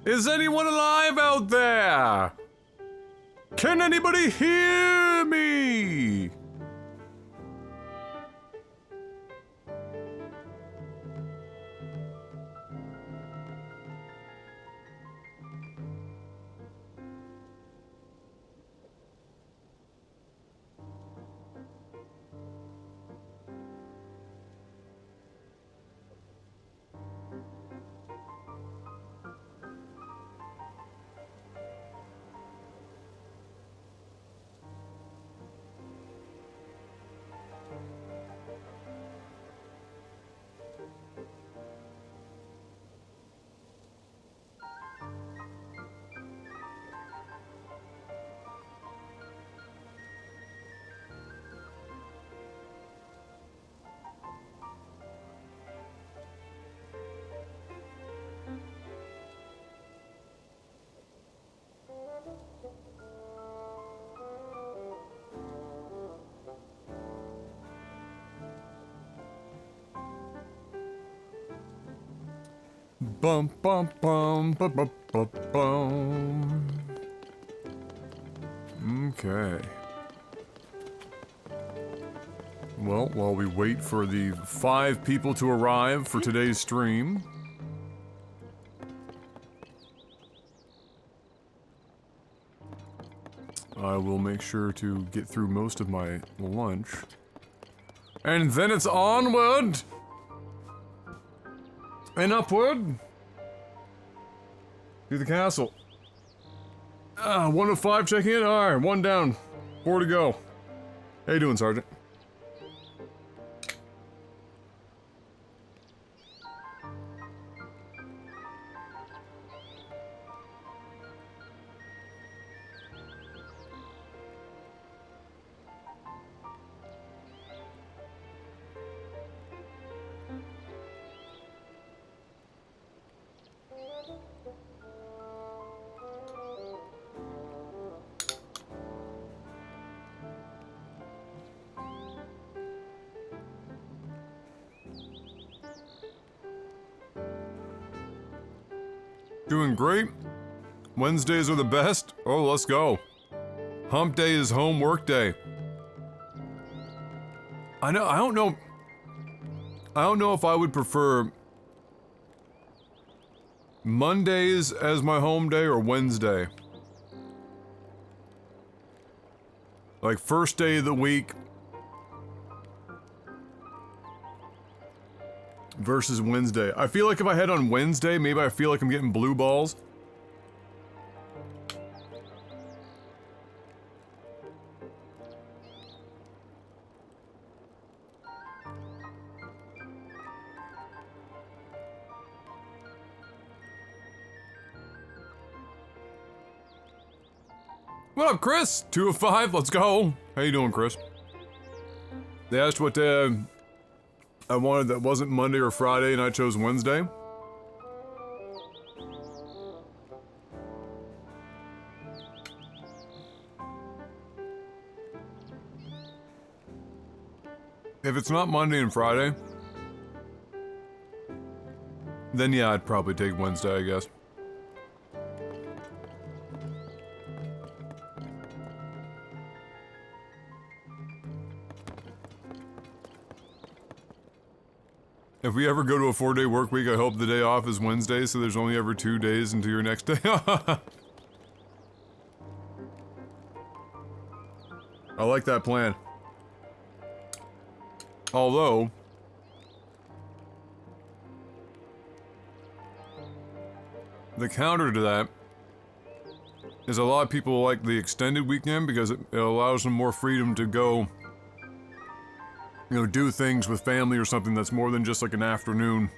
Is anyone alive out there? Can anybody hear me? Bum bum bum bum bum bum bum. Okay. Well, while we wait for the 5 people to arrive for today's stream, I will make sure to get through most of my lunch. And then it's onward! And upward! To the castle. 1 of 5 checking in? Alright, 1 down. 4 to go. How you doing, Sergeant? Doing great. Wednesdays are the best. Oh, let's go. Hump day is home work day. I don't know if I would prefer Mondays as my home day or Wednesday. Like first day of the week versus Wednesday. I feel like if I head on Wednesday, maybe I feel like I'm getting blue balls. What up, Chris? 2 of 5, let's go. How you doing, Chris? They asked what I wanted that wasn't Monday or Friday, and I chose Wednesday. If it's not Monday and Friday, then yeah, I'd probably take Wednesday, I guess. If we ever go to a 4-day work week, I hope the day off is Wednesday, so there's only ever 2 days until your next day. I like that plan. Although, the counter to that is a lot of people like the extended weekend because it allows them more freedom to go, you know, do things with family or something that's more than just like an afternoon.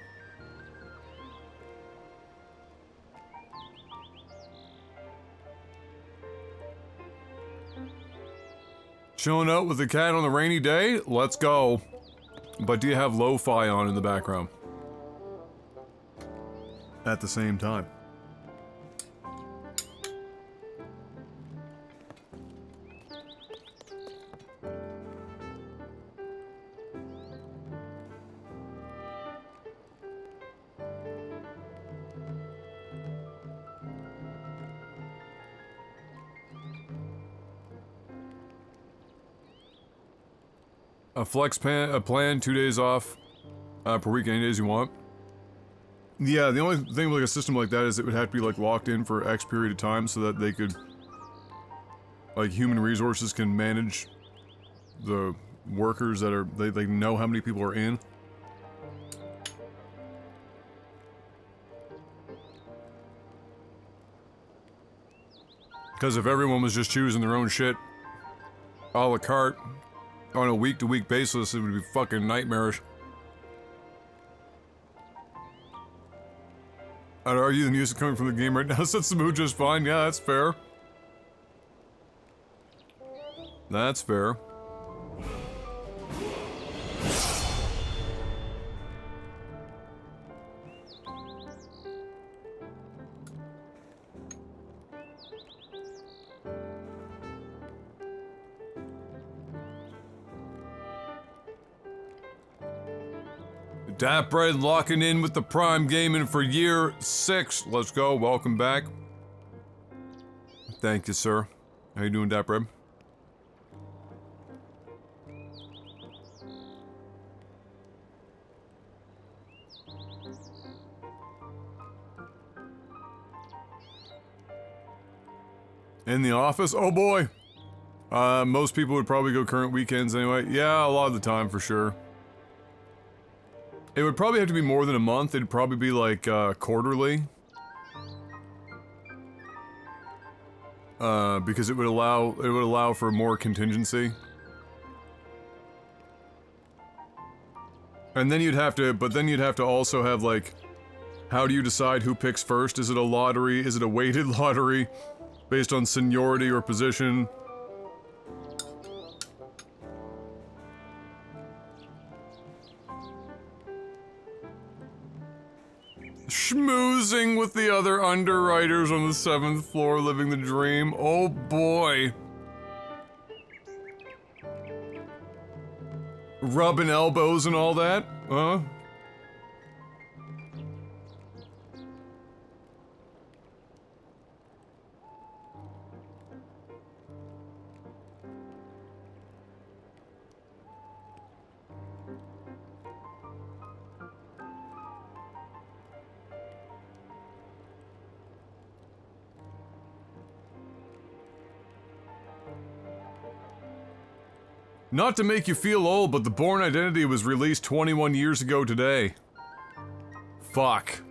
Chilling out with the cat on a rainy day? Let's go. But do you have lo-fi on in the background? At the same time. A a plan, 2 days off per week, any days you want. Yeah, the only thing with like a system like that is it would have to be like locked in for X period of time so that they could, like, human resources can manage the workers that are, they know how many people are in. Because if everyone was just choosing their own shit a la carte on a week-to-week basis, it would be fucking nightmarish. I'd argue the music coming from the game right now sets the mood just fine. Yeah, that's fair. That's fair. Dapbread locking in with the Prime Gaming for year 6. Let's go. Welcome back. Thank you, sir. How you doing, Dapbread? In the office? Oh boy. Most people would probably go current weekends anyway. Yeah, a lot of the time for sure. It would probably have to be more than a month. It'd probably be like quarterly. Because it would allow for more contingency. And then you'd have to also have like, how do you decide who picks first? Is it a lottery? Is it a weighted lottery based on seniority or position? Schmoozing with the other underwriters on the 7th floor, living the dream. Oh boy. Rubbing elbows and all that, huh? Not to make you feel old, but the Bourne Identity was released 21 years ago today. Fuck.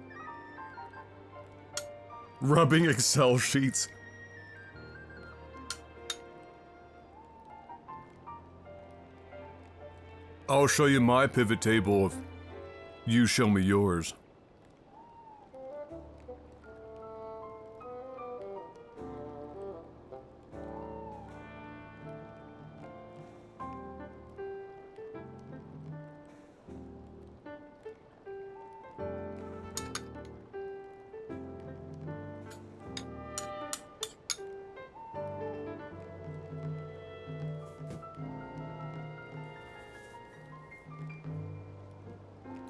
Rubbing Excel sheets. I'll show you my pivot table if you show me yours.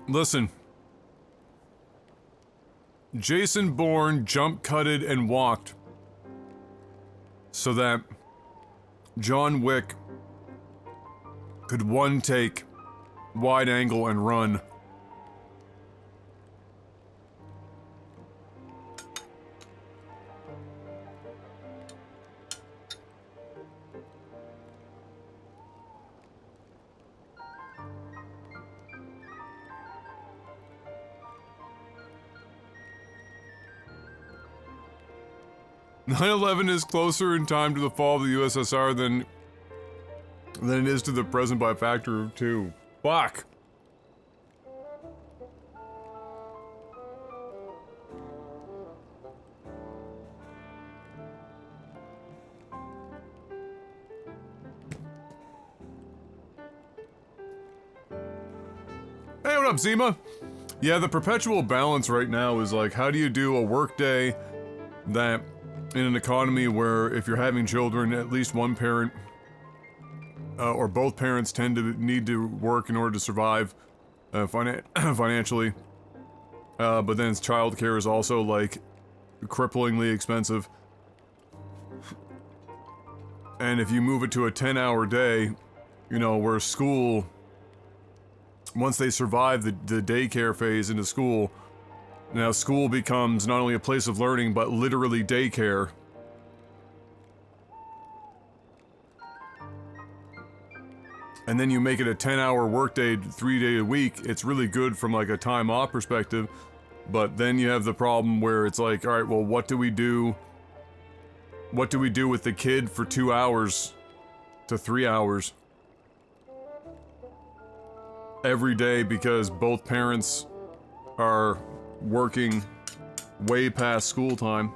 Listen. Jason Bourne jump cutted and walked so that John Wick could one take, wide angle and run. "9/11 is closer in time to the fall of the USSR than it is to the present by a factor of 2. Fuck. Hey, what up, Zima? Yeah, the perpetual balance right now is like, how do you do a work day that, in an economy where if you're having children, at least one parent or both parents tend to need to work in order to survive financially, but then childcare is also like cripplingly expensive. And if you move it to a 10-hour day, You know, where school, once they survive the daycare phase into school, now school becomes not only a place of learning, but literally daycare. And then you make it a 10-hour workday, 3-day a week. It's really good from like a time off perspective. But then you have the problem where it's like, alright, well, what do we do? What do we do with the kid for 2 hours to 3 hours every day because both parents are working way past school time?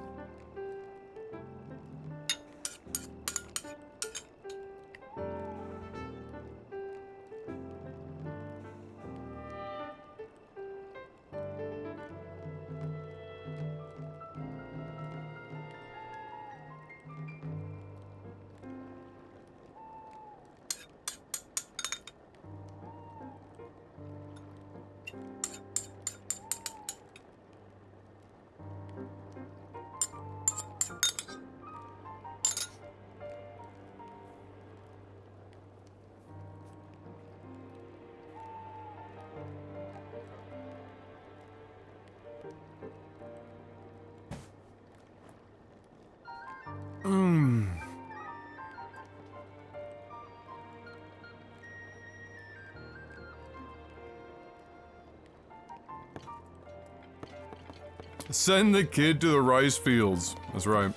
Send the kid to the rice fields. That's right.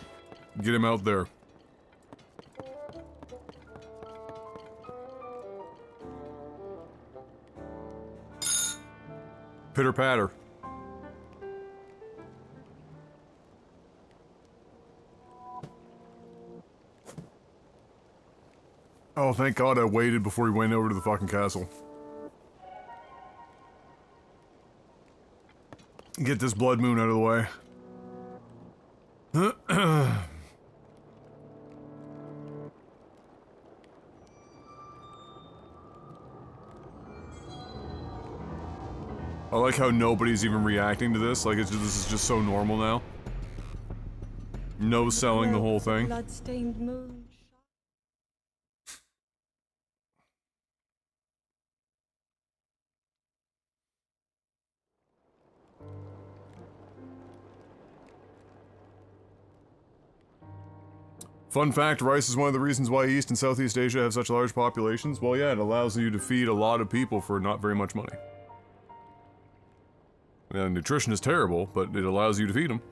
Get him out there. Pitter patter. Oh, thank God I waited before he went over to the fucking castle. Get this blood moon out of the way. I like how nobody's even reacting to this. Like, this is just so normal now. No selling the whole thing. Blood-stained moon. Fun fact, rice is one of the reasons why East and Southeast Asia have such large populations. Well, yeah, it allows you to feed a lot of people for not very much money. Now, nutrition is terrible, but it allows you to feed them.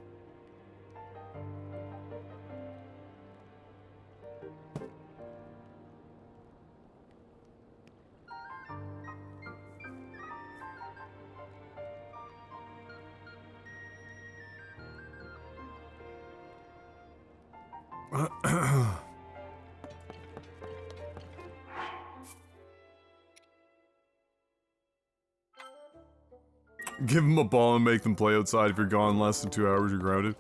Give them a ball and make them play outside. If you're gone less than 2 hours, you're grounded.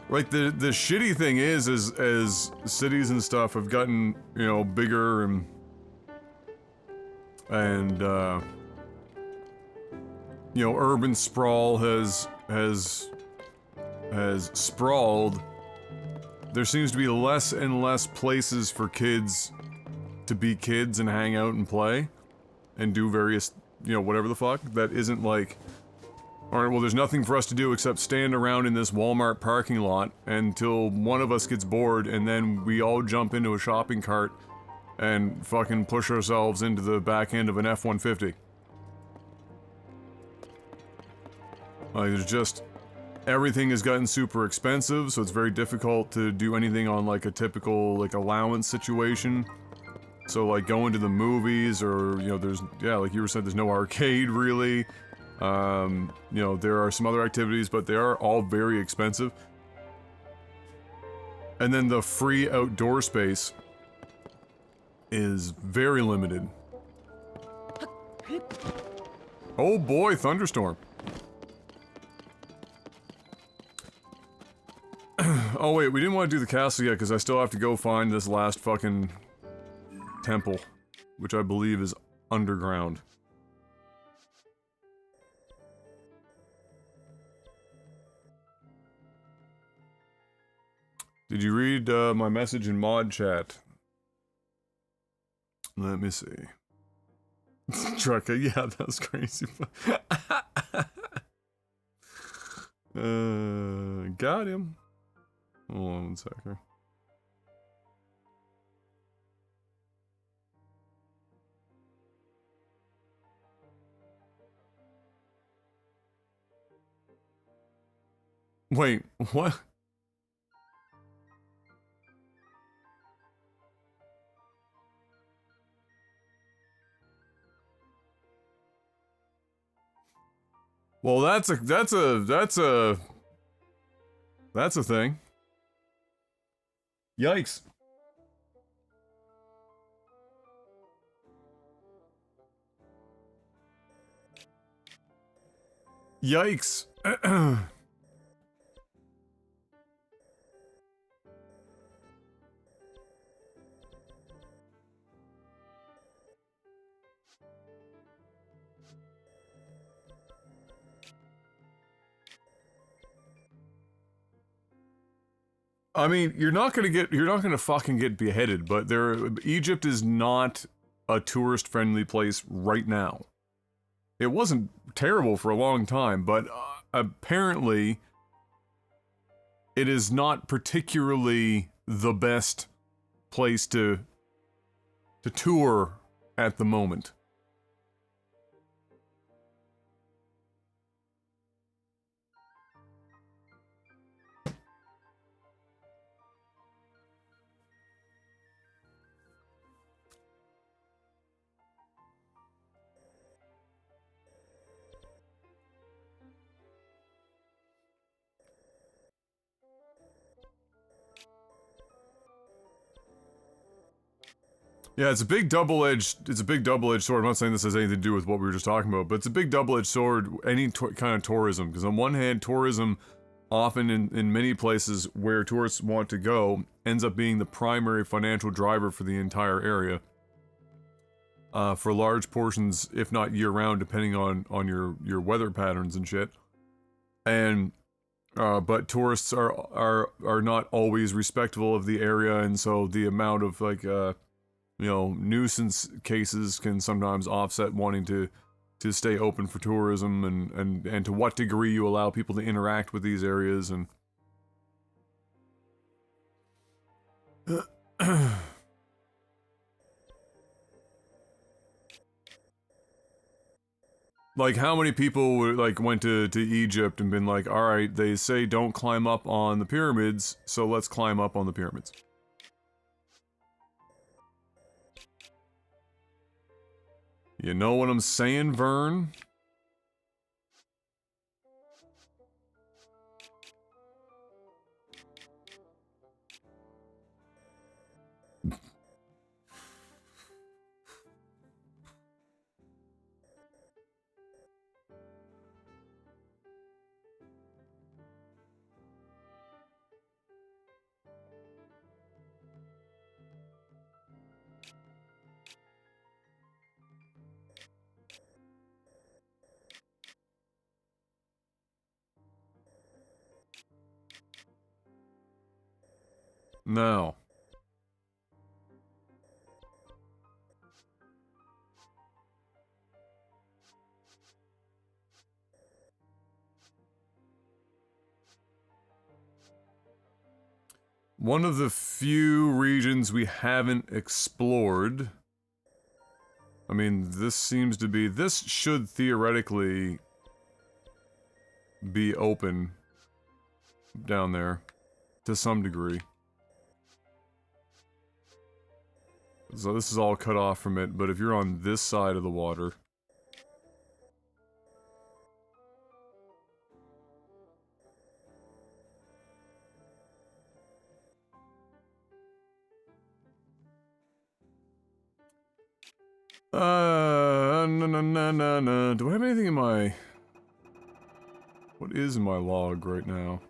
Like, the shitty thing is as cities and stuff have gotten, you know, bigger and you know, urban sprawl has sprawled, there seems to be less and less places for kids to be kids and hang out and play and do various, you know, whatever the fuck. That isn't like, alright, well, there's nothing for us to do except stand around in this Walmart parking lot until one of us gets bored, and then we all jump into a shopping cart and fucking push ourselves into the back end of an F-150. Like, there's just... everything has gotten super expensive, so it's very difficult to do anything on, like, a typical, like, allowance situation. So, like, going to the movies, or, you know, there's... yeah, like you were saying, there's no arcade, really. You know, there are some other activities, but they are all very expensive. And then the free outdoor space is very limited. Oh boy, thunderstorm. Oh wait, we didn't want to do the castle yet because I still have to go find this last fucking temple, which I believe is underground. Did you read my message in mod chat? Let me see. Trucker, yeah, that was crazy. Got him. Hold on 1 second. Wait, what? Well, that's a thing. Yikes. Yikes. I mean, you're not gonna fucking get beheaded, but Egypt is not a tourist-friendly place right now. It wasn't terrible for a long time, but apparently it is not particularly the best place to tour at the moment. Yeah, it's a big double-edged sword. I'm not saying this has anything to do with what we were just talking about, but it's a big double-edged sword, any kind of tourism. Because on one hand, tourism, often in many places where tourists want to go, ends up being the primary financial driver for the entire area. For large portions, if not year-round, depending on your weather patterns and shit. And but tourists are not always respectful of the area, and so the amount of like nuisance cases can sometimes offset wanting to stay open for tourism, and to what degree you allow people to interact with these areas, and like how many people like went to Egypt and been like, all right, they say don't climb up on the pyramids, so let's climb up on the pyramids. You know what I'm saying, Vern? No. One of the few regions we haven't explored. I mean, this should theoretically be open down there to some degree. So this is all cut off from it, but if you're on this side of the water... no. Do I have anything in my... What is in my log right now?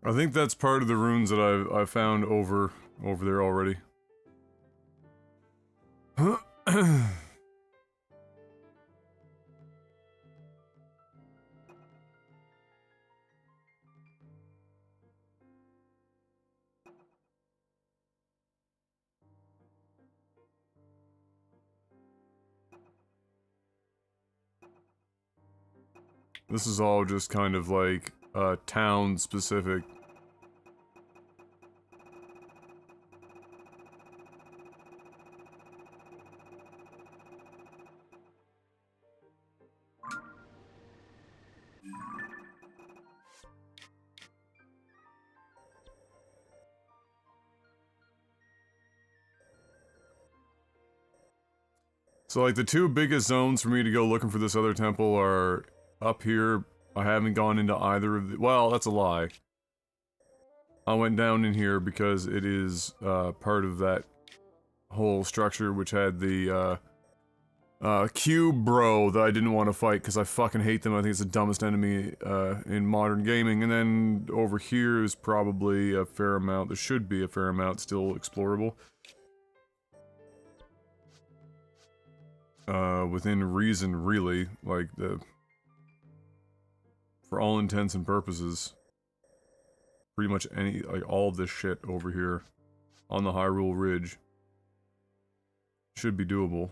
I think that's part of the runes that I've found over there already. This is all just kind of like, town specific. So like the two biggest zones for me to go looking for this other temple are up here. I haven't gone into either of the— well, that's a lie. I went down in here because it is, part of that whole structure which had the, cube bro that I didn't want to fight because I fucking hate them. I think it's the dumbest enemy, in modern gaming. And then over here is probably a fair amount— there should be a fair amount still explorable. Within reason, really, like, for all intents and purposes, pretty much like, all of this shit over here on the Hyrule Ridge should be doable.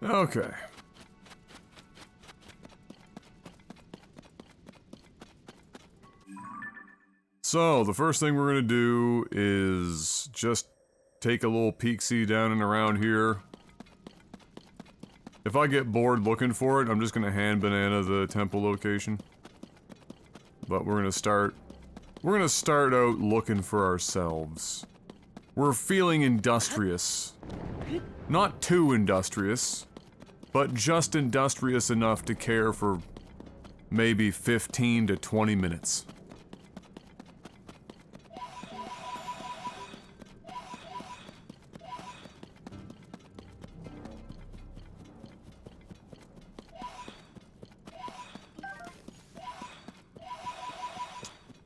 Okay. So, the first thing we're gonna do is just take a little peek-see down and around here. If I get bored looking for it, I'm just gonna hand banana the temple location. But we're gonna start out looking for ourselves. We're feeling industrious. Not too industrious, but just industrious enough to care for maybe 15 to 20 minutes.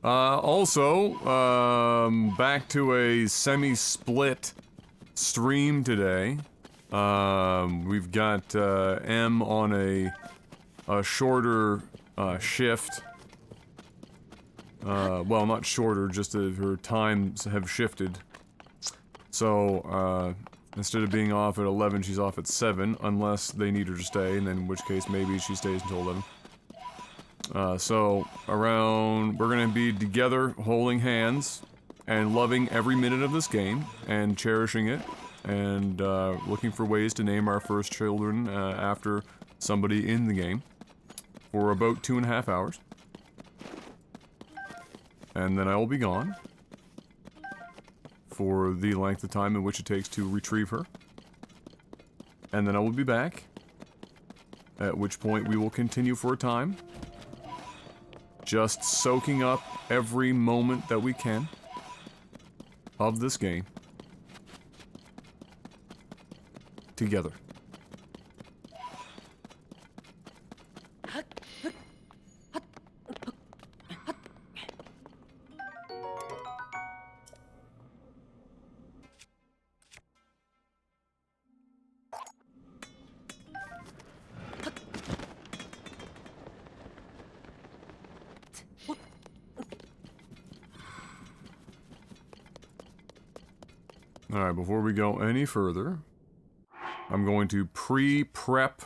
Also, back to a semi-split stream today. We've got, M on a shorter, shift. Well, not shorter, just her times have shifted. So, instead of being off at 11, she's off at 7, unless they need her to stay, and then in which case maybe she stays until 11. So, we're gonna be together, holding hands, and loving every minute of this game, and cherishing it, and, looking for ways to name our first children, after somebody in the game, for about 2.5 hours. And then I will be gone, for the length of time in which it takes to retrieve her. And then I will be back, at which point we will continue for a time, just soaking up every moment that we can of this game together. Alright, before we go any further, I'm going to pre-prep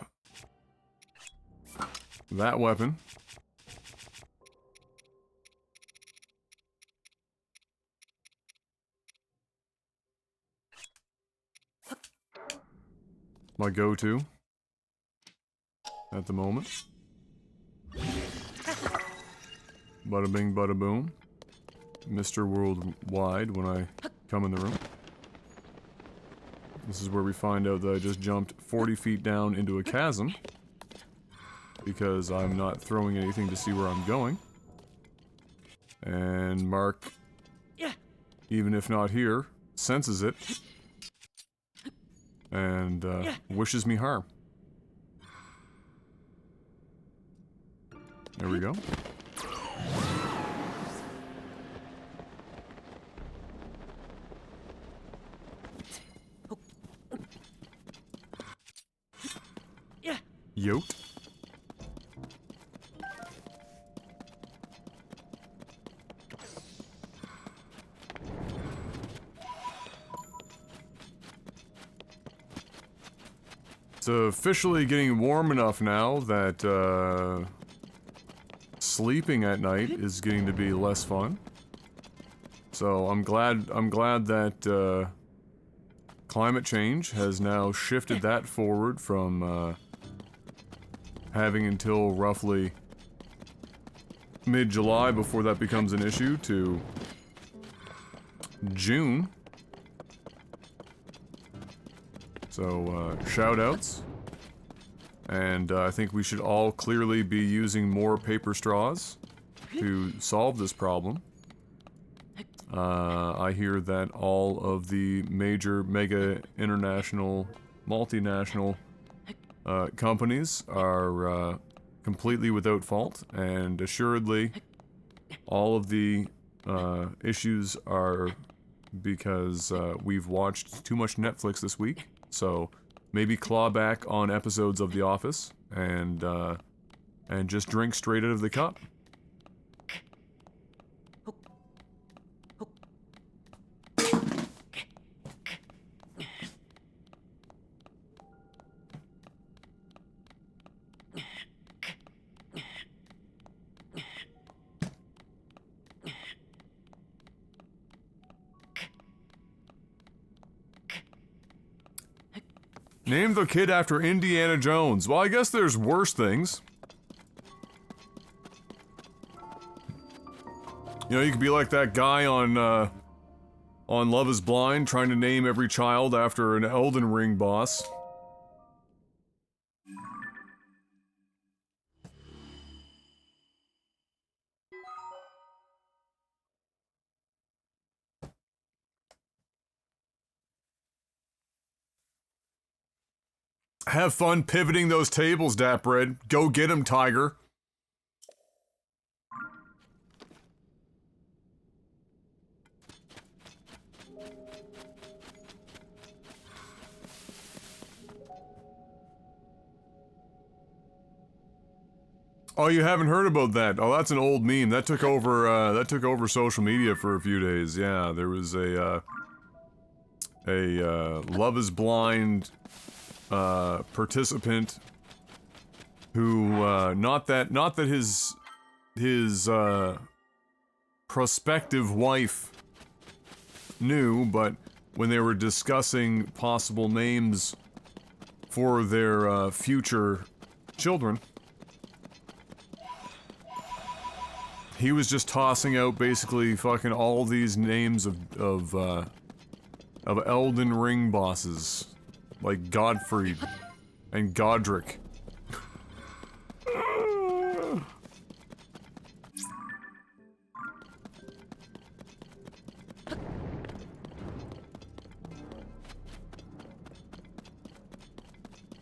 that weapon. My go-to at the moment. Bada bing, bada boom. Mr. Worldwide when I come in the room. This is where we find out that I just jumped 40 feet down into a chasm. Because I'm not throwing anything to see where I'm going. And Mark, even if not here, senses it. And wishes me harm. There we go. Yo. It's officially getting warm enough now that sleeping at night is getting to be less fun. So I'm glad that climate change has now shifted that forward from having until roughly mid-July before that becomes an issue to June. So, shout-outs. And I think we should all clearly be using more paper straws to solve this problem. I hear that all of the major, mega, international, multinational companies are completely without fault, and assuredly all of the issues are because we've watched too much Netflix this week. So maybe claw back on episodes of The Office and just drink straight out of the cup. Name the kid after Indiana Jones. Well, I guess there's worse things. You know, you could be like that guy on Love is Blind, trying to name every child after an Elden Ring boss. Have fun pivoting those tables, Dapred. Go get him, Tiger. Oh, you haven't heard about that? Oh, that's an old meme. That took over social media for a few days. Yeah, there was a Love is Blind participant who not that his prospective wife knew, but when they were discussing possible names for their future children, he was just tossing out basically fucking all these names of Elden Ring bosses. Like Godfrey and Godric.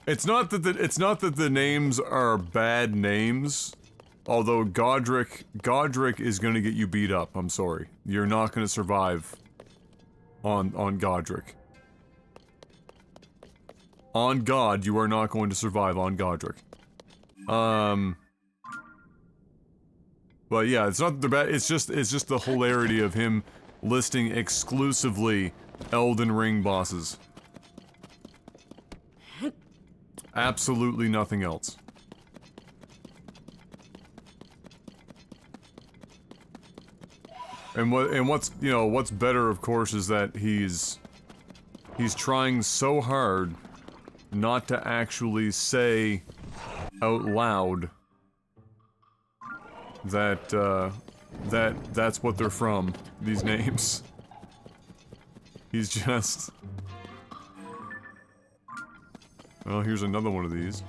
It's not that the names are bad names, although Godric is gonna get you beat up. I'm sorry, you're not gonna survive on Godric. On God, you are not going to survive on Godric. But yeah, it's not the bad. It's just the hilarity of him listing exclusively Elden Ring bosses. Absolutely nothing else. And what's, you know, what's better, of course, is that he's trying so hard not to actually say out loud that, that's what they're from, these names. He's just... Well, here's another one of these.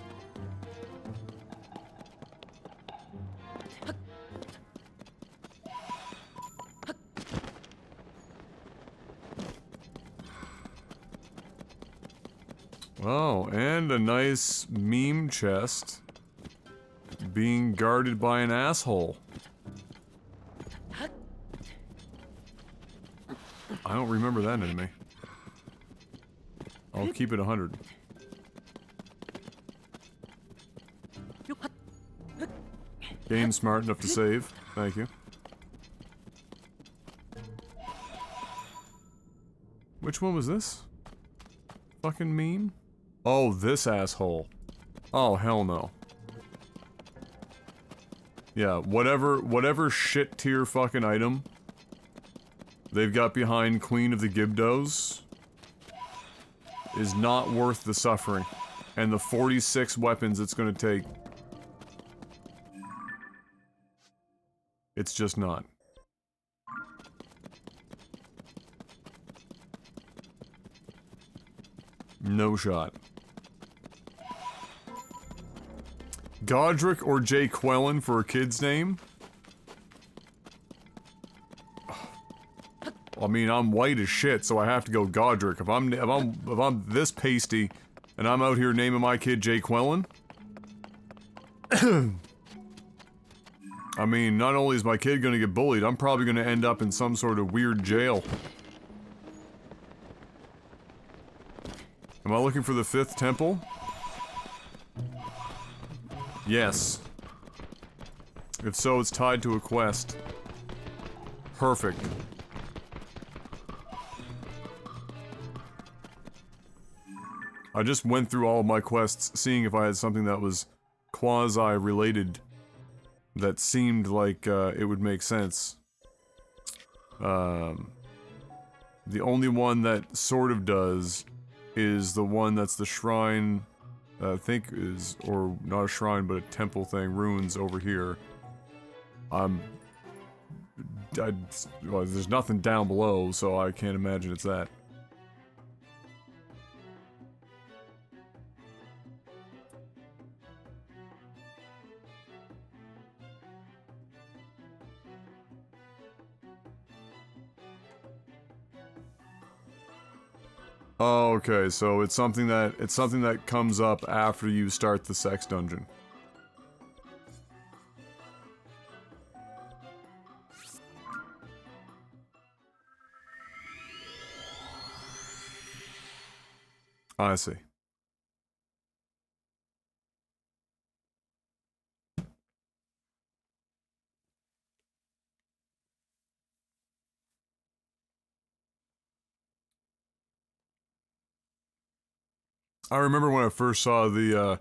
Oh, and a nice meme chest being guarded by an asshole. I don't remember that enemy. I'll keep it 100. Game smart enough to save. Thank you. Which one was this? Fucking meme? Oh, this asshole. Oh, hell no. Yeah, whatever shit tier fucking item they've got behind Queen of the Gibdos is not worth the suffering. And the 46 weapons it's gonna take. It's just not. No shot. Godric or Jay Quellen for a kid's name? I mean, I'm white as shit, so I have to go Godric. If I'm this pasty, and I'm out here naming my kid Jay Quellen. I mean, not only is my kid gonna get bullied, I'm probably gonna end up in some sort of weird jail. Am I looking for the 5th temple? Yes. If so, it's tied to a quest. Perfect. I just went through all of my quests, seeing if I had something that was quasi-related that seemed like it would make sense. The only one that sort of does is the one that's the shrine, I think is, or not a shrine, but a temple thing, ruins over here. Well, there's nothing down below, so I can't imagine it's that. Oh, okay, so it's something that comes up after you start the sex dungeon. I see. I remember when I first saw the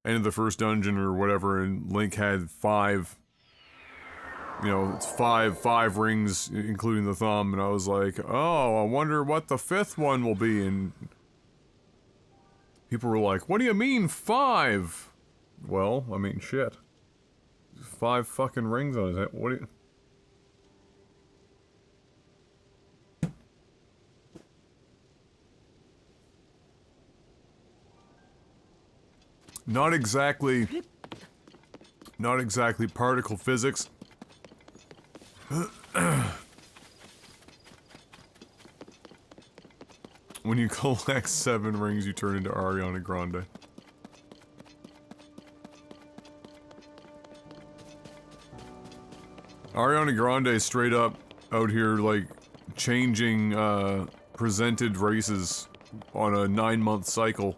end of the first dungeon or whatever, and Link had 5, you know, it's five rings, including the thumb, and I was like, oh, I wonder what the 5th one will be, and people were like, what do you mean 5? Well, I mean, shit. 5 fucking rings on his head, what do you... Not exactly particle physics. When you collect 7 rings, you turn into Ariana Grande. Ariana Grande is straight up out here, like, changing, presented races on a 9-month cycle.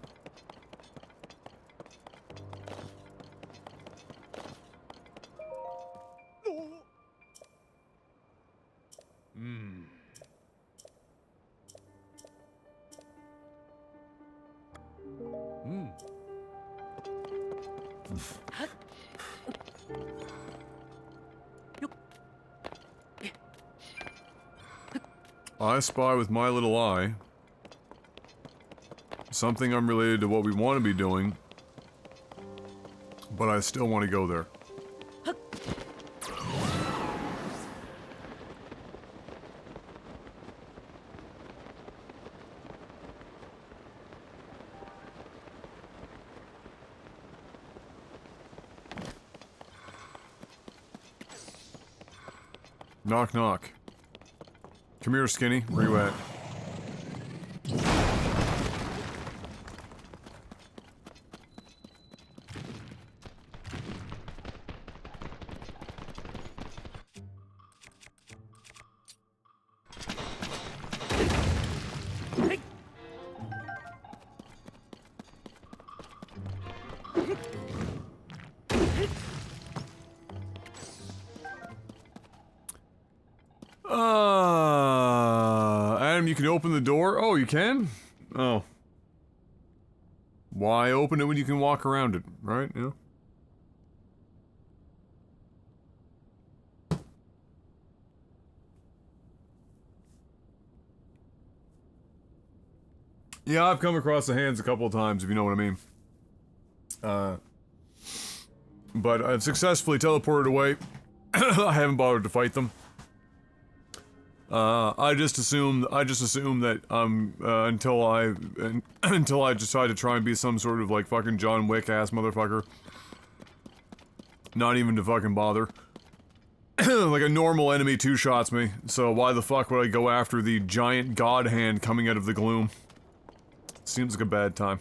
I spy with my little eye something unrelated to what we want to be doing, but I still want to go there. Knock knock. Come here, Skinny. Where you at? Adam, you can open the door? Oh, you can? Oh. Why open it when you can walk around it, right? Yeah. Yeah, I've come across the hands a couple of times, if you know what I mean. But I've successfully teleported away. I haven't bothered to fight them. I just assume that, until I decide to try and be some sort of, like, fucking John Wick-ass motherfucker. Not even to fucking bother. Like, a normal enemy two-shots me, so why the fuck would I go after the giant god hand coming out of the gloom? Seems like a bad time.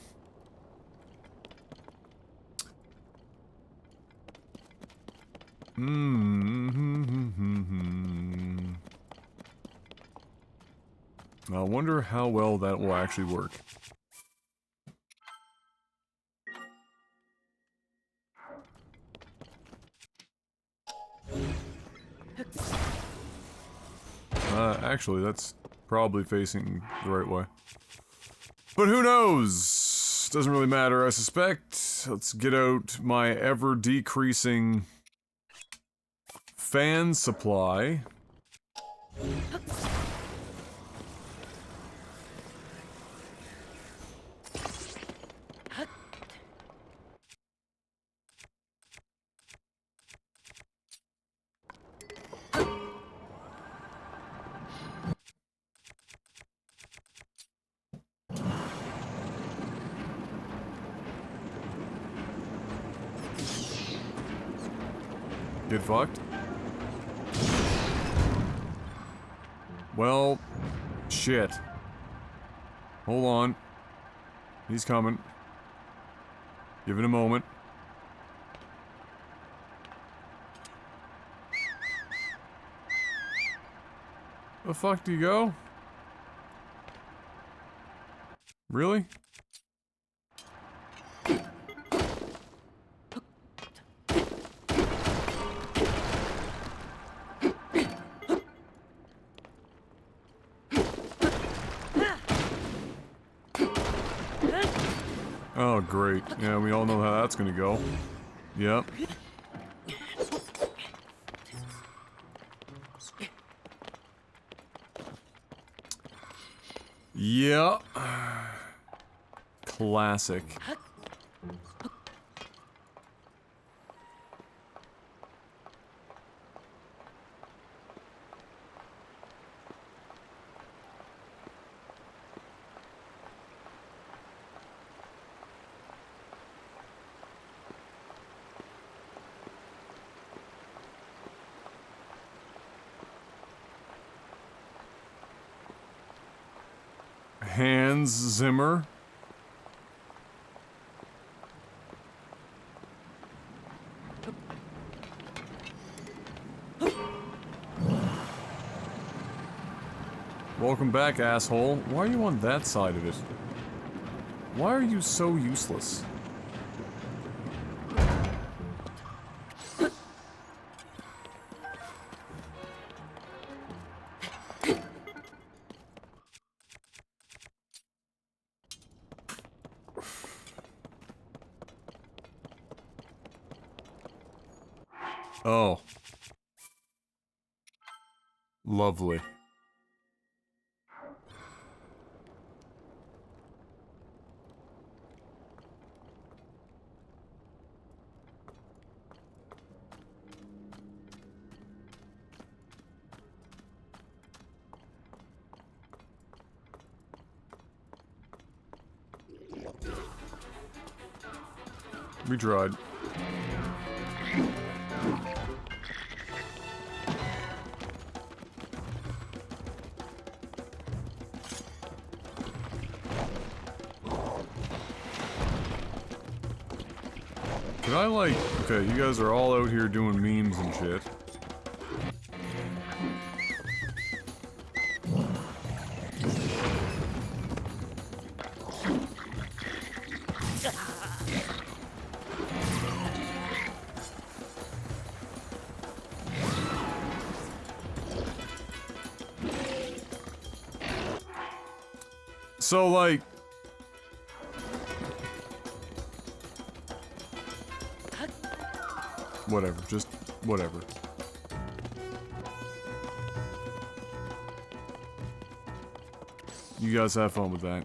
I wonder how well that will actually work. Actually, that's probably facing the right way. But who knows? Doesn't really matter, I suspect. Let's get out my ever-decreasing fan supply. Get fucked. Well, shit. Hold on. He's coming. Give it a moment. The fuck do you go? Really? Oh, great. Yeah, we all know how that's gonna go. Yep. Yep. Classic. Hans Zimmer. Welcome back, asshole. Why are you on that side of it? Why are you so useless? Oh. Lovely. We tried. Can I, like... Okay, you guys are all out here doing memes and shit. So, like... Whatever, just whatever. You guys have fun with that.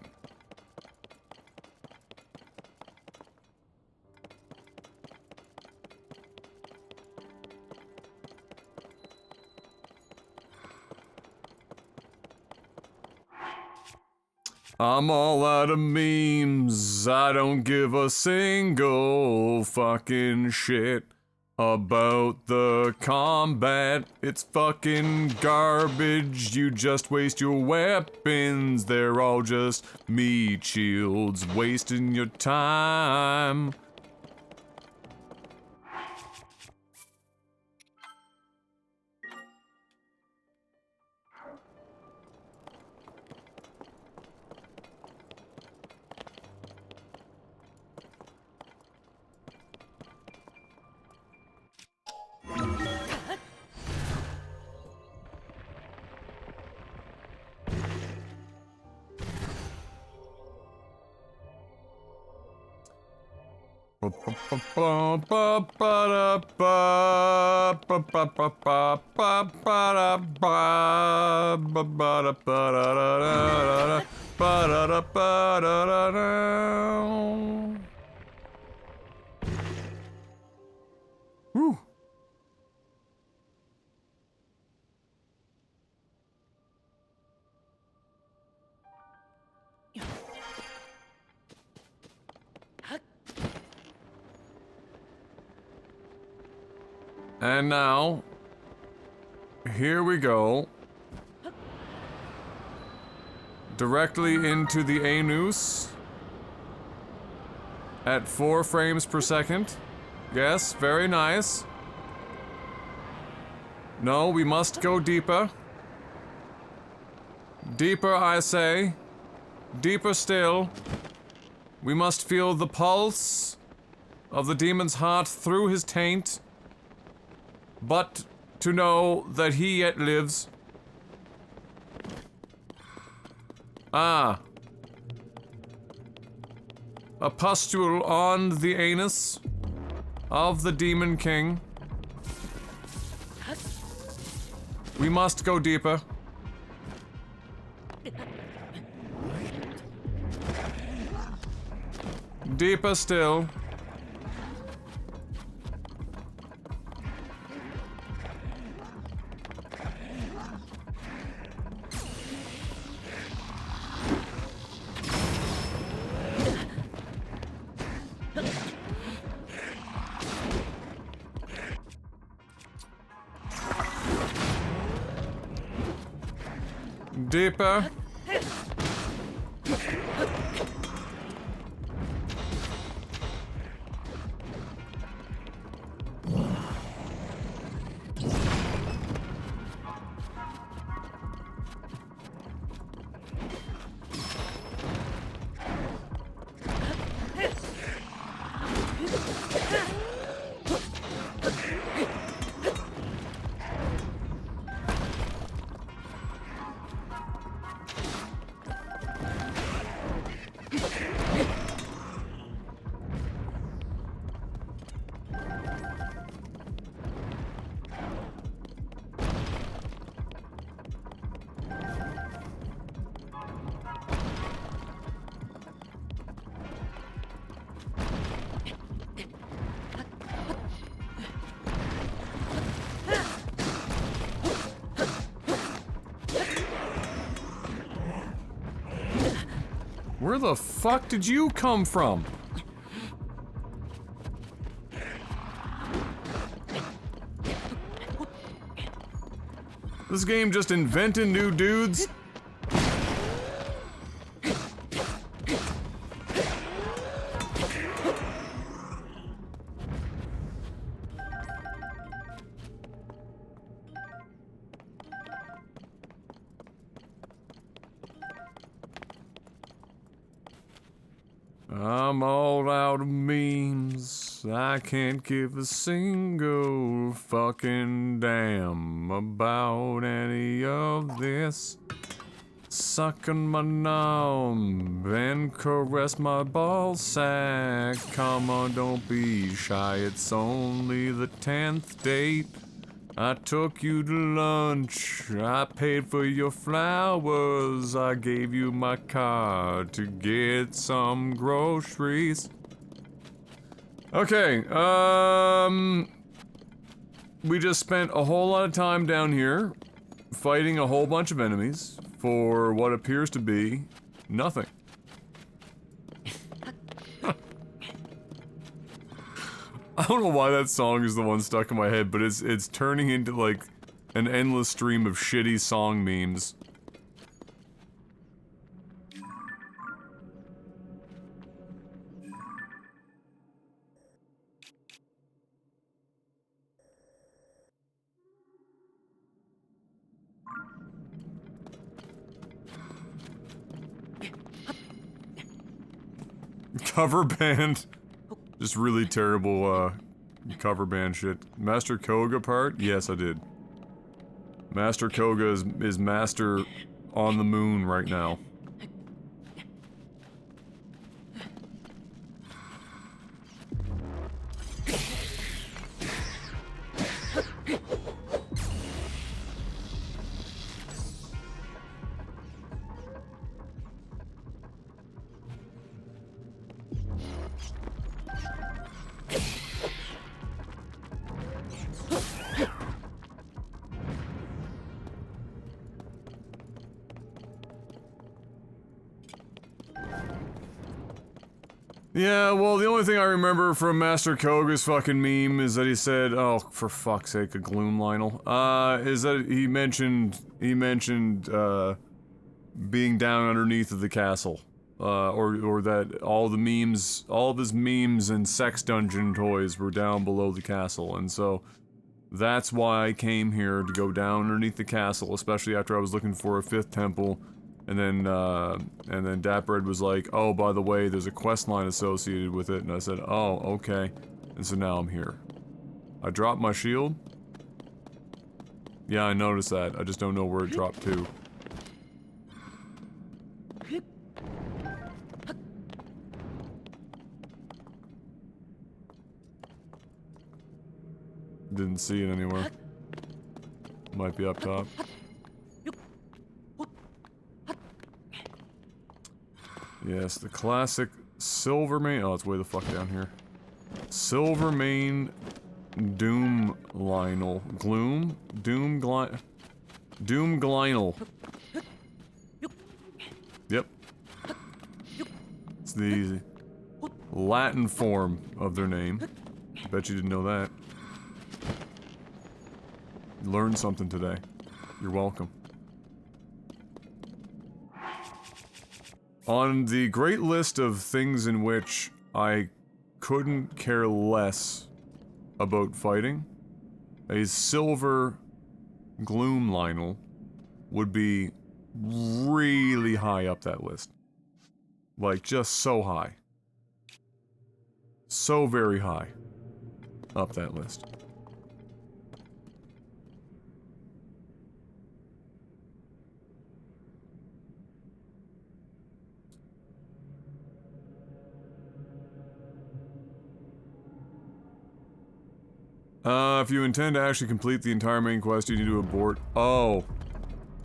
I'm all out of memes. I don't give a single fucking shit about the combat. It's fucking garbage. You just waste your weapons. They're all just meat shields, wasting your time. Whew. And now, here we go. Directly into the anus. At 4 frames per second. Yes, very nice. No, we must go deeper. Deeper, I say. Deeper still. We must feel the pulse of the demon's heart through his taint. But to know that he yet lives. Ah. A pustule on the anus of the Demon King. We must go deeper. Deeper still. Deeper. Where the fuck did you come from? This game just invented new dudes? I'm all out of memes. I can't give a single fucking damn about any of this. Sucking my numb and caress my ball sack. Come on, don't be shy. It's only the 10th date. I took you to lunch, I paid for your flowers, I gave you my card to get some groceries. Okay, we just spent a whole lot of time down here fighting a whole bunch of enemies for what appears to be nothing. I don't know why that song is the one stuck in my head, but it's turning into like an endless stream of shitty song memes. Cover band. Just really terrible, cover band shit. Master Koga part? Yes, I did. Master Koga is master on the moon right now. Yeah, well, the only thing I remember from Master Koga's fucking meme is that he said, oh, for fuck's sake, a gloom Lionel, is that he mentioned, being down underneath of the castle, or that all the memes, all of his memes and sex dungeon toys were down below the castle, and so that's why I came here, to go down underneath the castle, especially after I was looking for a 5th temple. And then Dapbred was like, oh, by the way, there's a quest line associated with it, and I said, oh, okay. And so now I'm here. I dropped my shield. Yeah, I noticed that. I just don't know where it dropped to. Didn't see it anywhere. Might be up top. Yes, the classic Silvermane. Oh, it's way the fuck down here. Silvermane Doom Lionel. Gloom? Doom Glynel. Yep. It's the Latin form of their name. Bet you didn't know that. Learned something today. You're welcome. On the great list of things in which I couldn't care less about fighting, a silver Gloom Lionel would be really high up that list. Like, just so high. So very high up that list. If you intend to actually complete the entire main quest, you need to abort. Oh.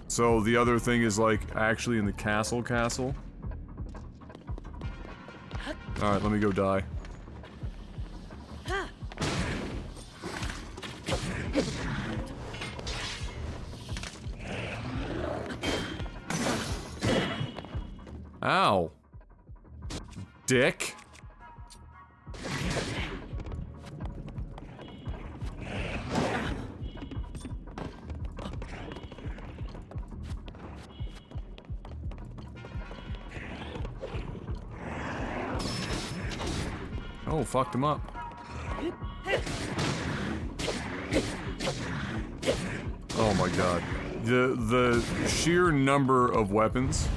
So the other thing is, like, actually in the castle? Alright, let me go die. Ow. dick. Oh, fucked him up. Oh my god. The sheer number of weapons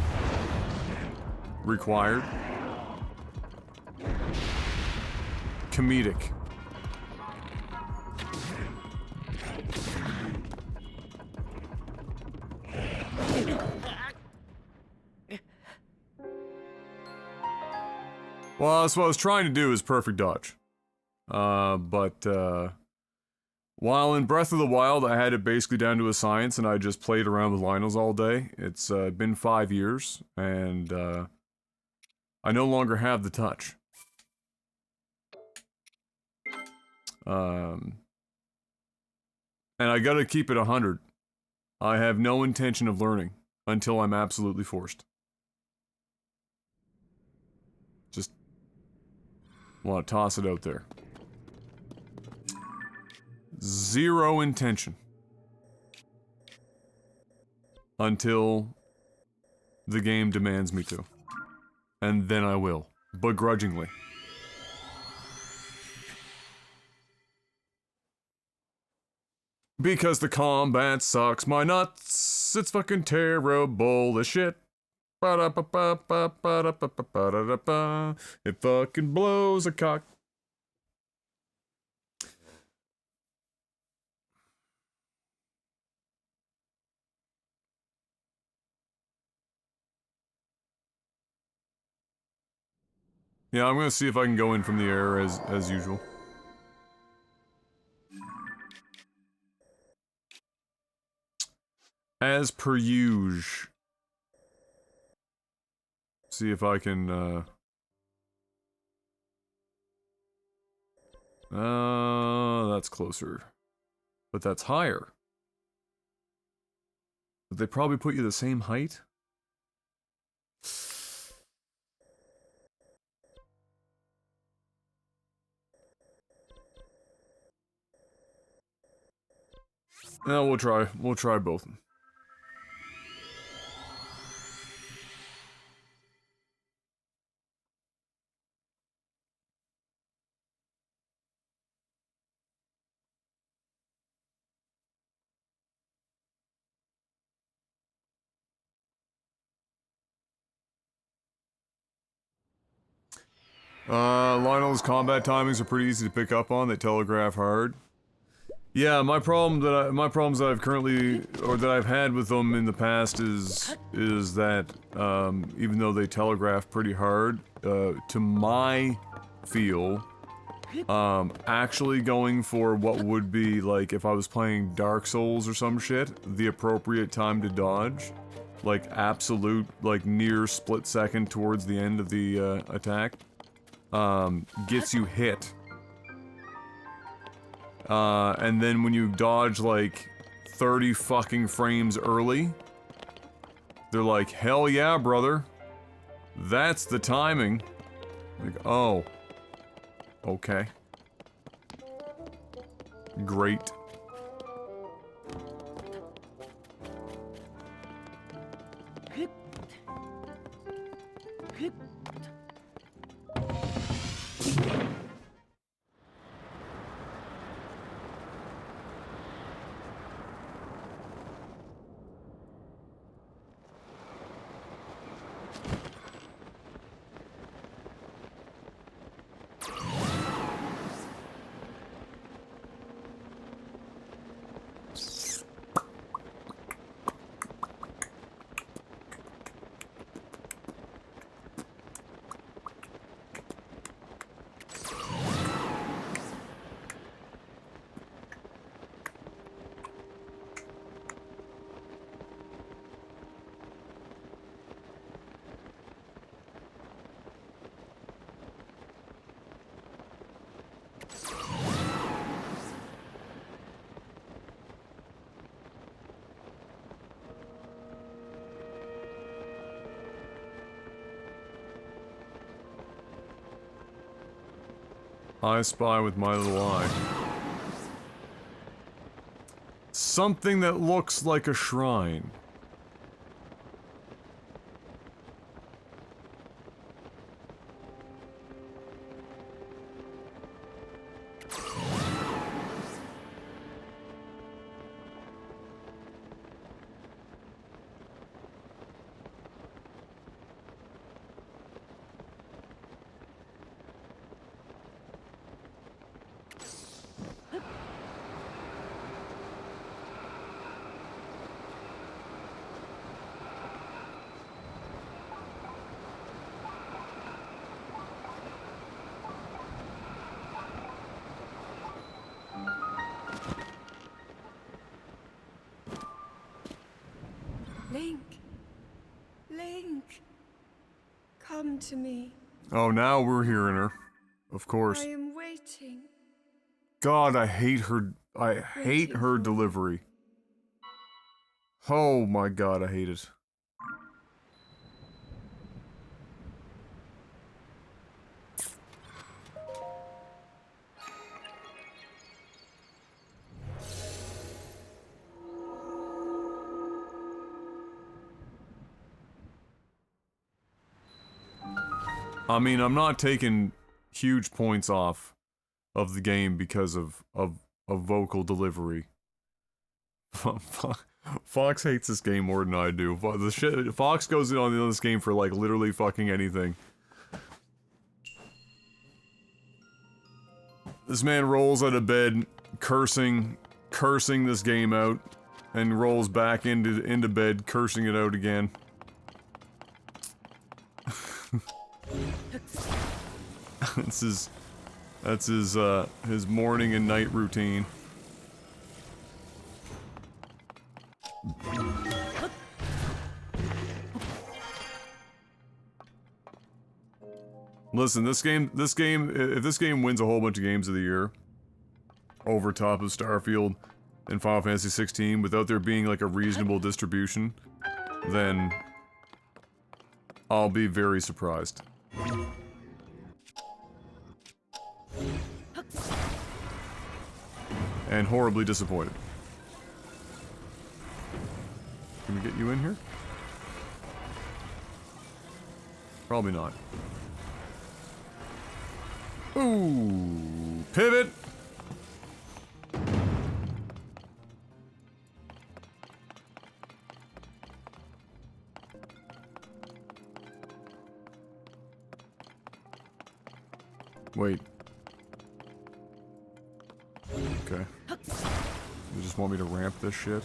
required. Comedic. Well, that's what I was trying to do is perfect dodge. While in Breath of the Wild, I had it basically down to a science, and I just played around with Lionels all day. It's been 5 years, and I no longer have the touch. And I gotta keep it 100. I have no intention of learning until I'm absolutely forced. Just want to toss it out there. Zero intention. Until the game demands me to. And then I will. Begrudgingly. Because the combat sucks my nuts. It's fucking terrible as shit. Ba-da-ba-ba-ba-ba-da-ba-ba-da-da-ba. It fucking blows a cock. Yeah, I'm gonna see if I can go in from the air as usual. As per usual. See if I can, that's closer. But that's higher. But they probably put you the same height? No, we'll try. We'll try both. Lionel's combat timings are pretty easy to pick up on. They telegraph hard. Yeah, my problems that I've currently, or that I've had with them in the past is that, even though they telegraph pretty hard, to my feel, actually going for what would be, like, if I was playing Dark Souls or some shit, the appropriate time to dodge, like, absolute, like, near split second towards the end of the, attack, gets you hit. And then when you dodge, like, 30 fucking frames early, they're like, hell yeah, brother. That's the timing. Like, oh. Okay. Great. I spy with my little eye something that looks like a shrine. Link. Link. Come to me. Oh, now we're hearing her. Of course. I am waiting. God, I hate her. I hate her delivery. Oh my god, I hate it. I mean, I'm not taking huge points off of the game because of vocal delivery. Fox hates this game more than I do. Fox goes in on this game for like literally fucking anything. This man rolls out of bed, cursing this game out, and rolls back into bed, cursing it out again. That's his morning and night routine. Listen, if this game wins a whole bunch of games of the year, over top of Starfield and Final Fantasy 16, without there being like a reasonable distribution, then I'll be very surprised. And horribly disappointed. Can we get you in here? Probably not. Ooh, pivot! Wait. Okay. You just want me to ramp this shit?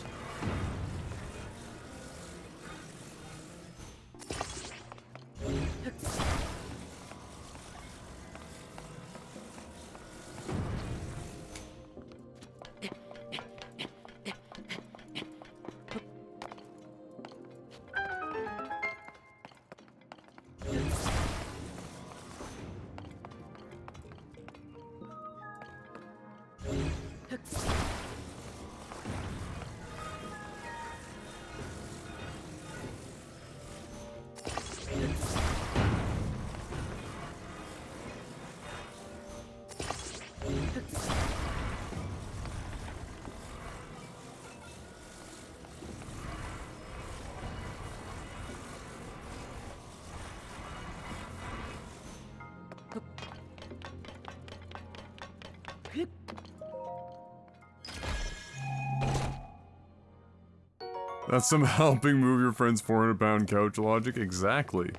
That's some helping move your friend's 400-pound couch logic? Exactly.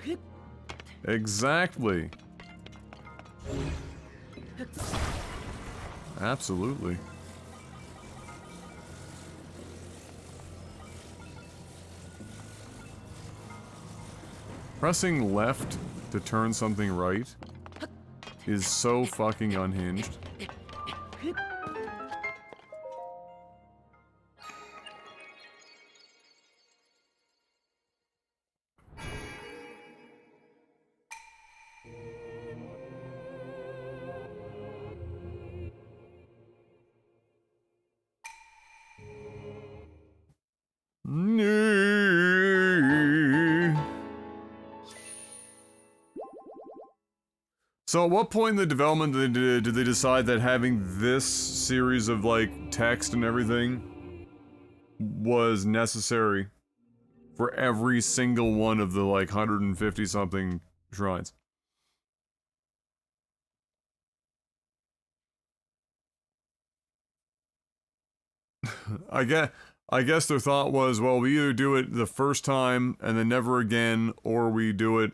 Exactly. Absolutely. Pressing left to turn something right is so fucking unhinged. So at what point in the development did they decide that having this series of, like, text and everything was necessary for every single one of the, like, 150-something shrines? I guess their thought was, well, we either do it the first time and then never again, or we do it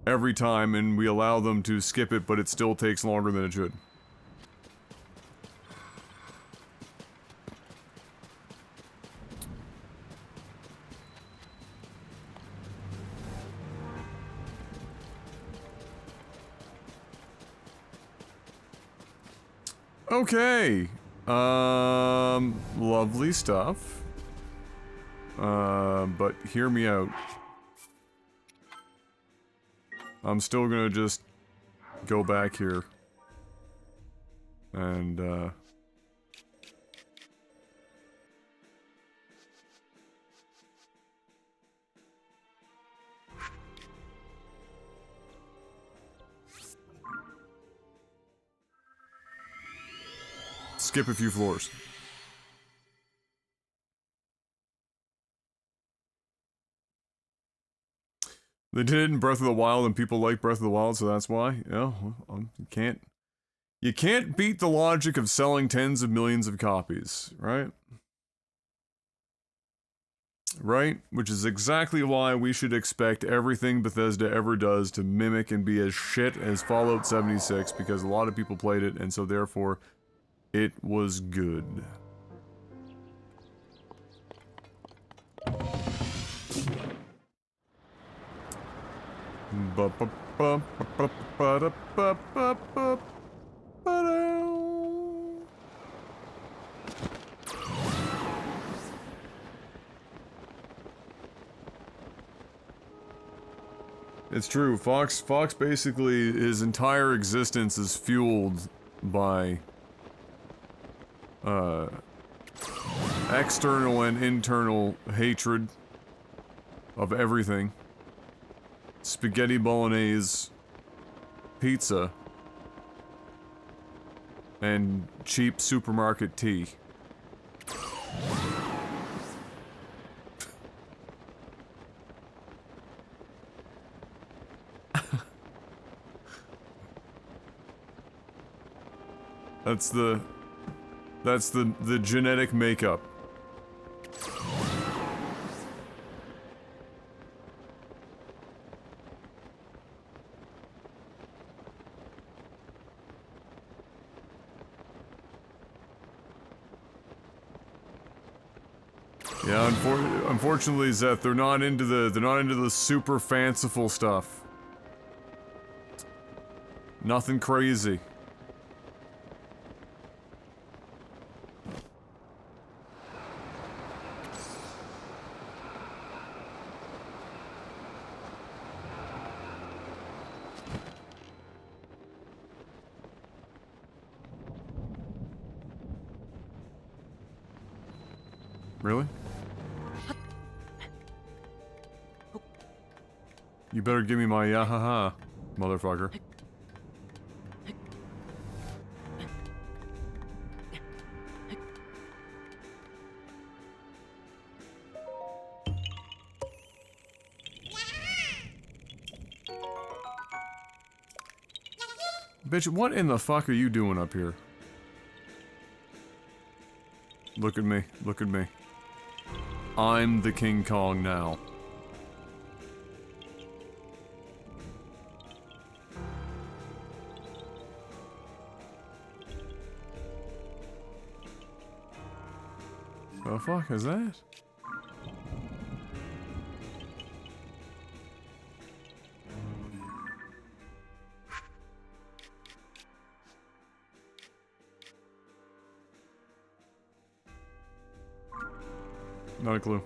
every time and we allow them to skip it, but it still takes longer than it should. Okay. Lovely stuff. But hear me out. I'm still gonna just go back here. And, skip a few floors. They did it in Breath of the Wild, and people like Breath of the Wild, so that's why. Yeah, you can't beat the logic of selling tens of millions of copies, right? Right? Which is exactly why we should expect everything Bethesda ever does to mimic and be as shit as Fallout 76, because a lot of people played it, and so therefore, it was good. It's true. Fox basically, his entire existence is fueled by external and internal hatred of everything. Spaghetti bolognese, pizza, and cheap supermarket tea. That's the genetic makeup. Yeah, unfortunately, Zeth, they're not into the super fanciful stuff. Nothing crazy. Really? You better give me my yahaha, motherfucker. Bitch, what in the fuck are you doing up here? Look at me, look at me. I'm the King Kong now. The fuck is that? Not a clue.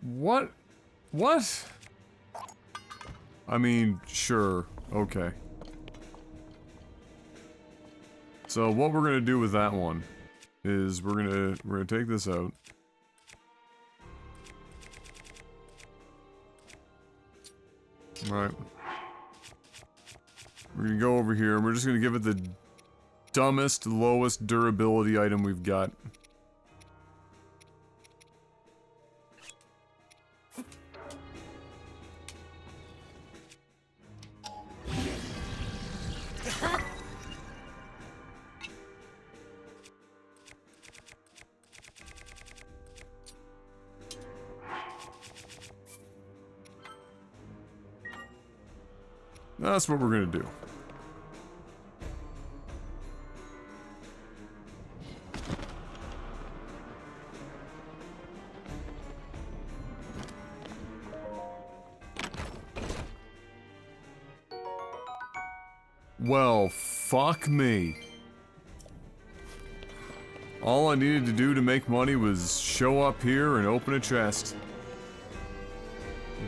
What? What? I mean, sure. Okay. So what we're gonna do with that one is we're gonna take this out. Right. We're gonna go over here and we're just gonna give it the dumbest, lowest durability item we've got. That's what we're gonna do. Well, fuck me. All I needed to do to make money was show up here and open a chest.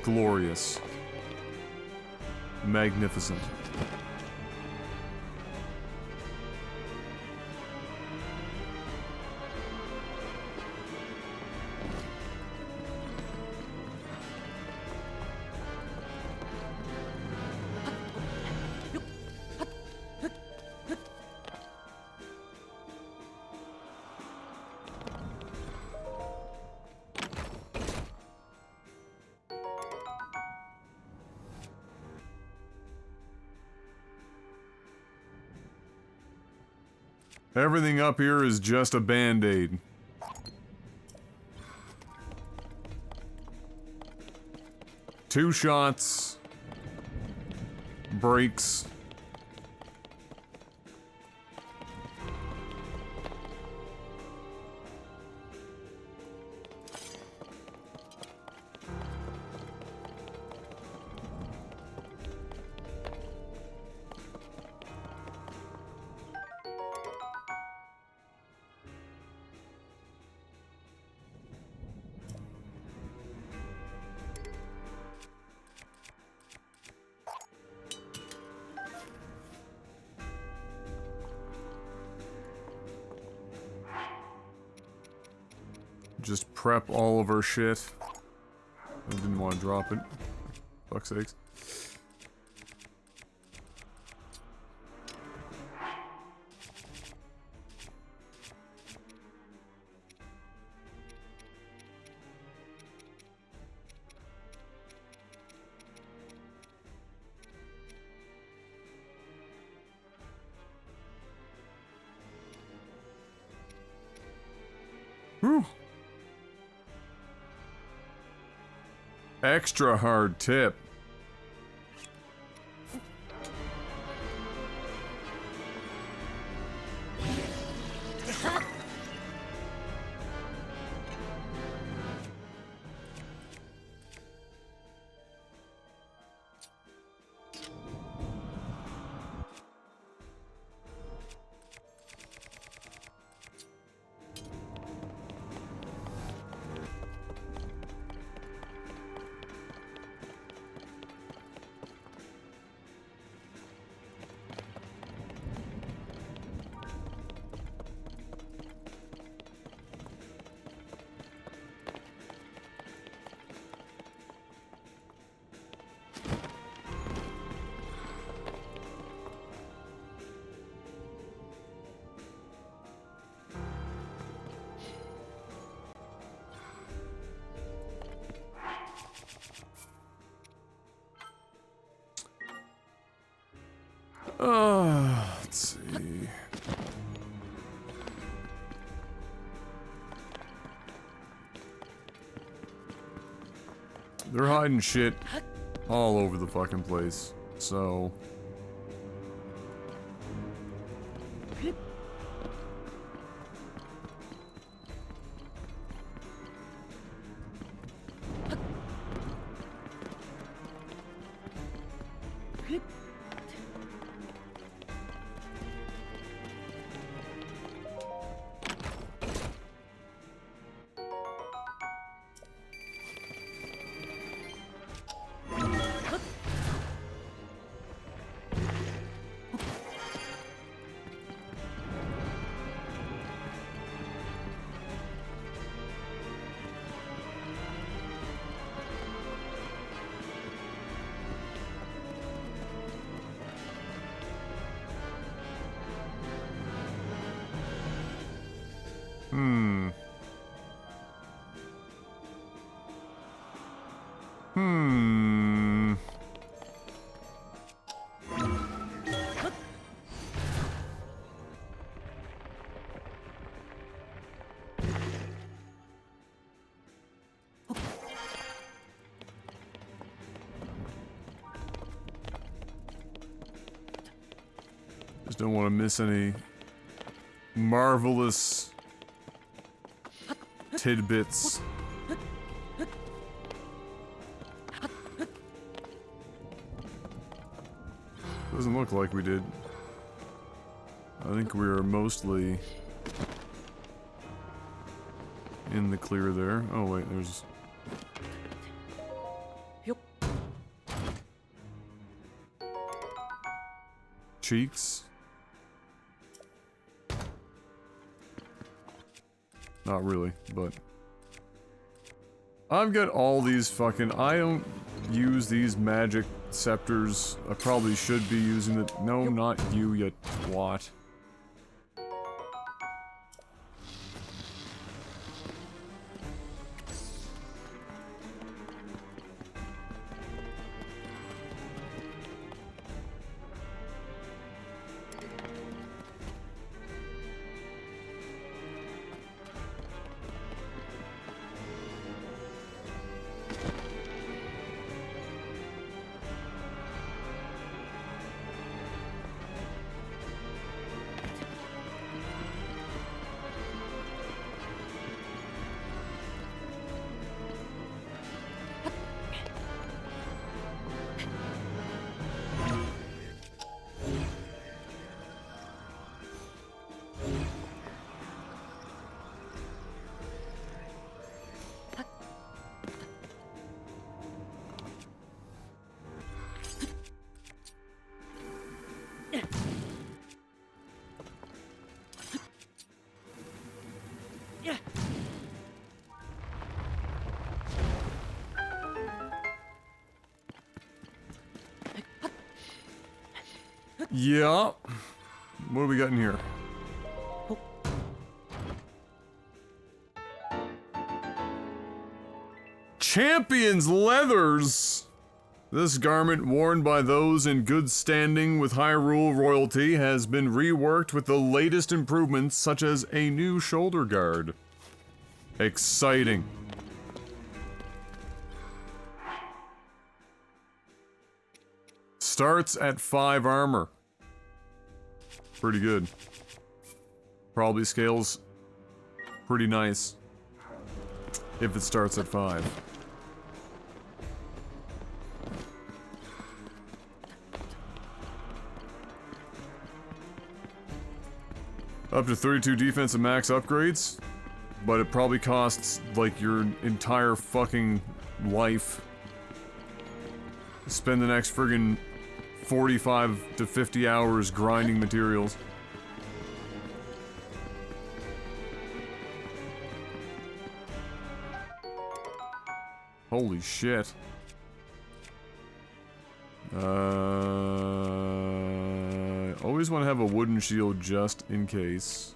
Glorious. Magnificent. Everything up here is just a band-aid. Two shots. Breaks. Just prep all of our shit. I didn't want to drop it. Fuck's sakes. Whew. Extra hard tip. Let's see. They're hiding shit all over the fucking place, so... Hmm. Just don't want to miss any marvelous tidbits. Doesn't look like we did. I think we are mostly in the clear there. Oh wait, there's... cheeks? Not really, but... I've got all these fucking... I don't use these magic scepters. I probably should be using it. No, not you, you twat. Yeah. What do we got in here? Champion's leathers! This garment, worn by those in good standing with Hyrule royalty, has been reworked with the latest improvements, such as a new shoulder guard. Exciting. Starts at 5 armor. Pretty good. Probably scales pretty nice if it starts at 5. Up to 32 defense and max upgrades, but it probably costs like your entire fucking life. Spend the next friggin' 45 to 50 hours grinding materials. Holy shit. Always want to have a wooden shield just in case.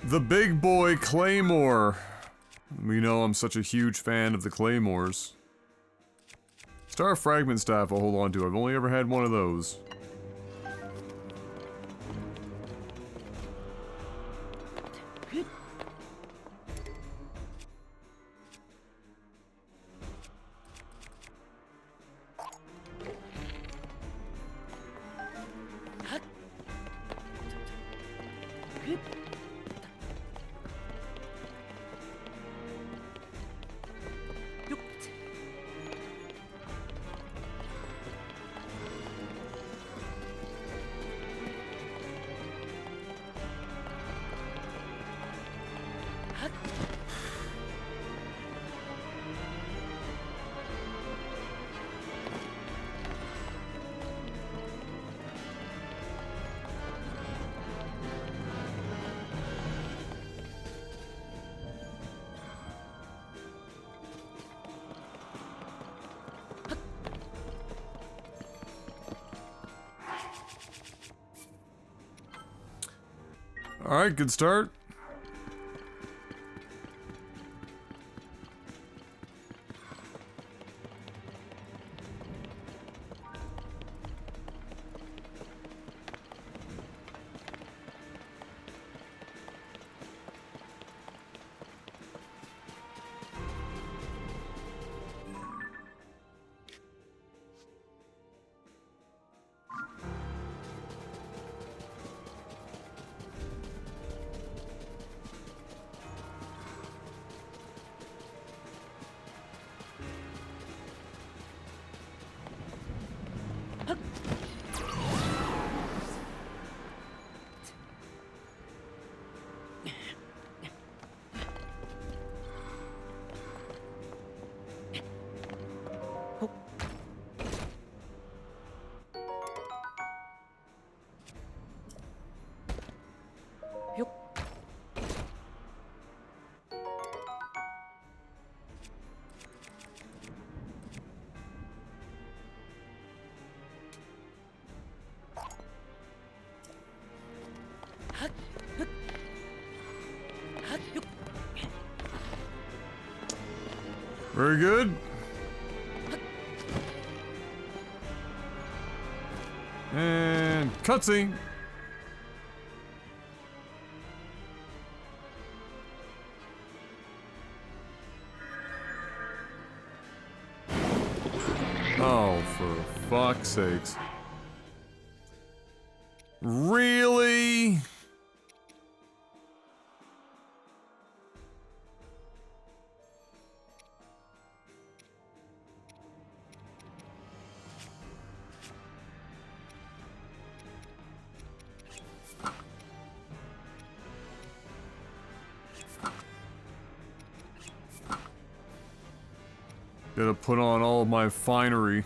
The big boy Claymore. We know I'm such a huge fan of the Claymores. Star Fragment Staff I'll hold on to. I've only ever had one of those. Alright, good start. Very good. And cutscene. Oh, for fuck's sakes. Really? Gotta put on all of my finery.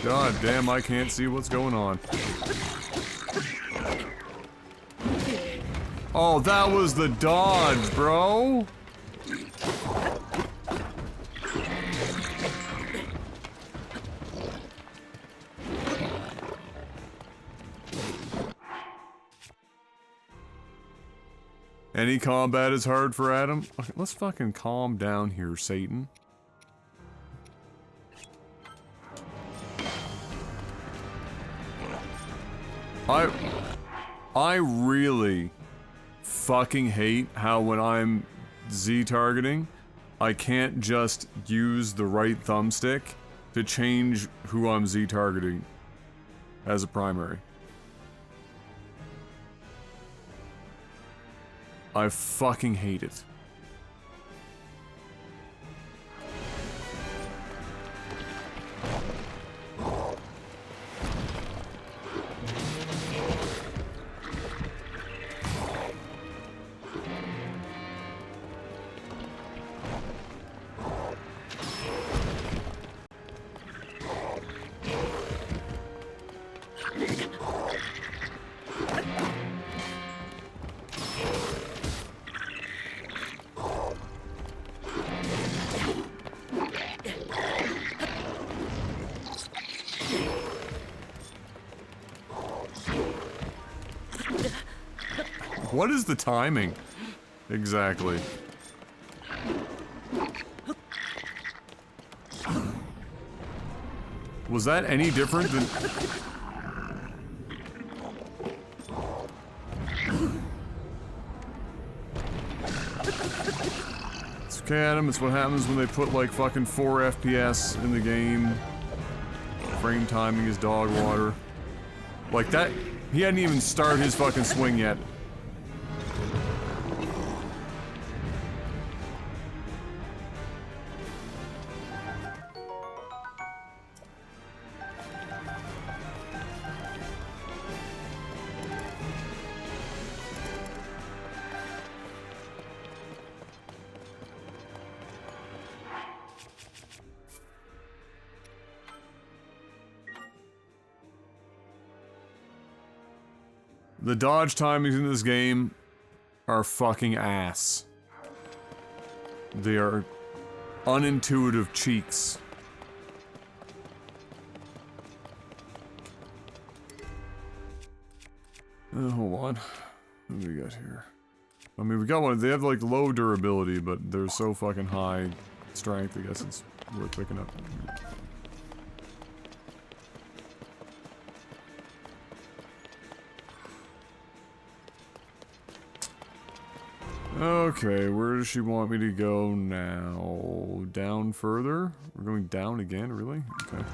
God damn, I can't see what's going on. Oh, that was the dodge, bro! Any combat is hard for Adam? Okay, let's fucking calm down here, Satan. I really fucking hate how when I'm Z-targeting, I can't just use the right thumbstick to change who I'm Z-targeting as a primary. I fucking hate it. What is the timing? Exactly. Was that any different than... It's okay, Adam, it's what happens when they put like fucking 4 FPS in the game. Frame timing is dog water. Like that, he hadn't even started his fucking swing yet. The dodge timings in this game are fucking ass. They are unintuitive cheeks. Hold on. What do we got here? I mean, we got one. They have like low durability, but they're so fucking high strength. I guess it's worth picking up. Okay, where does she want me to go now? Down further? We're going down again, really? Okay.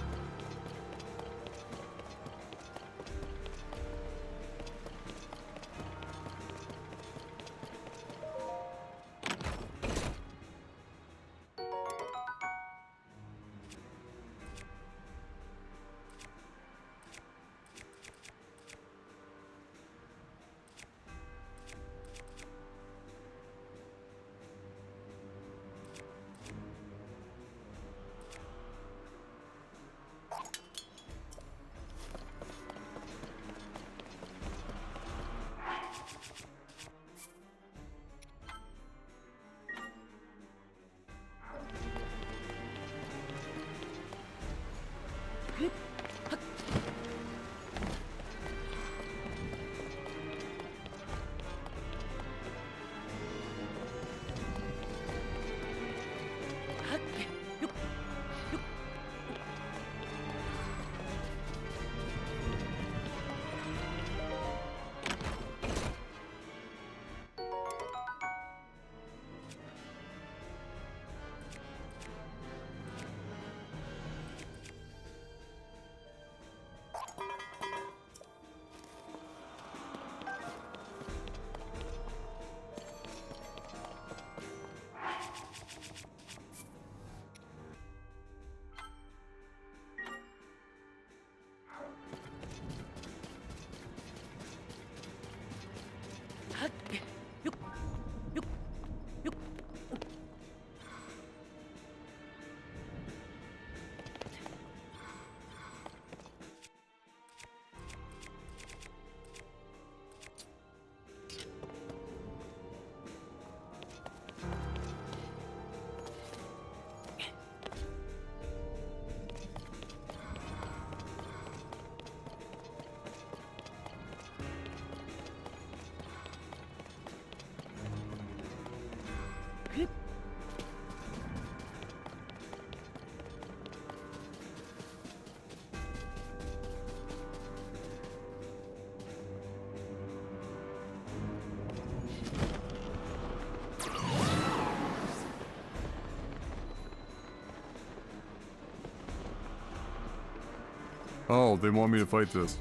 Oh, they want me to fight this.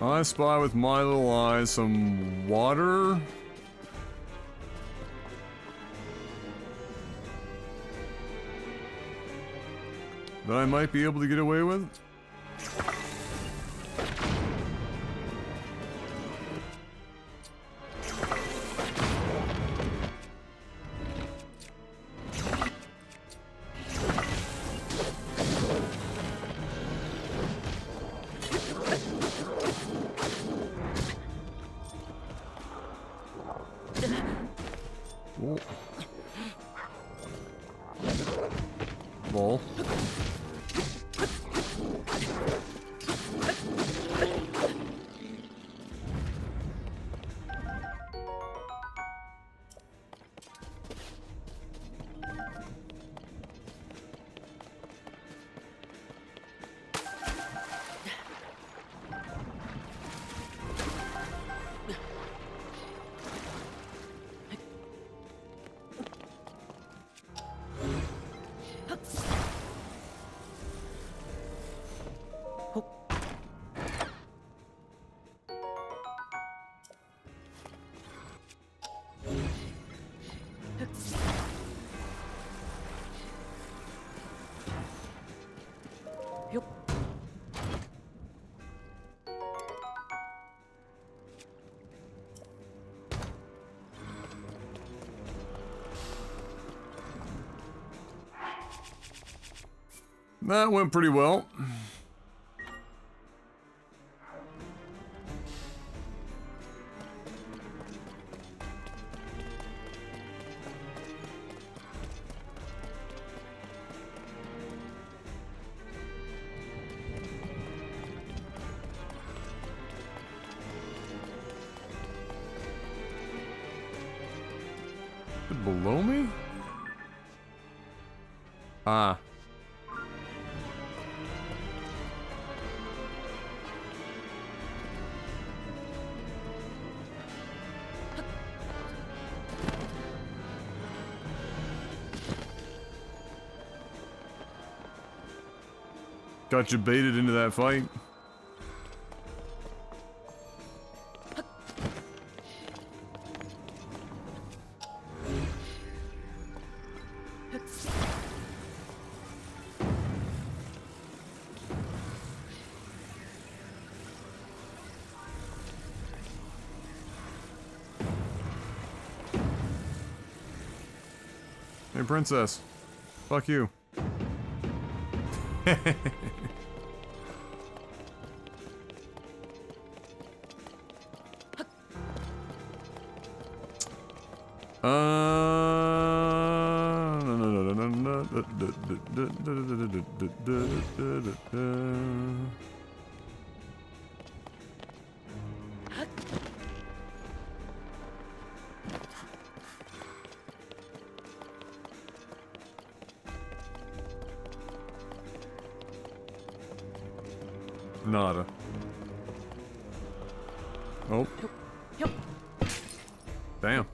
I spy with my little eyes some water. That I might be able to get away with. Ball. That went pretty well. Below me? Ah. Got you baited into that fight. Hey, princess. Fuck you. Nada. Oh. Damn.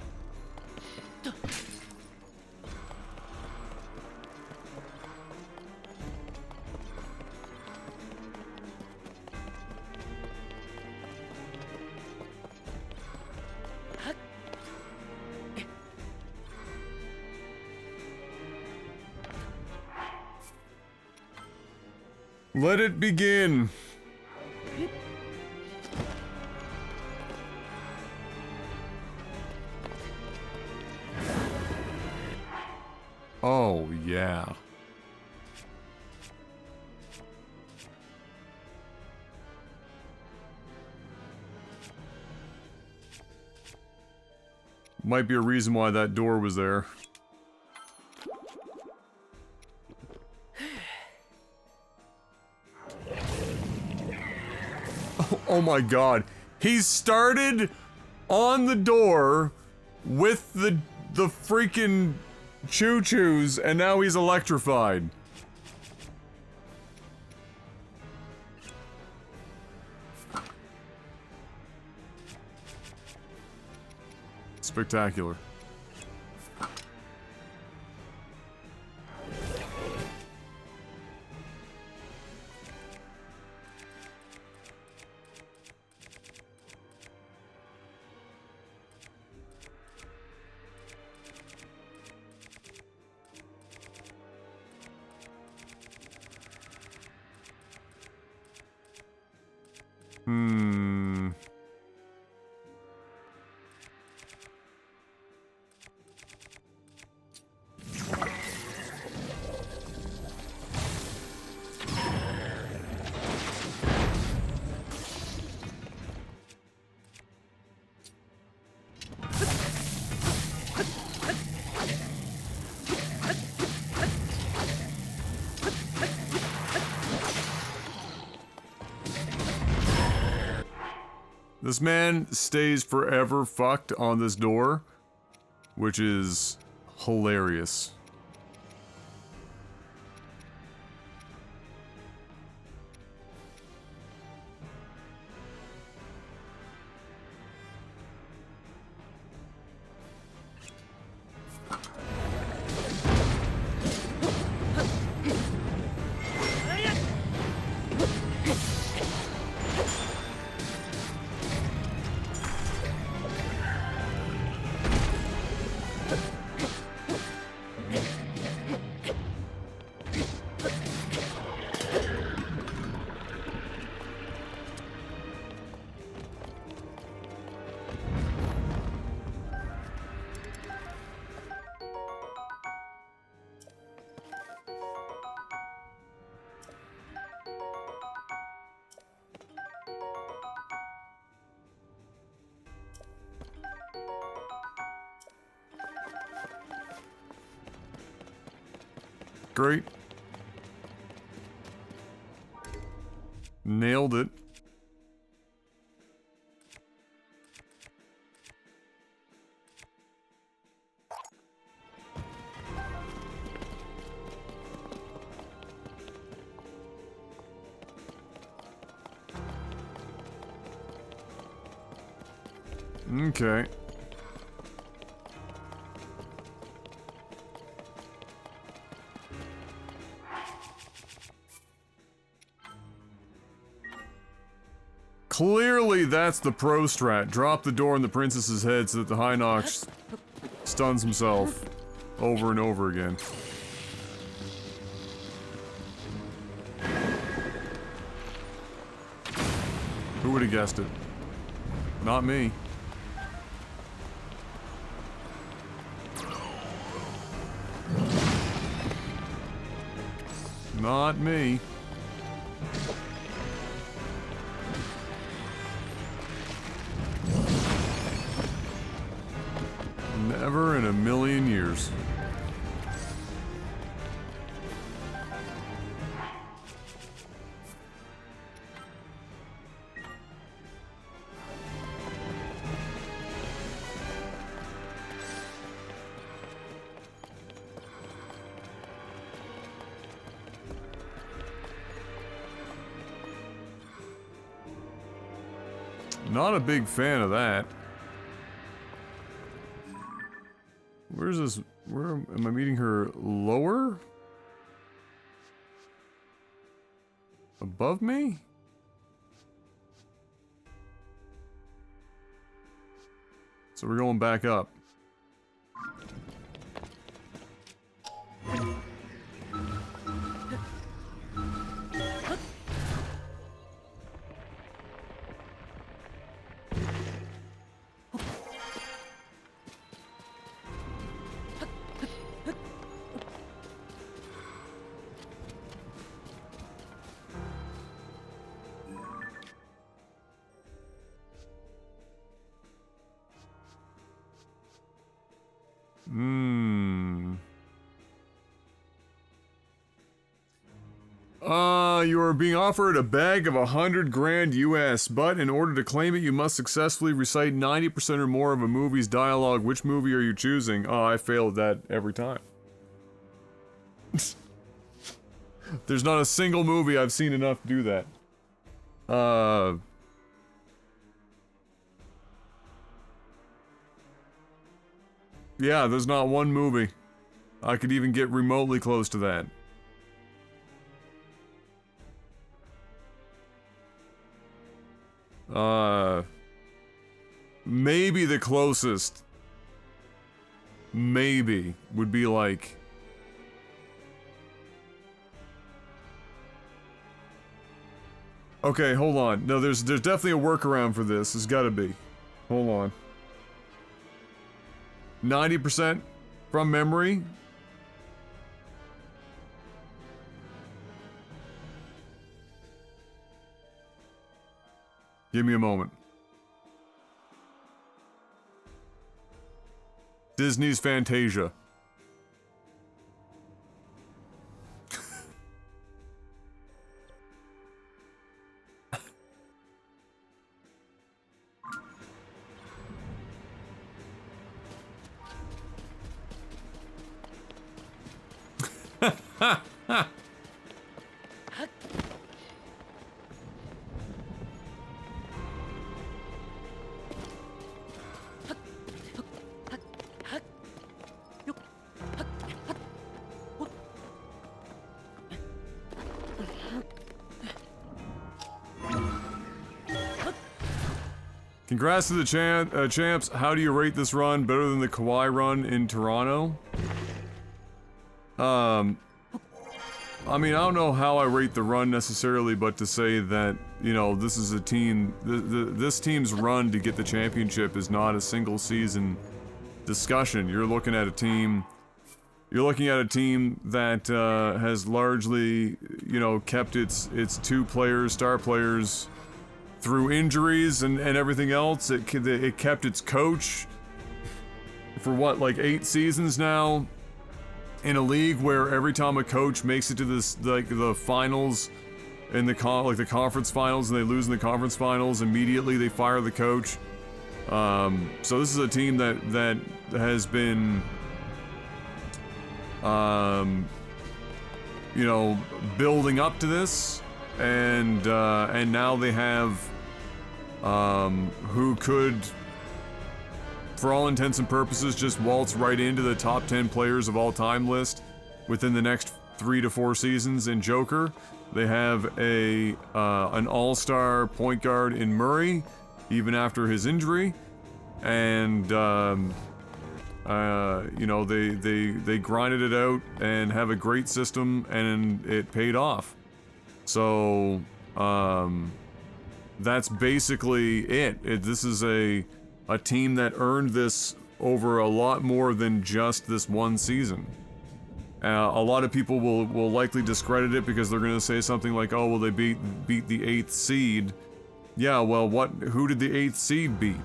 Let it begin. Oh, yeah. Might be a reason why that door was there. Oh my god. He started on the door with the freaking choo-choos, and now he's electrified. Spectacular. This man stays forever fucked on this door, which is hilarious. Great. Nailed it. Okay. Clearly, that's the pro strat. Drop the door in the princess's head so that the High Nox stuns himself over and over again. Who would have guessed it? Not me. Not me. Never in a million years. Not a big fan of that. Where's this? Where am I meeting her? Lower? Above me? So we're going back up. You are being offered a bag of 100 grand US, but in order to claim it, you must successfully recite 90% or more of a movie's dialogue. Which movie are you choosing? Oh, I fail at that every time. There's not a single movie I've seen enough to do that. Yeah, there's not one movie I could even get remotely close to that. Maybe the closest, maybe, would be like... Okay, hold on. No, there's definitely a workaround for this. There's gotta be. Hold on. 90% from memory? Give me a moment. Disney's Fantasia. Congrats to the champs. How do you rate this run? Better than the Kawhi run in Toronto? I mean, I don't know how I rate the run necessarily, but to say that, you know, this is a team, this team's run to get the championship is not a single season discussion. You're looking at a team that has largely, you know, kept its two players, star players, through injuries and everything else. It kept its coach for what, like 8 seasons now? in a league where every time a coach makes it to this, like, the finals, in the the conference finals, and they lose in the conference finals, immediately they fire the coach. So this is a team that has been, you know, building up to this, and now they have, who could, for all intents and purposes, just waltz right into the top 10 players of all time list within the next 3 to 4 seasons in Joker. They have an all-star point guard in Murray, even after his injury, and you know, they grinded it out and have a great system, and it paid off. So that's basically it. This is a team that earned this over a lot more than just this one season. A lot of people will likely discredit it because they're going to say something like, "Oh, well, they beat the 8th seed." Yeah, well, who did the 8th seed beat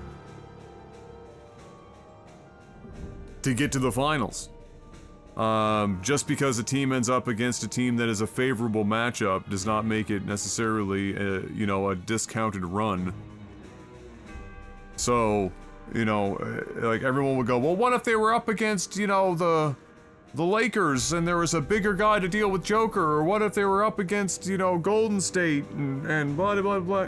to get to the finals? Just because a team ends up against a team that is a favorable matchup does not make it necessarily, you know, a discounted run. So, you know, like, everyone would go, "Well, what if they were up against, you know, the Lakers, and there was a bigger guy to deal with Joker, or what if they were up against, you know, Golden State, and blah, blah, blah."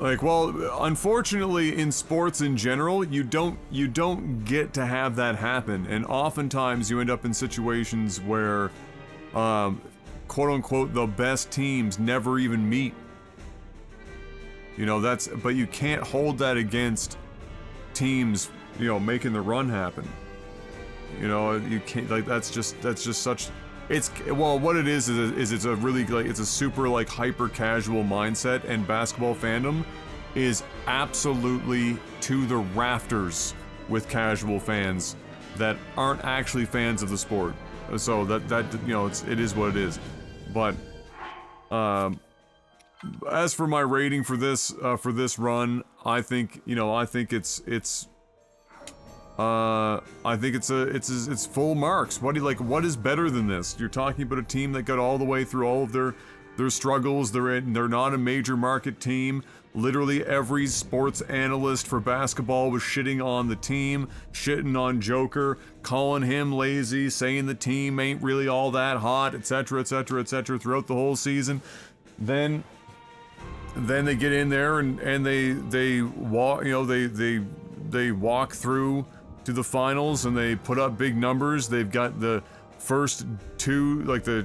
Like, well, unfortunately, in sports in general, you don't get to have that happen, and oftentimes you end up in situations where, quote-unquote, the best teams never even meet. You know, but you can't hold that against teams, you know, making the run happen. You know, you can't, like, that's just such, well, what it is it's a really, like, it's a super, like, hyper casual mindset, and basketball fandom is absolutely to the rafters with casual fans that aren't actually fans of the sport. So that you know, it is what it is. But as for my rating for this run, I think, you know, I think it's full marks. What is better than this? You're talking about a team that got all the way through all of their struggles. They're not a major market team. Literally every sports analyst for basketball was shitting on the team, shitting on Joker, calling him lazy, saying the team ain't really all that hot, etc., etc., etc. throughout the whole season. Then they get in there and they walk, you know, they walk through to the finals, and they put up big numbers. They've got the first two, like, the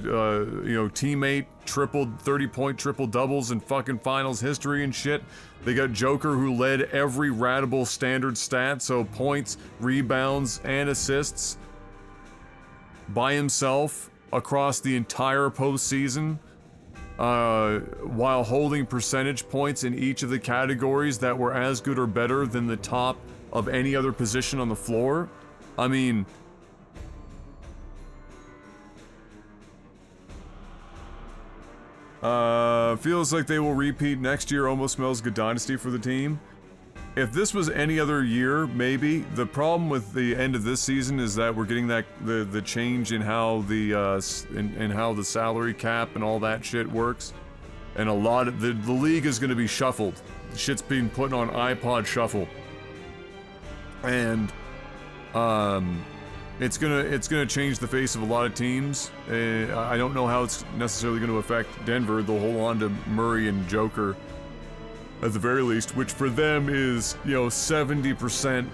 you know, teammate 30-point triple doubles in fucking finals history and shit. They got Joker, who led every ratable standard stat, so points, rebounds, and assists, by himself across the entire postseason, while holding percentage points in each of the categories that were as good or better than the top of any other position on the floor. I mean, feels like they will repeat next year. Almost smells good dynasty for the team. If this was any other year, maybe. The problem with the end of this season is that we're getting that the change in how how the salary cap and all that shit works, and a lot of the league is going to be shuffled. Shit's being put on iPod shuffle, and it's gonna change the face of a lot of teams. I don't know how it's necessarily going to affect Denver. They'll hold on to Murray and Joker at the very least, which for them is, you know, 70%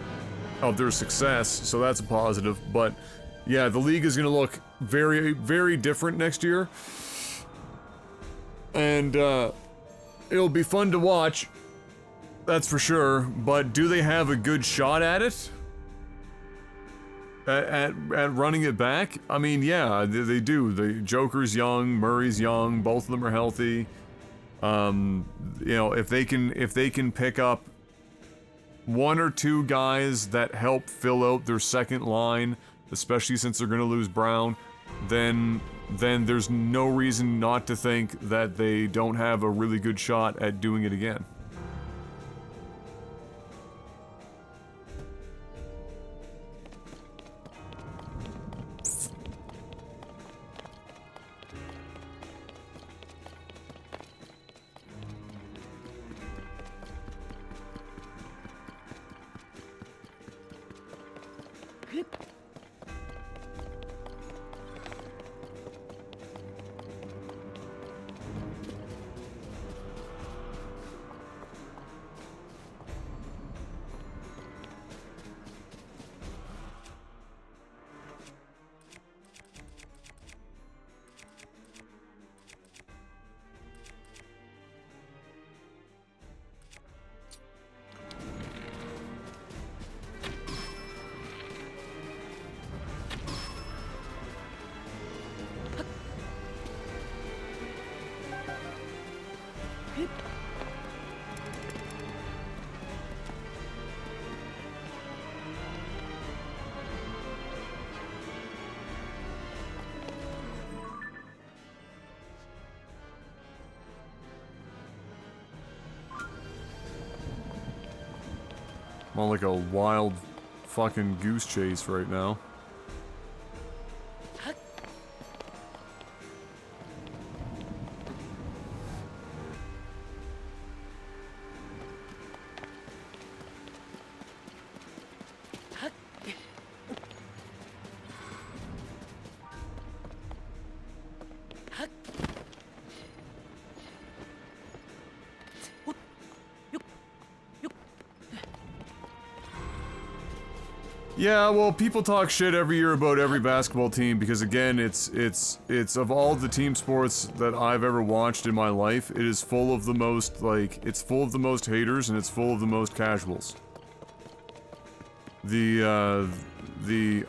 of their success, so that's a positive. But yeah, the league is going to look very, very different next year, and it'll be fun to watch, that's for sure. But do they have a good shot at it? At running it back? I mean, yeah, they do. The Joker's young, Murray's young, both of them are healthy. You know, if they can pick up one or two guys that help fill out their second line, especially since they're going to lose Brown, then there's no reason not to think that they don't have a really good shot at doing it again. I'm on like a wild fucking goose chase right now. Yeah, well, people talk shit every year about every basketball team because, again, it's of all the team sports that I've ever watched in my life, it is full of the most, like, it's full of the most haters and it's full of the most casuals. The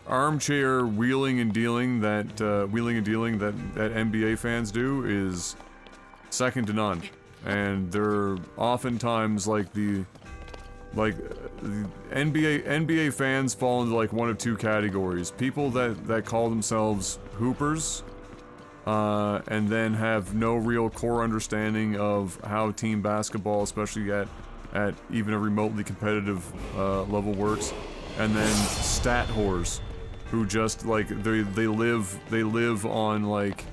armchair wheeling and dealing that NBA fans do is second to none. And they're oftentimes like the NBA fans fall into like one of two categories. People that call themselves hoopers, and then have no real core understanding of how team basketball, especially at even a remotely competitive level, works. And then stat whores, who just like they live on like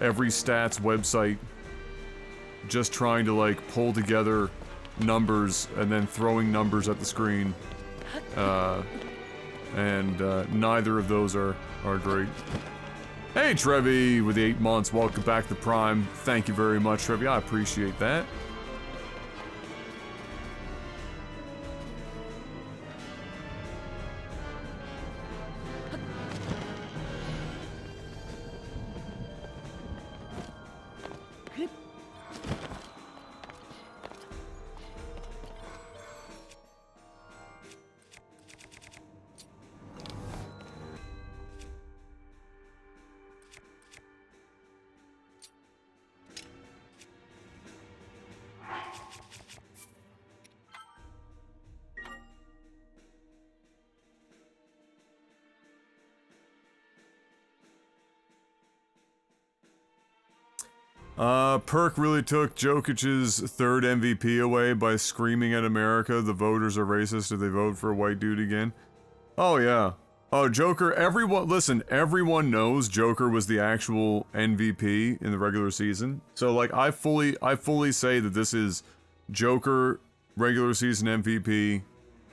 every stats website, just trying to like pull together numbers and then throwing numbers at the screen, and neither of those are great. Hey Trevi with the 8 months, welcome back to Prime. Thank you very much, Trevi, I appreciate that. Perk really took Jokic's third MVP away by screaming at America, the voters are racist if they vote for a white dude again. Oh yeah. Oh, Joker, everyone knows Joker was the actual MVP in the regular season. So like I fully say that this is Joker regular season MVP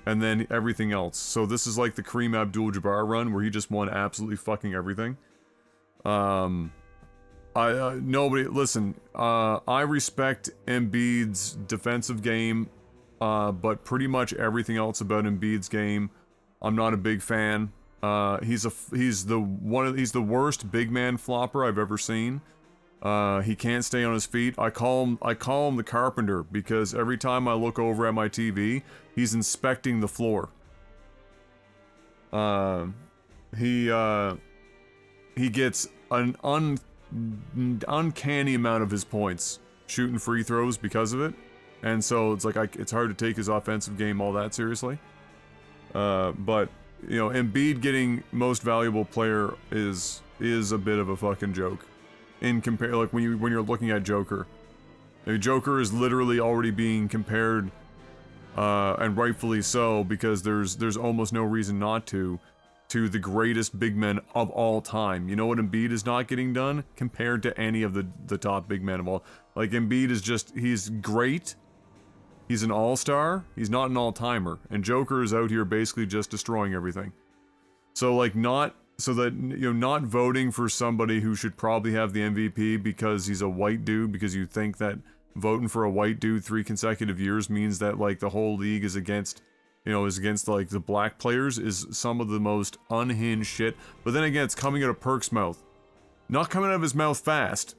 and then everything else. So this is like the Kareem Abdul-Jabbar run where he just won absolutely fucking everything. I respect Embiid's defensive game, but pretty much everything else about Embiid's game, I'm not a big fan. He's the worst big man flopper I've ever seen. He can't stay on his feet. I call him the carpenter because every time I look over at my TV, he's inspecting the floor. He gets an uncanny amount of his points shooting free throws because of it, and so it's like it's hard to take his offensive game all that seriously. But you know, Embiid getting most valuable player is a bit of a fucking joke in like when you're looking at Joker. I mean, Joker is literally already being compared, and rightfully so, because there's almost no reason not to the greatest big men of all time. You know what Embiid is not getting done compared to any of the top big men of all. Like Embiid is just, he's great, He's an all-star, he's not an all-timer, and Joker is out here basically just destroying everything. So, like, not voting for somebody who should probably have the MVP because he's a white dude, because you think that voting for a white dude 3 consecutive years means that, like, the whole league is against, like, the black players, is some of the most unhinged shit. But then again, it's coming out of Perk's mouth. Not coming out of his mouth fast.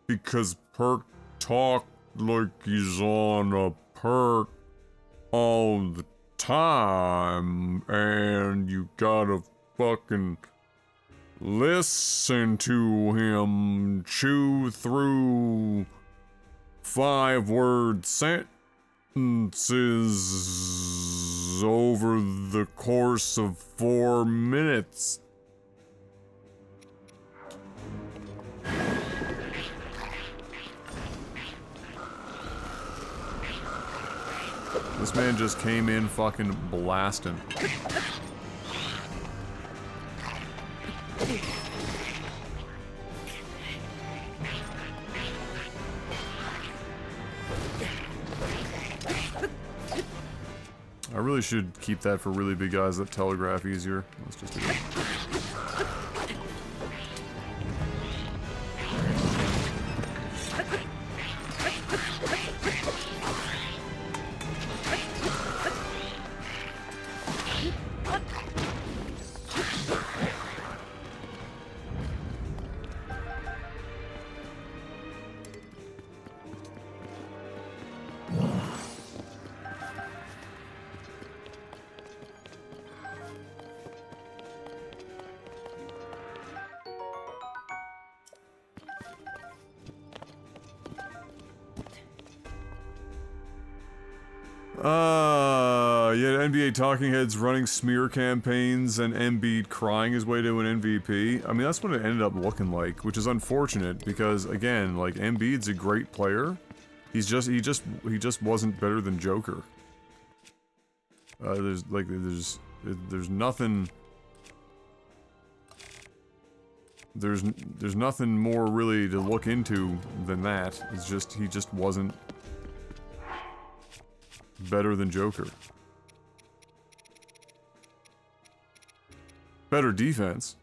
Because Perk talk like he's on a perk all the time, and you gotta fucking listen to him chew through 5-word sentences over the course of 4 minutes. This man just came in fucking blasting. I really should keep that for really big guys that telegraph easier. Let's just do it. Yeah, NBA talking heads running smear campaigns and Embiid crying his way to an MVP. I mean, that's what it ended up looking like, which is unfortunate because, again, like, Embiid's a great player. He just wasn't better than Joker. There's nothing. There's nothing more really to look into than that. It's just, he just wasn't better than Joker. Better defense.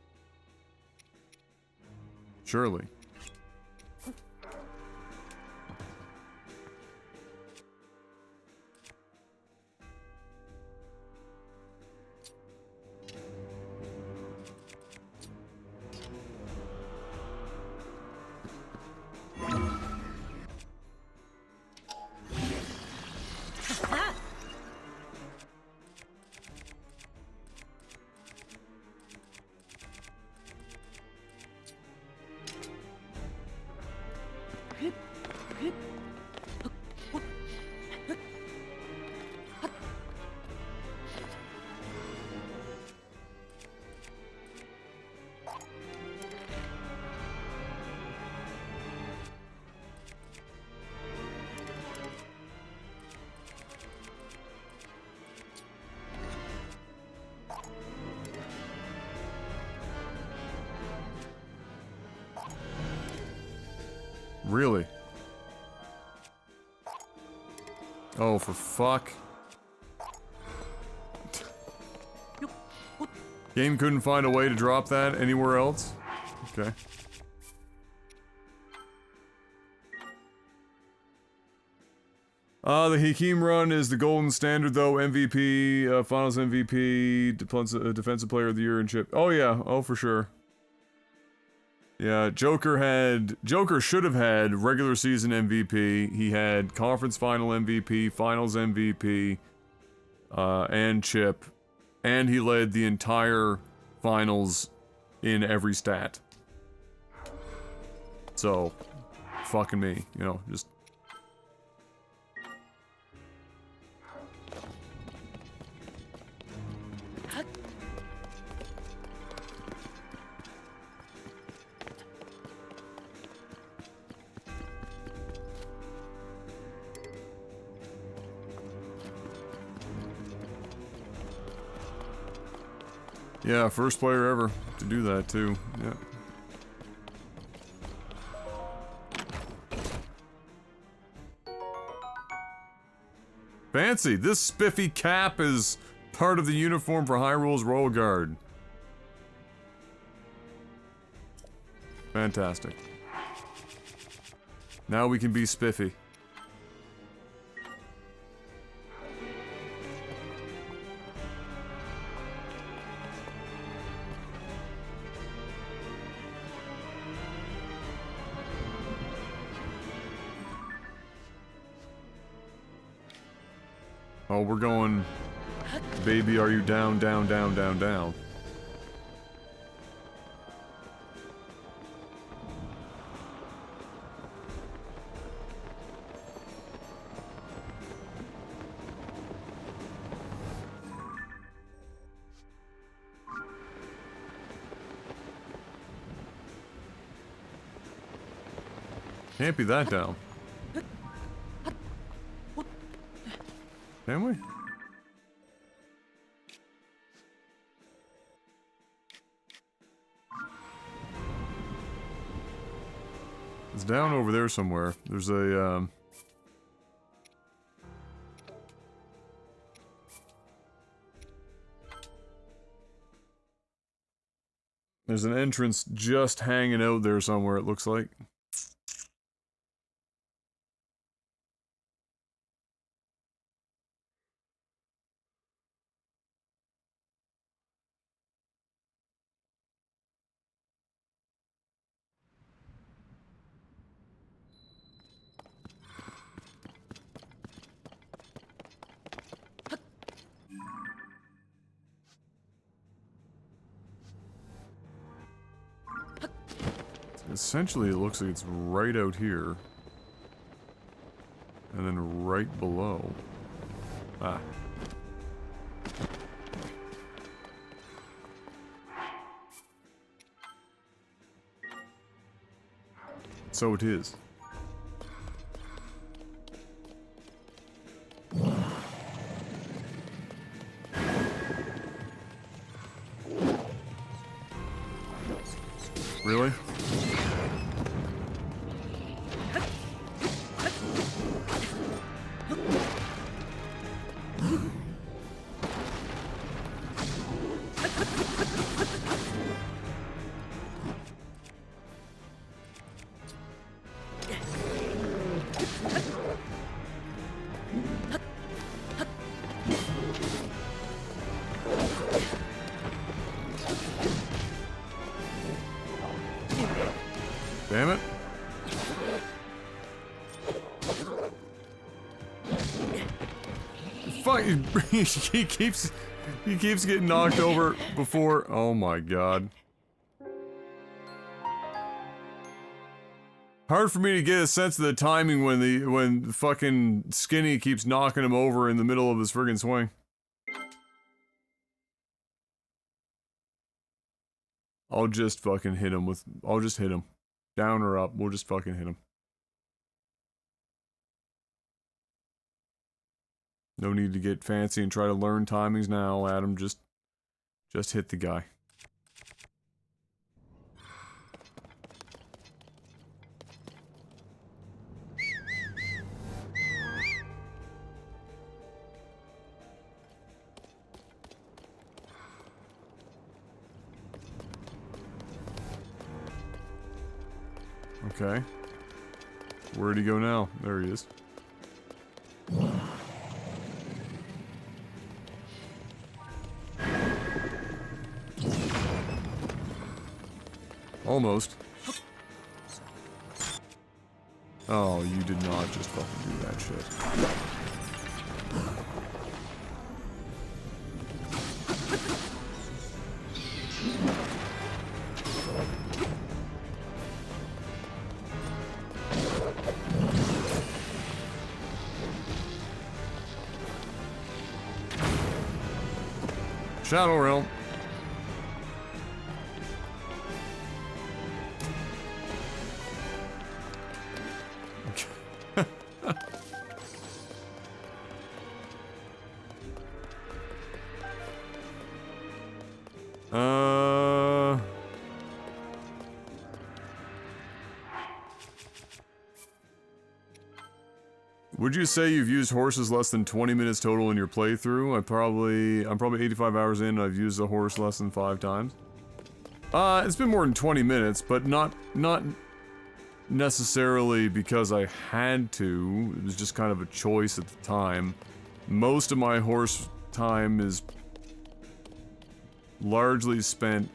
Surely. Really? Oh, for fuck. Game couldn't find a way to drop that anywhere else? Okay. The Hakeem run is the golden standard, though. MVP, Finals MVP, Defensive Player of the Year and chip. Oh, yeah. Oh, for sure. Yeah, Joker should have had regular season MVP. He had conference final MVP, finals MVP, and chip. And he led the entire finals in every stat. So, fucking me, you know, just... Yeah, first player ever to do that, too. Yeah. Fancy! This spiffy cap is part of the uniform for Hyrule's Royal Guard. Fantastic. Now we can be spiffy. Oh, we're going... Baby, are you down, down, down, down, down? Can't be that down. Can we? It's down over there somewhere. There's a, there's an entrance just hanging out there somewhere, it looks like. Essentially, it looks like it's right out here. And then right below. Ah. So it is. Really? Damn it. Fuck, he keeps getting knocked over before. Oh my god. Hard for me to get a sense of the timing when fucking Skinny keeps knocking him over in the middle of his friggin' swing. I'll just fucking hit him with, I'll just hit him. Down or up, we'll just fucking hit him. No need to get fancy and try to learn timings now, Adam. Just hit the guy. Okay. Where'd he go now? There he is. Almost. Oh, you did not just fucking do that shit. Shadow Realm. Would you say you've used horses less than 20 minutes total in your playthrough? I'm probably 85 hours in, I've used a horse less than 5 times. It's been more than 20 minutes, but not necessarily because I had to. It was just kind of a choice at the time. Most of my horse time is largely spent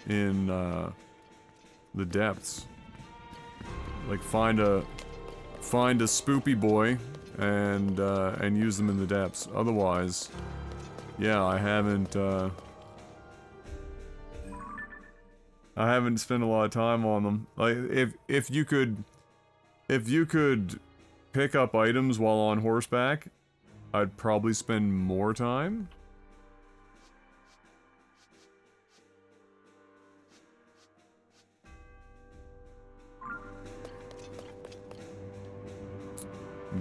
in the depths. Like find a spoopy boy and use them in the depths. Otherwise, yeah, I haven't spent a lot of time on them. Like if you could pick up items while on horseback, I'd probably spend more time.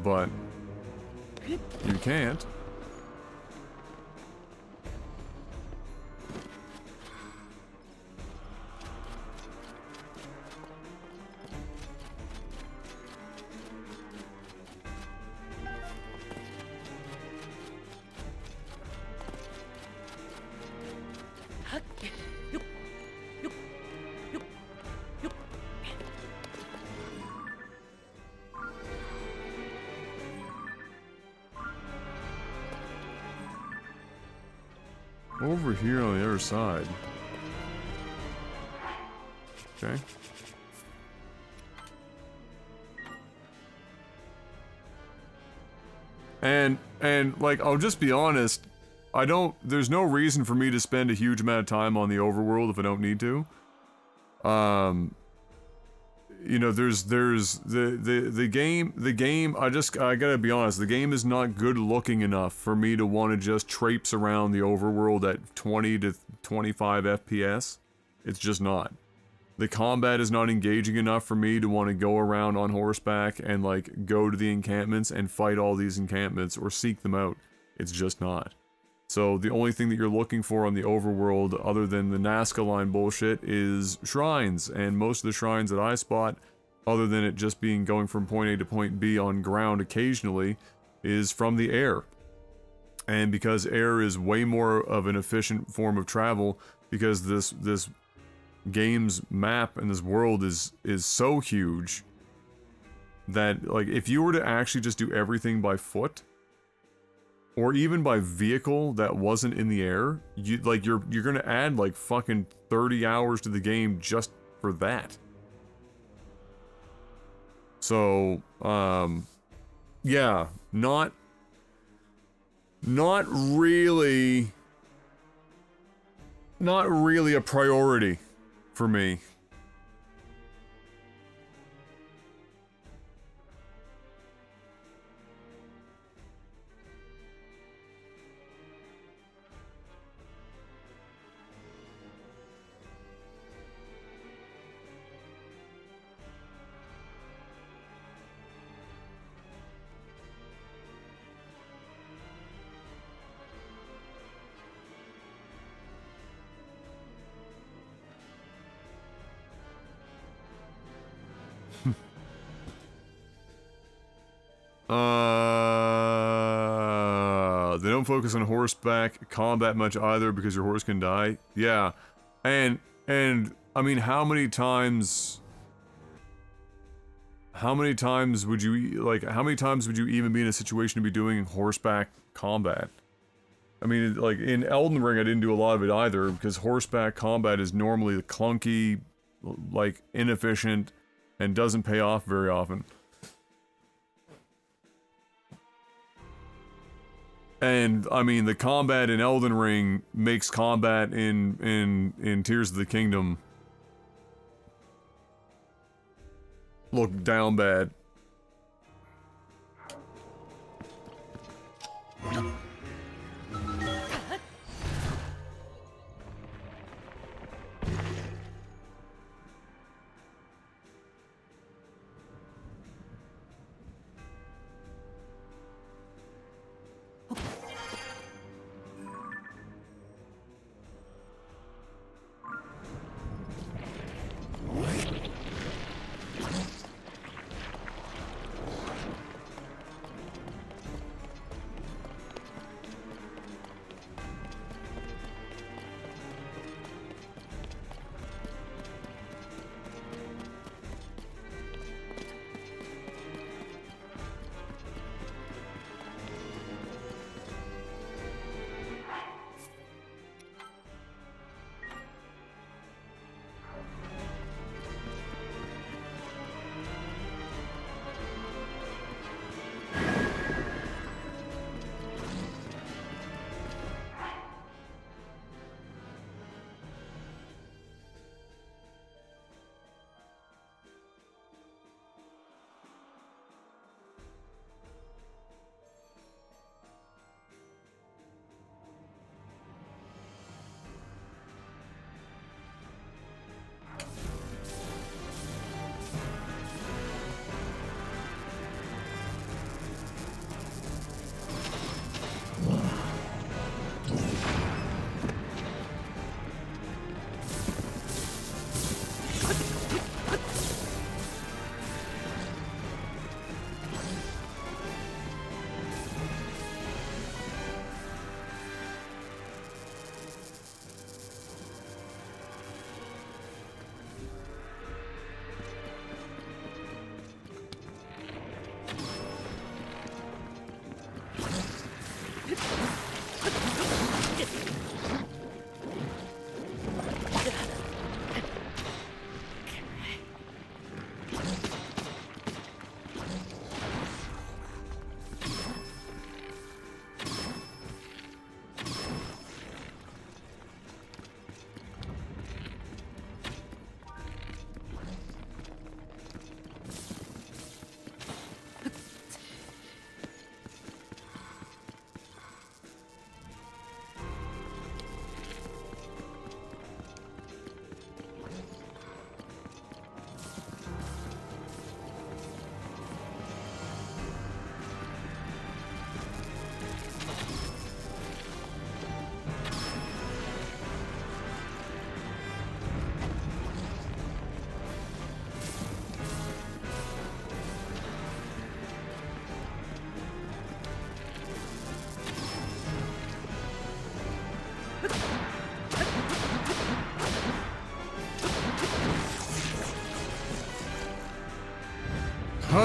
But you can't. Over here on the other side. Okay. And like, I'll just be honest, there's no reason for me to spend a huge amount of time on the overworld if I don't need to. You know, there's the game, I gotta be honest, the game is not good looking enough for me to want to just traipse around the overworld at 20 to 25 FPS. It's just not. The combat is not engaging enough for me to want to go around on horseback and like go to the encampments and fight all these encampments or seek them out. It's just not. So the only thing that you're looking for on the overworld, other than the Nazca line bullshit, is shrines. And most of the shrines that I spot, other than it just being going from point A to point B on ground occasionally, is from the air. And because air is way more of an efficient form of travel, because this game's map and this world is so huge that, like, if you were to actually just do everything by foot, or even by vehicle that wasn't in the air, you're gonna add like fucking 30 hours to the game just for that. So, yeah, not really a priority for me. They don't focus on horseback combat much either because your horse can die. Yeah. And I mean, how many times would you even be in a situation to be doing horseback combat? I mean, like in Elden Ring I didn't do a lot of it either because horseback combat is normally clunky, like inefficient, and doesn't pay off very often. And, I mean, the combat in Elden Ring makes combat in Tears of the Kingdom look down bad.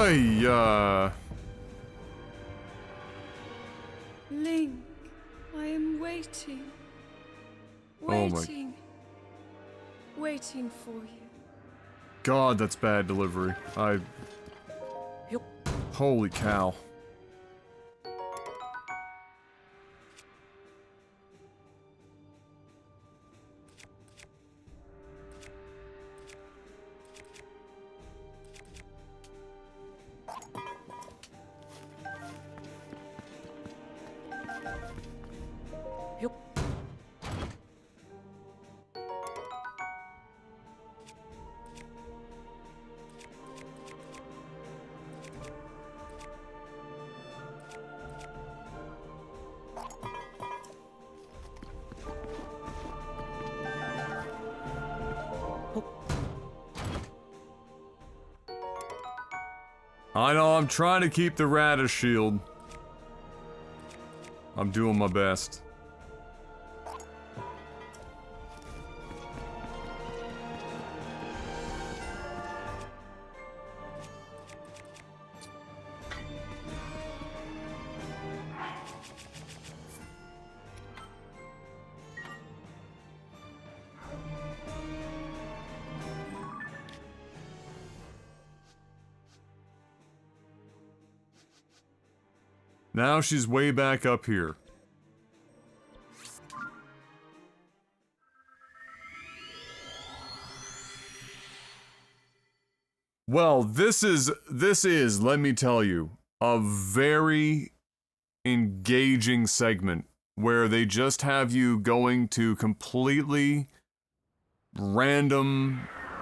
Hey, Link, I am waiting. Oh my- Waiting. Waiting for you. God, that's bad delivery. Holy cow. I know, I'm trying to keep the radish shield. I'm doing my best. Now she's way back up here. Well, this is, let me tell you, a very engaging segment where they just have you going to completely random,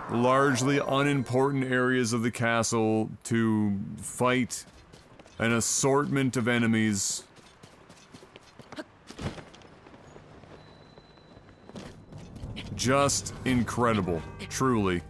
largely unimportant areas of the castle to fight an assortment of enemies. Just incredible, truly.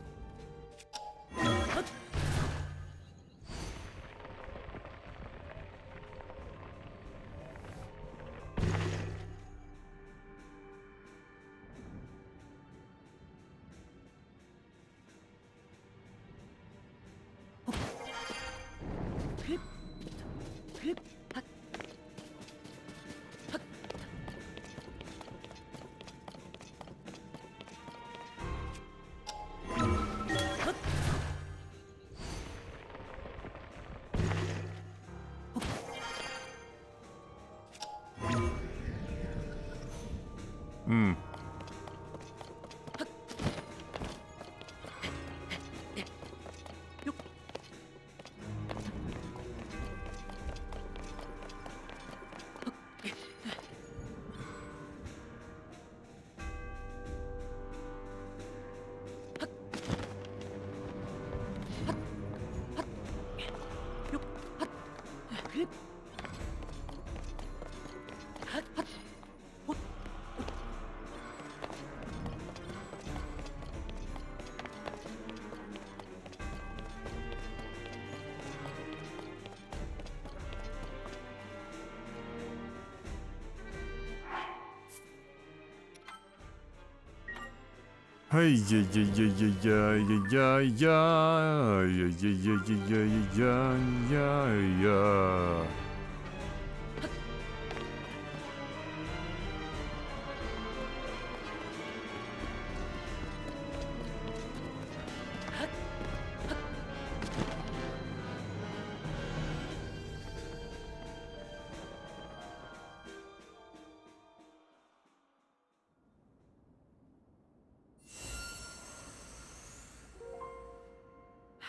Hey, yeah, yeah, yeah, yeah, yeah, yeah, yeah, yeah, yeah, yeah, yeah, yeah, yeah, yeah.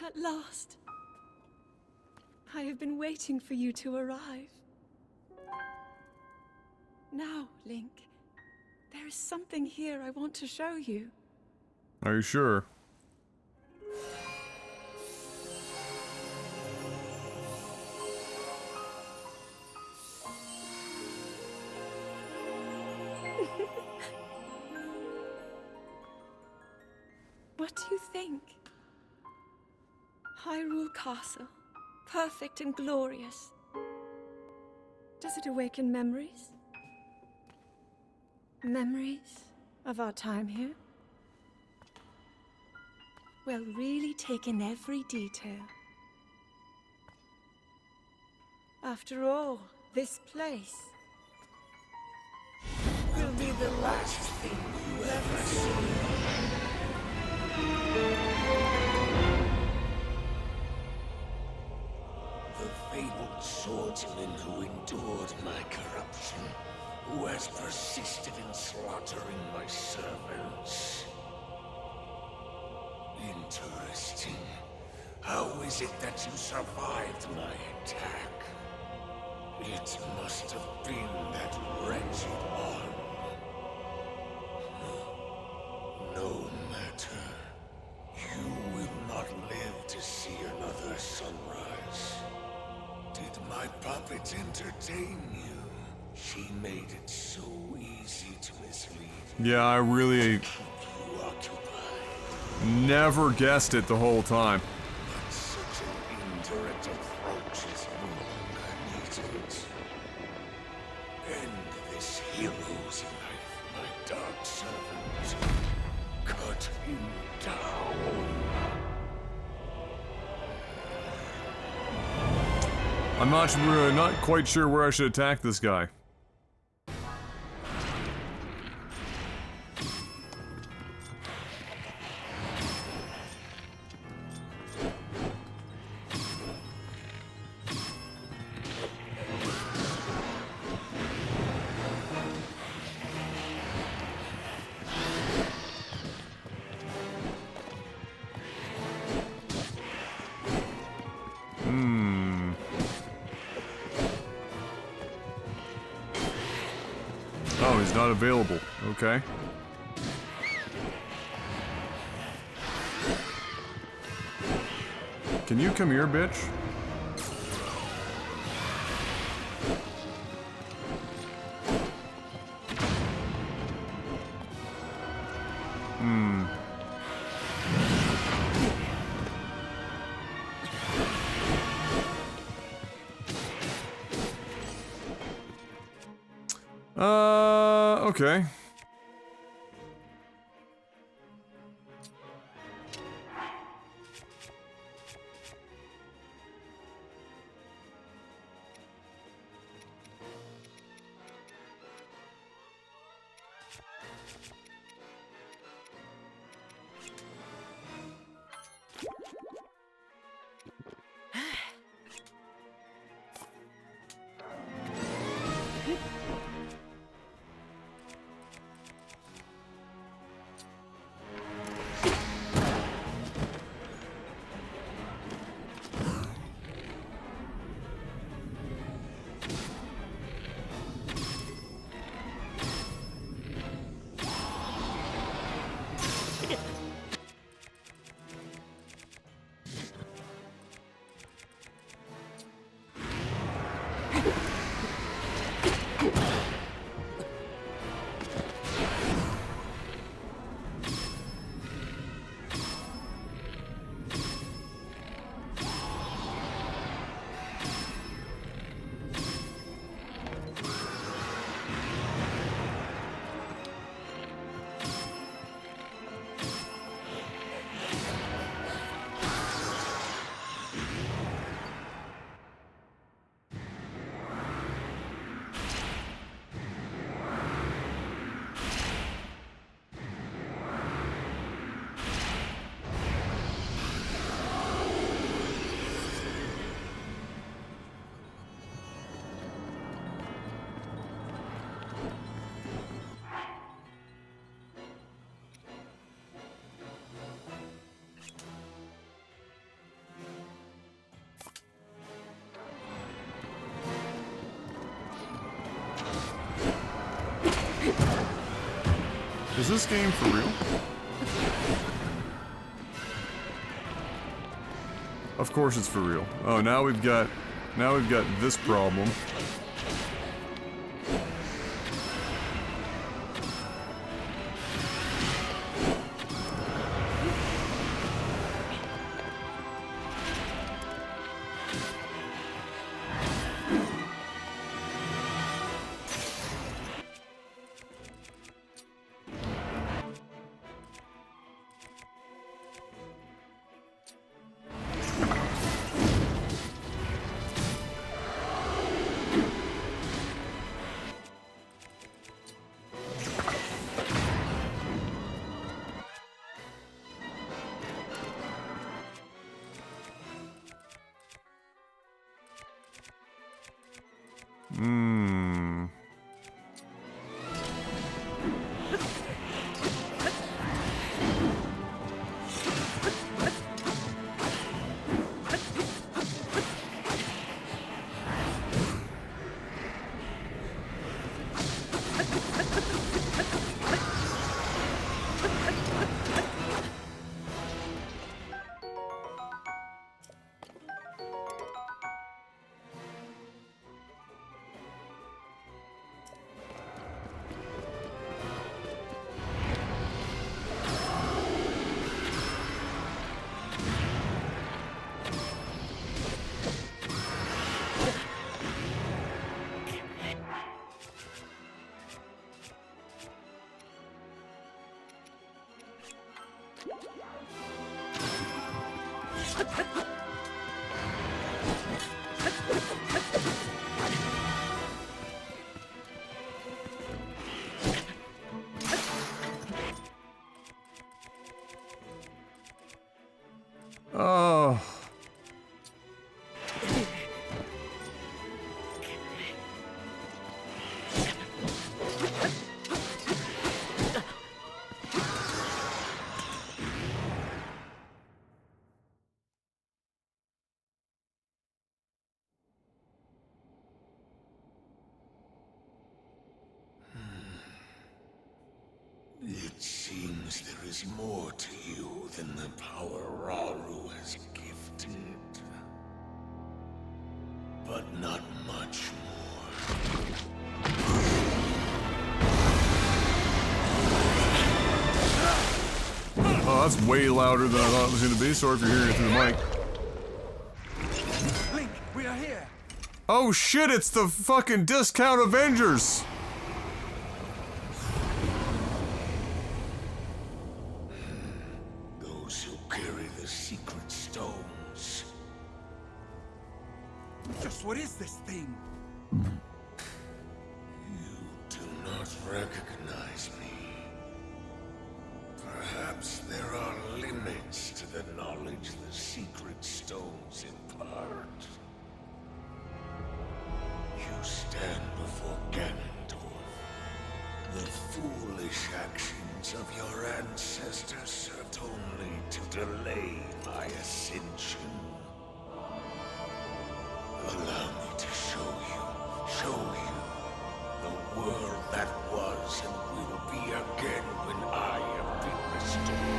At last. I have been waiting for you to arrive. Now, Link, there is something here I want to show you. Are you sure? What do you think? Hyrule Castle, perfect and glorious. Does it awaken memories? Memories of our time here? Well, really take in every detail. After all, this place Will be the last thing you ever see. The fabled swordsman who endured my corruption, who has persisted in slaughtering my servants. Interesting. How is it that you survived my attack? It must have been that wretched arm. No matter. You will not live to see another sunrise. Did my puppet entertain you? She made it so easy to mislead. Yeah, I really You occupied. never guessed it the whole time. But such an indirect approach is no longer needed. End this hero's life, my dark servant. Cut him down. I'm not quite sure where I should attack this guy. Oh, he's not available. Okay. Can you come here, bitch? Okay. Is this game for real? Of course it's for real. Oh, now we've got this problem. Oh. It seems there is more to you than the power Rauru has gifted. But not much more. Oh, that's way louder than I thought it was going to be. Sorry if you're hearing it through the mic. Link, we are here. Oh shit, it's the fucking Discount Avengers! Those who carry the secret stones. Just what is this thing? You do not recognize me. Perhaps there are limits to the knowledge the secret stones impart. You stand before Ganondorf. The foolish actions of your ancestors served only to delay my ascension. Allow me to show you the world that was and will be again when I have been restored.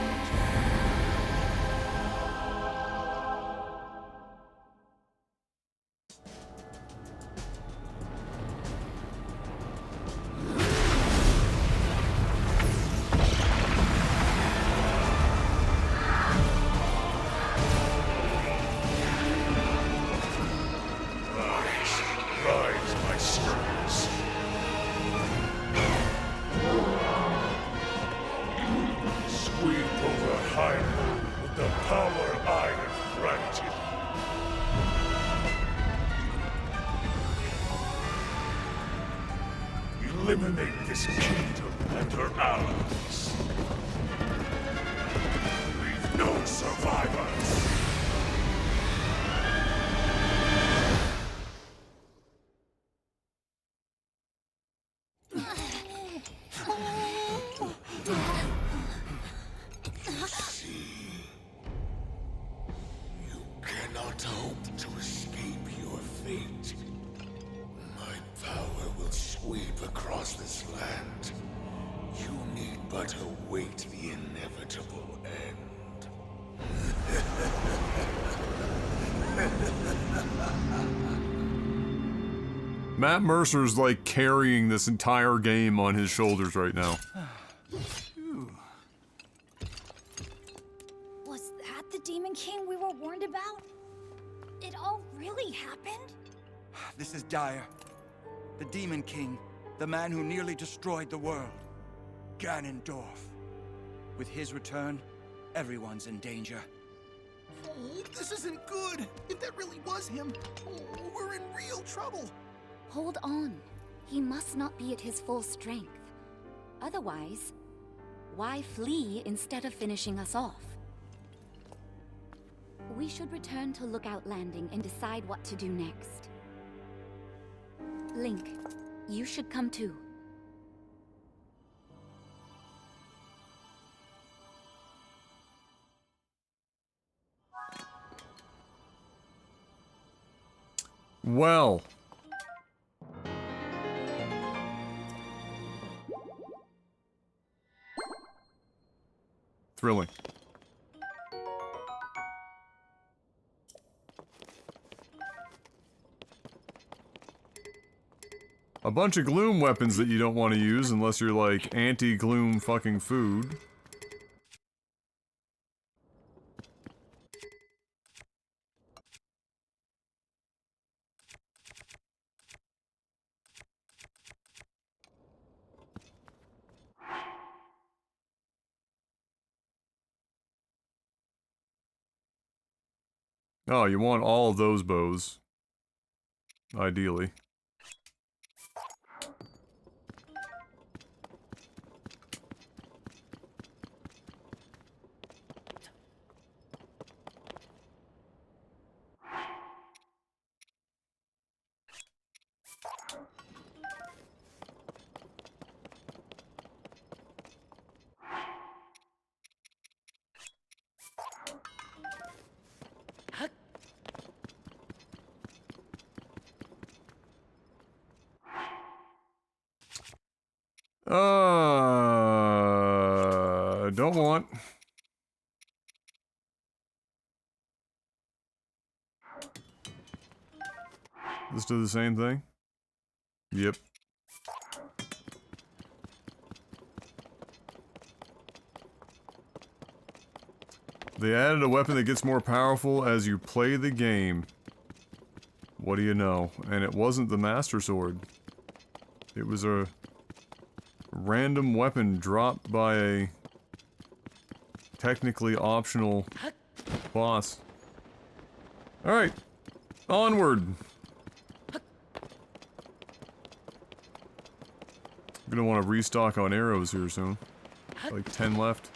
Rise, my sons. Sweep over Hyrule with the power I have granted. Eliminate this kingdom and her allies. Leave no survivors. You cannot hope to escape your fate. My power will sweep across this land. You need but await the inevitable end. Matt Mercer's like carrying this entire game on his shoulders right now. Was that the Demon King we were warned about? It all really happened? This is dire. The Demon King, the man who nearly destroyed the world. Ganondorf. With his return, everyone's in danger. Oh, this isn't good. If that really was him, oh, we're in real trouble. Hold on. He must not be at his full strength. Otherwise, why flee instead of finishing us off? We should return to Lookout Landing and decide what to do next. Link, you should come too. Well. Thrilling. A bunch of gloom weapons that you don't want to use unless you're like anti-gloom fucking food. Oh, you want all of those bows. Ideally. Don't want. Let's do the same thing. Yep. They added a weapon that gets more powerful as you play the game. What do you know? And it wasn't the Master Sword. It was a random weapon dropped by a technically optional boss. Alright. Onward. I'm gonna want to restock on arrows here soon. Like 10 left.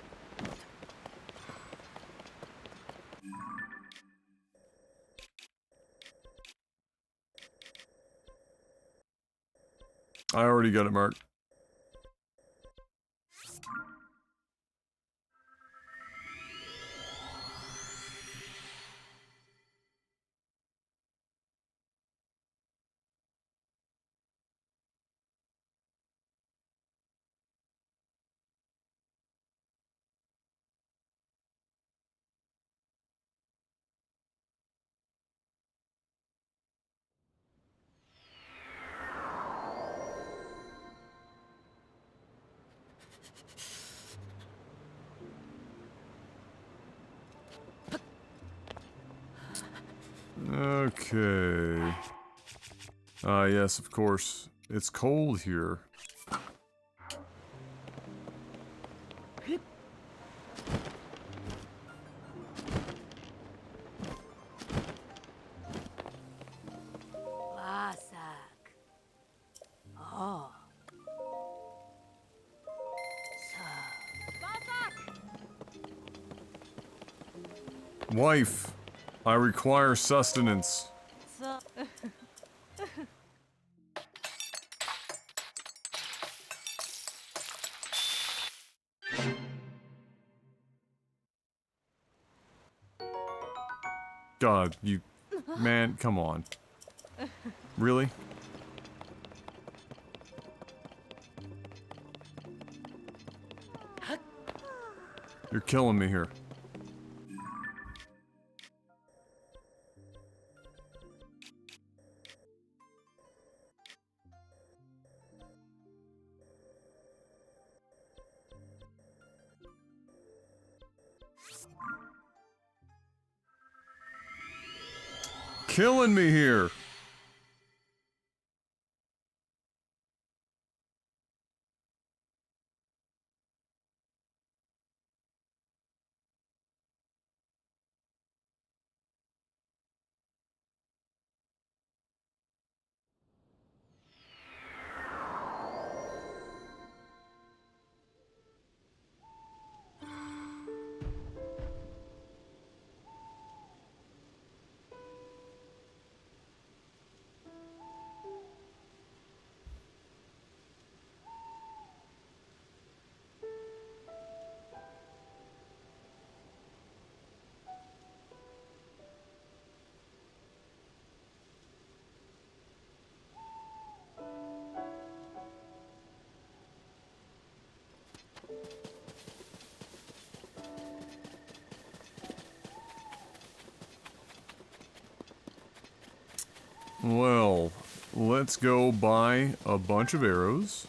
I already got it marked. Okay. Ah, yes, of course. It's cold here. Lasak. Oh. Wife, I require sustenance. So. God, you... Man, come on. Really? You're killing me here. Killing me here. Well, let's go buy a bunch of arrows.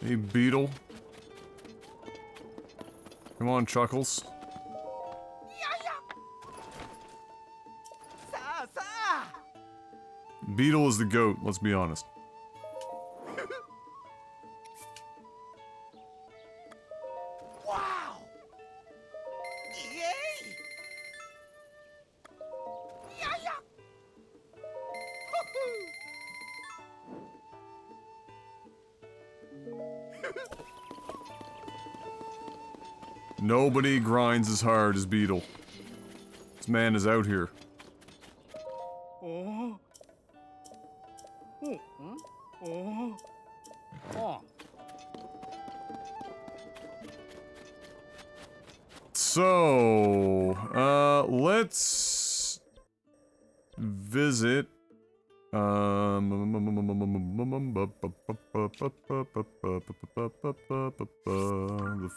Hey, beetle. Come on, Chuckles. Beetle is the goat, let's be honest. Nobody grinds as hard as Beetle. This man is out here. Oh. Oh. Oh. Oh. So, let's visit, the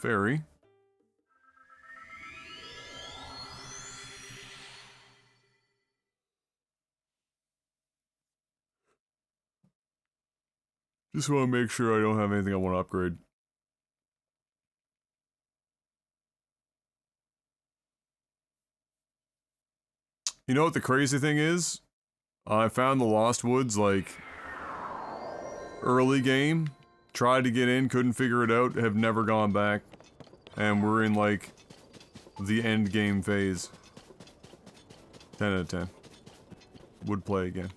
ferry. Just want to make sure I don't have anything I want to upgrade. You know what the crazy thing is? I found the Lost Woods, like, early game. Tried to get in, couldn't figure it out, have never gone back. And we're in, like, the end game phase. 10 out of 10. Would play again.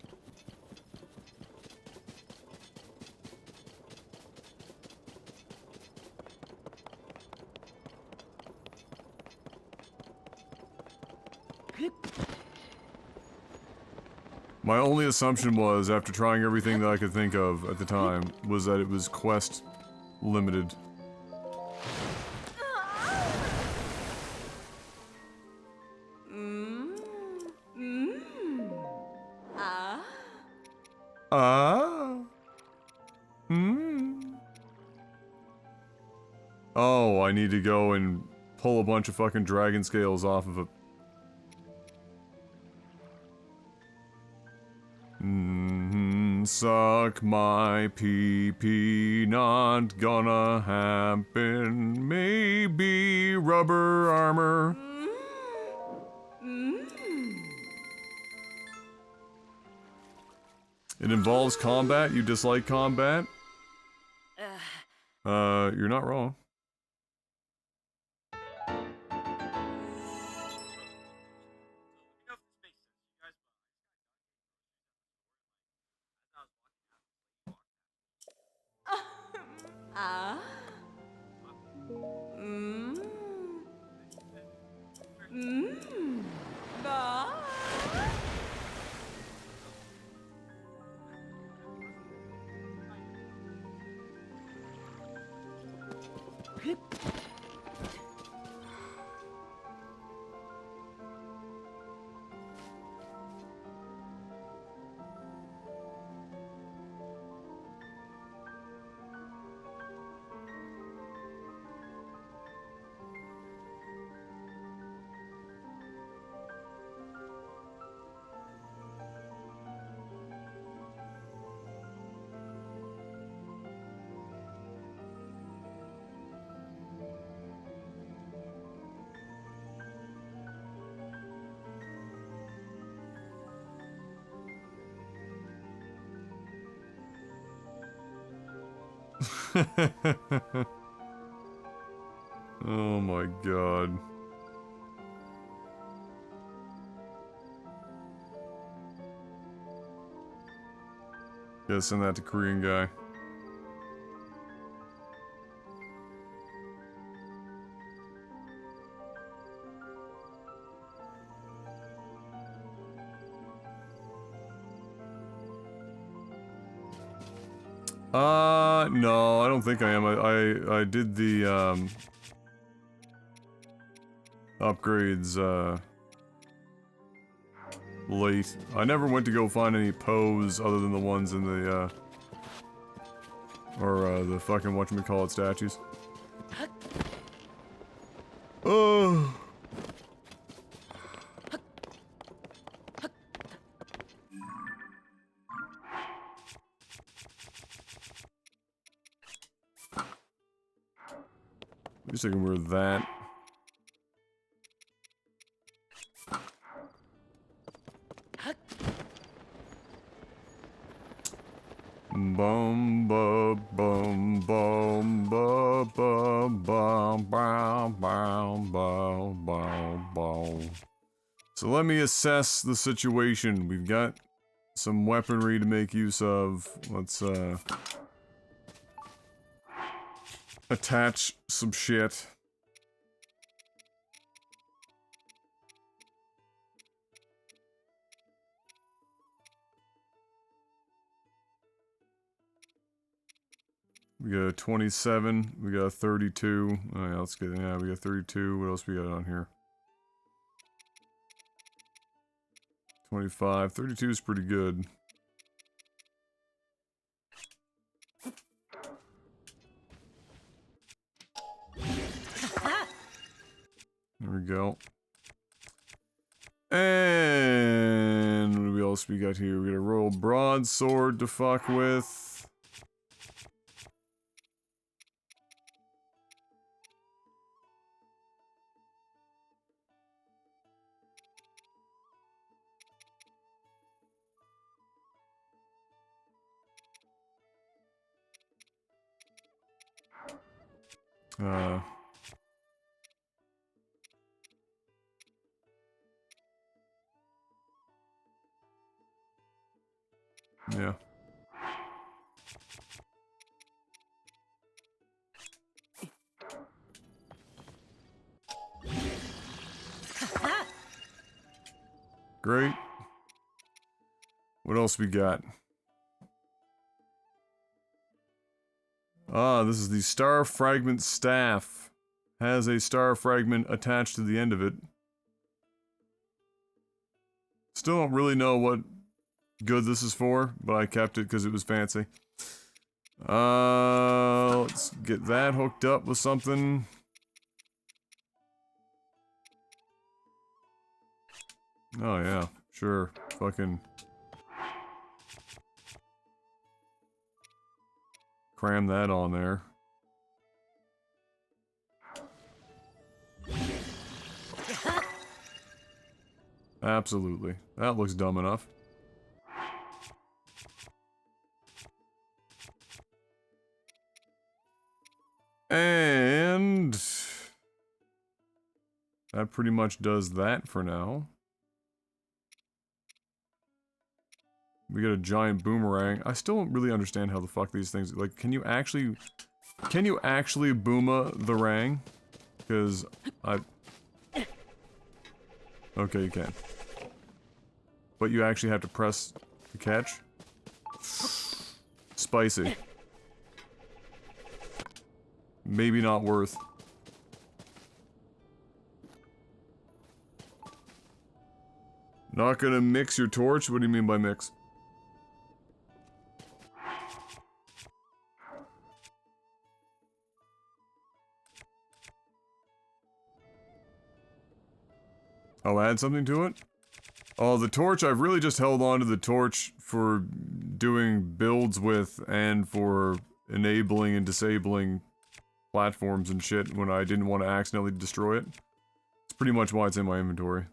My only assumption was, after trying everything that I could think of at the time, was that it was quest limited. Oh, I need to go and pull a bunch of fucking dragon scales off of it. Suck my pee-pee, not gonna happen. Maybe rubber armor. It involves combat. You dislike combat? You're not wrong. Oh my god. Gotta send that to Korean guy. No, I don't think I am. I did the, upgrades, late. I never went to go find any pose other than the ones in the, the fucking whatchamacallit statues. Oh. At least I can wear that. Bum ba bum bum ba ba bum bum bum bum bum bum. So let me assess the situation. We've got some weaponry to make use of. Let's attach some shit. We got a 27. We got a 32. Oh yeah, let's get, yeah, we got 32. What else we got on here? 25. 32 is pretty good. There we go. And what else we got here? We got a royal broadsword to fuck with. Yeah. Great. What else we got? Ah, this is the Star Fragment Staff. Has a star fragment attached to the end of it. Still don't really know what good this is for, but I kept it because it was fancy. Let's get that hooked up with something. Oh yeah, sure. Fucking cram that on there. Absolutely. That looks dumb enough. And that pretty much does that for now. We got a giant boomerang. I still don't really understand how the fuck these things, like, can you actually booma the rang? Because okay, you can. But you actually have to press the catch? Spicy. Maybe not worth. Not gonna mix your torch? What do you mean by mix? Oh, add something to it? Oh, the torch, I've really just held on to the torch for doing builds with and for enabling and disabling platforms and shit when I didn't want to accidentally destroy it. It's pretty much why it's in my inventory.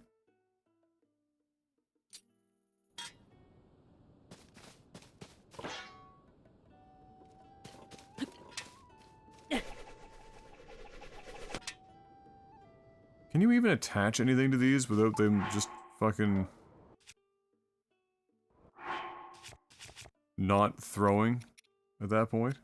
Can you even attach anything to these without them just fucking not throwing at that point?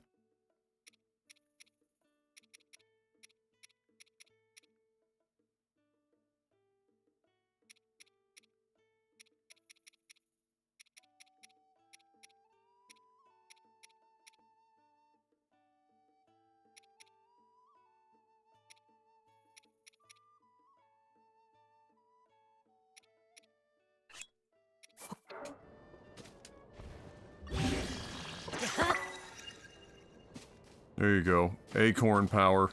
There you go. Acorn power.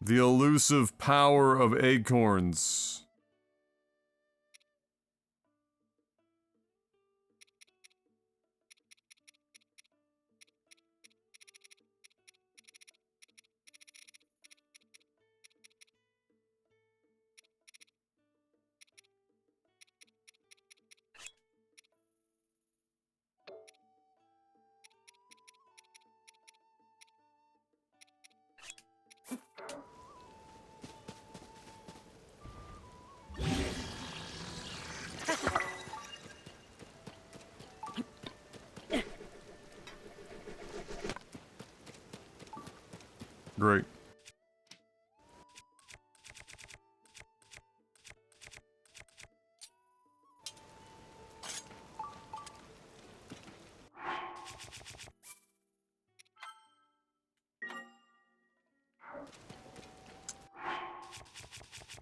The elusive power of acorns.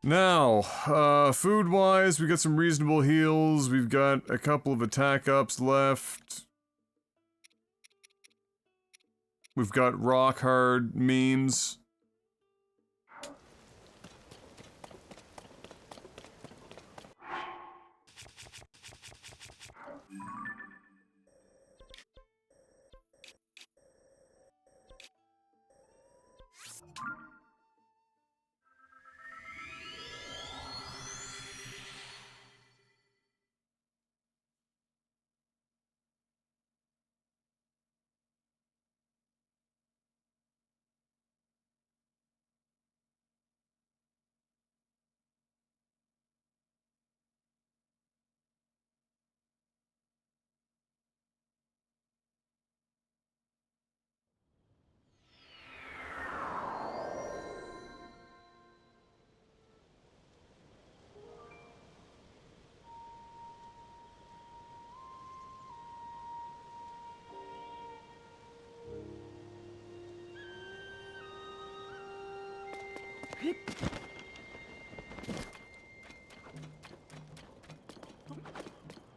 Now, food-wise, we got some reasonable heals. We've got a couple of attack ups left. We've got rock hard memes.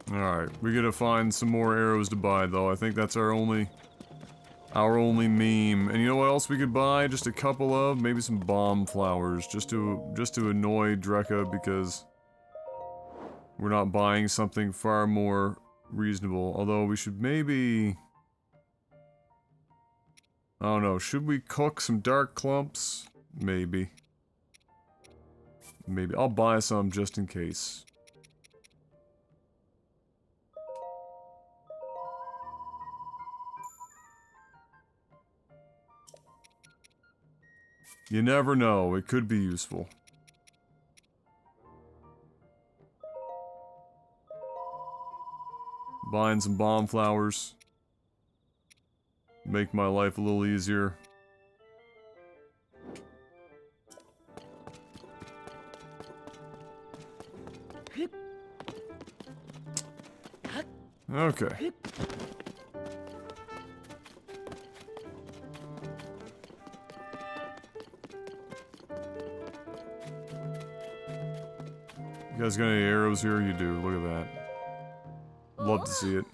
Alright, we gotta find some more arrows to buy though. I think that's our only meme. And you know what else we could buy? Just a couple of, maybe some bomb flowers, just to annoy Drekka because we're not buying something far more reasonable. Although we should maybe, I don't know, should we cook some dark clumps? Maybe. Maybe. I'll buy some just in case. You never know, it could be useful. Buying some bomb flowers. Make my life a little easier. Okay. You guys got any arrows here? You do. Look at that. Love to see it.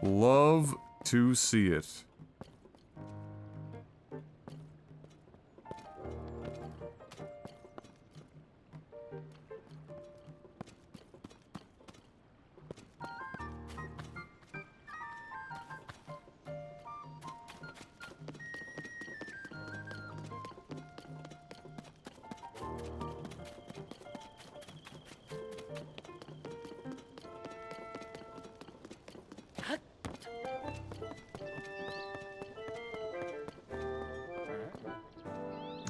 Love to see it.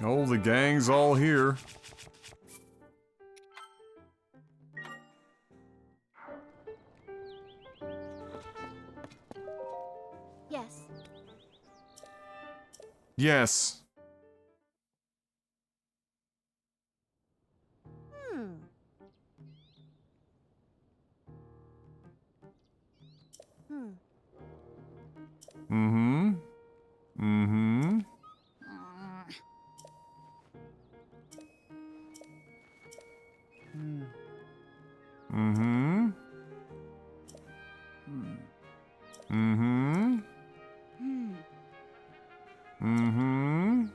Oh, the gang's all here. Yes. Yes. Mm-hmm. Mm-hmm. Mm-hmm. Mm-hmm. Mm-hmm.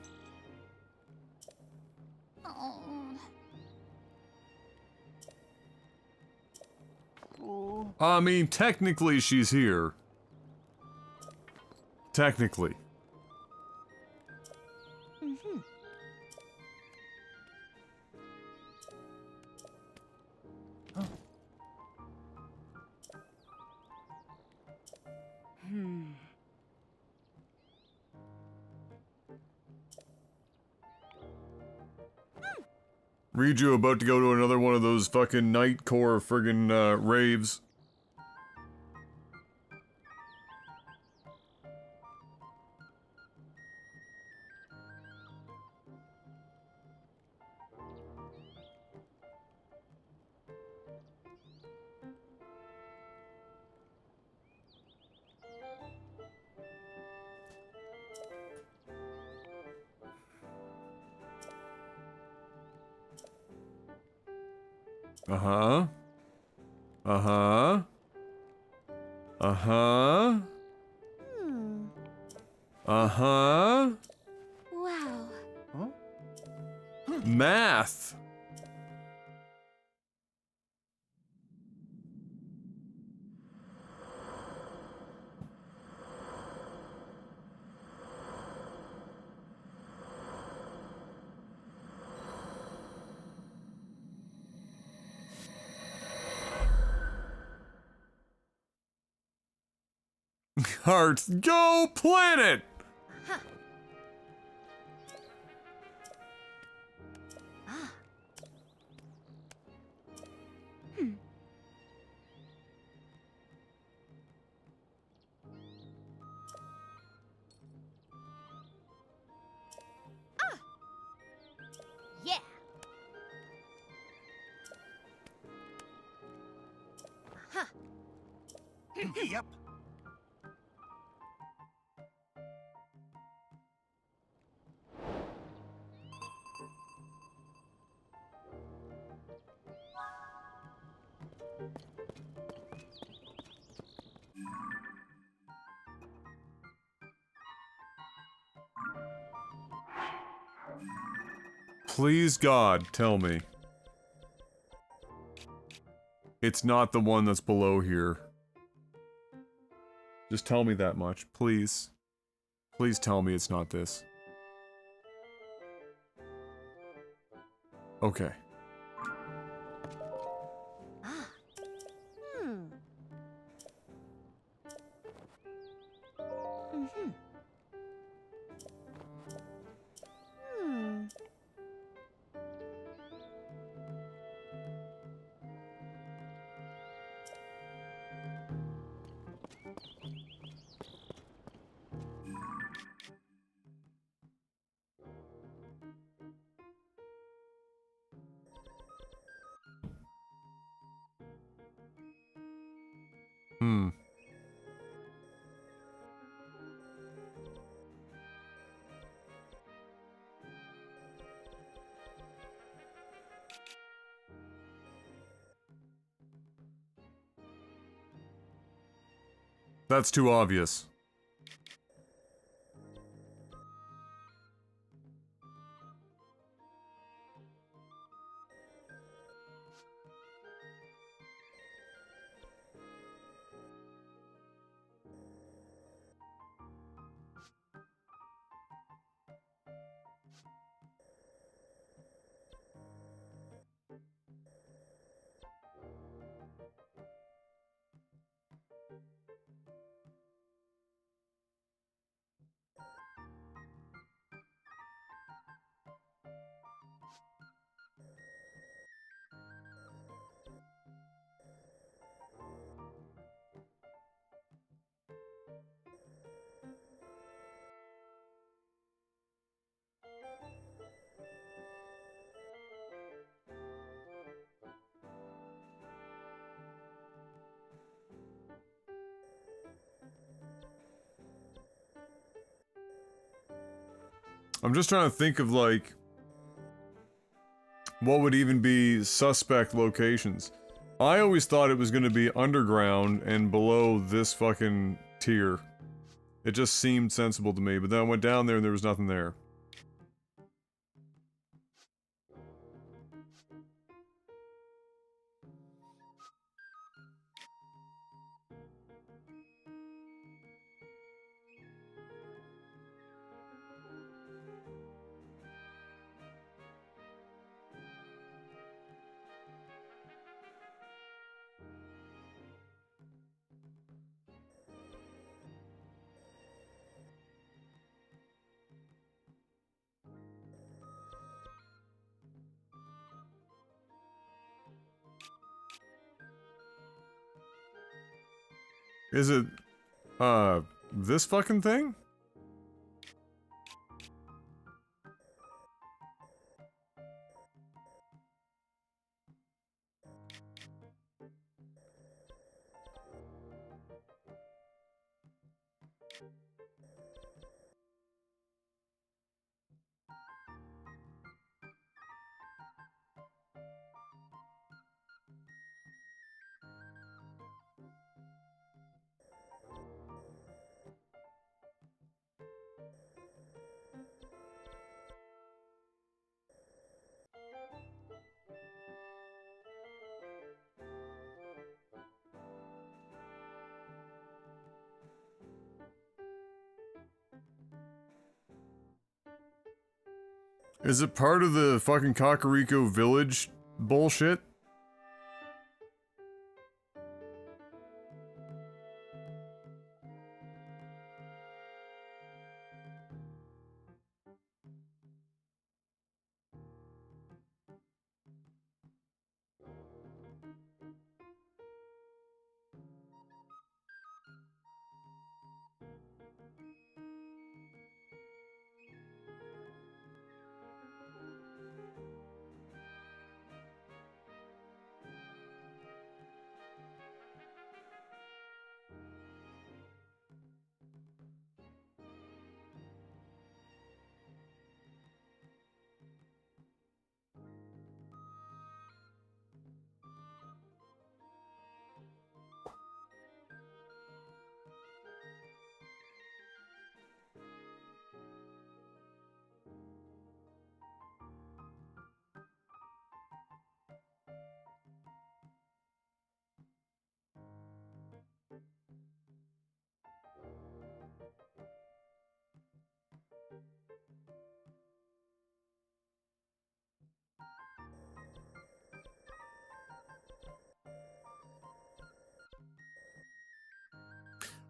I mean, technically she's here. Technically. Read you about to go to another one of those fucking Nightcore friggin' raves. Uh-huh. Uh-huh. Uh-huh. Uh-huh. Wow. Math. Hearts, go planet! Yeah. Yep. Please, God, tell me. It's not the one that's below here. Just tell me that much, please. Please tell me it's not this. Okay. Hmm. That's too obvious. I'm just trying to think of, like, what would even be suspect locations. I always thought it was gonna be underground and below this fucking tier. It just seemed sensible to me, but then I went down there and there was nothing there. Is it, this fucking thing? Is it part of the fucking Kakariko village bullshit?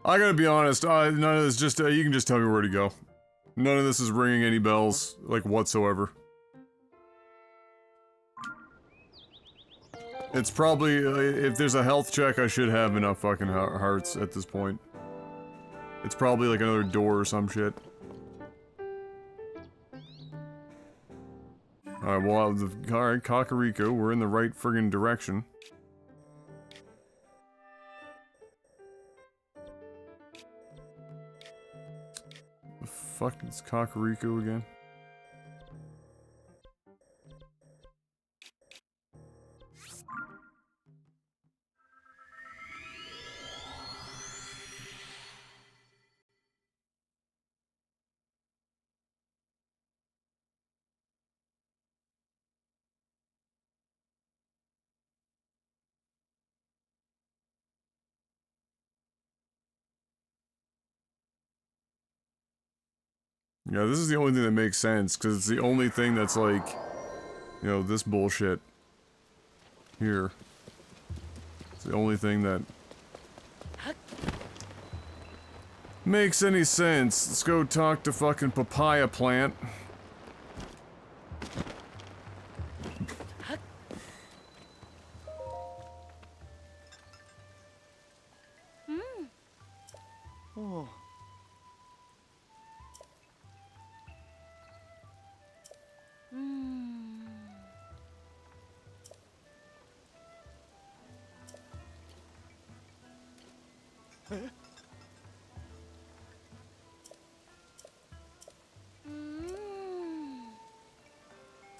I gotta be honest, none of this just, you can just tell me where to go. None of this is ringing any bells, like, whatsoever. It's probably, if there's a health check, I should have enough fucking hearts at this point. It's probably like another door or some shit. Alright, well, alright, Kakariko, we're in the right friggin' direction. The fuck is Kakariko again? Yeah, this is the only thing that makes sense, because it's the only thing that's like, you know, this bullshit here. It's the only thing that makes any sense. Let's go talk to fucking papaya plant. Oh.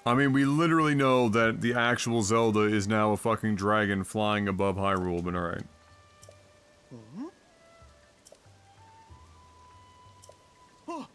I mean, we literally know that the actual Zelda is now a fucking dragon flying above Hyrule, but alright. Oh.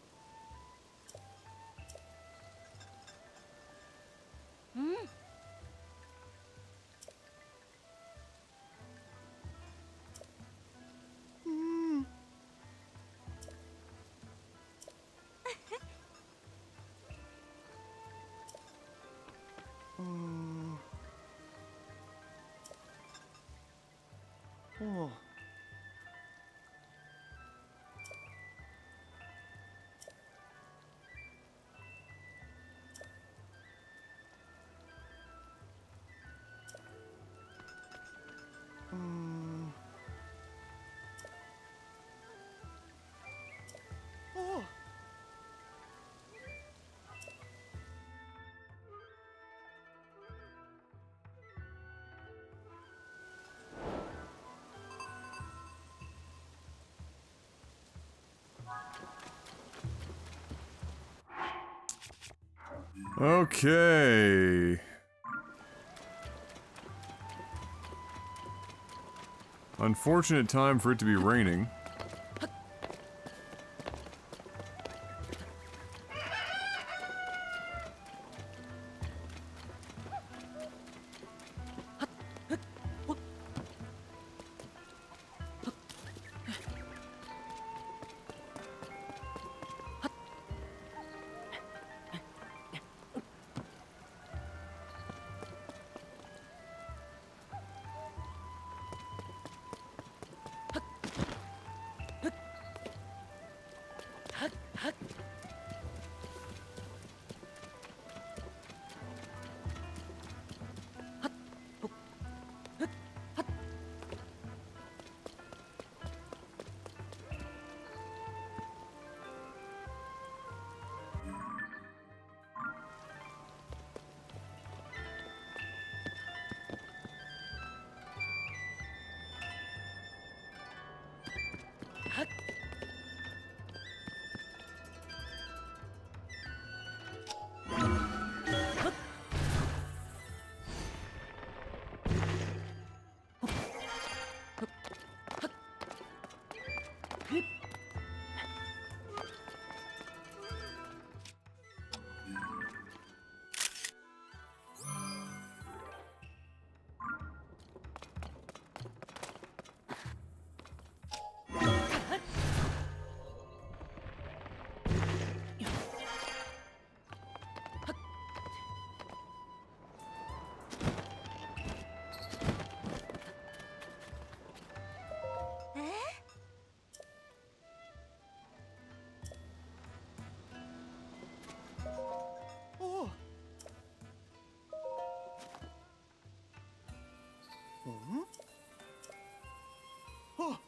Oh. Okay. Unfortunate time for it to be raining. Oh. Hmm? Oh.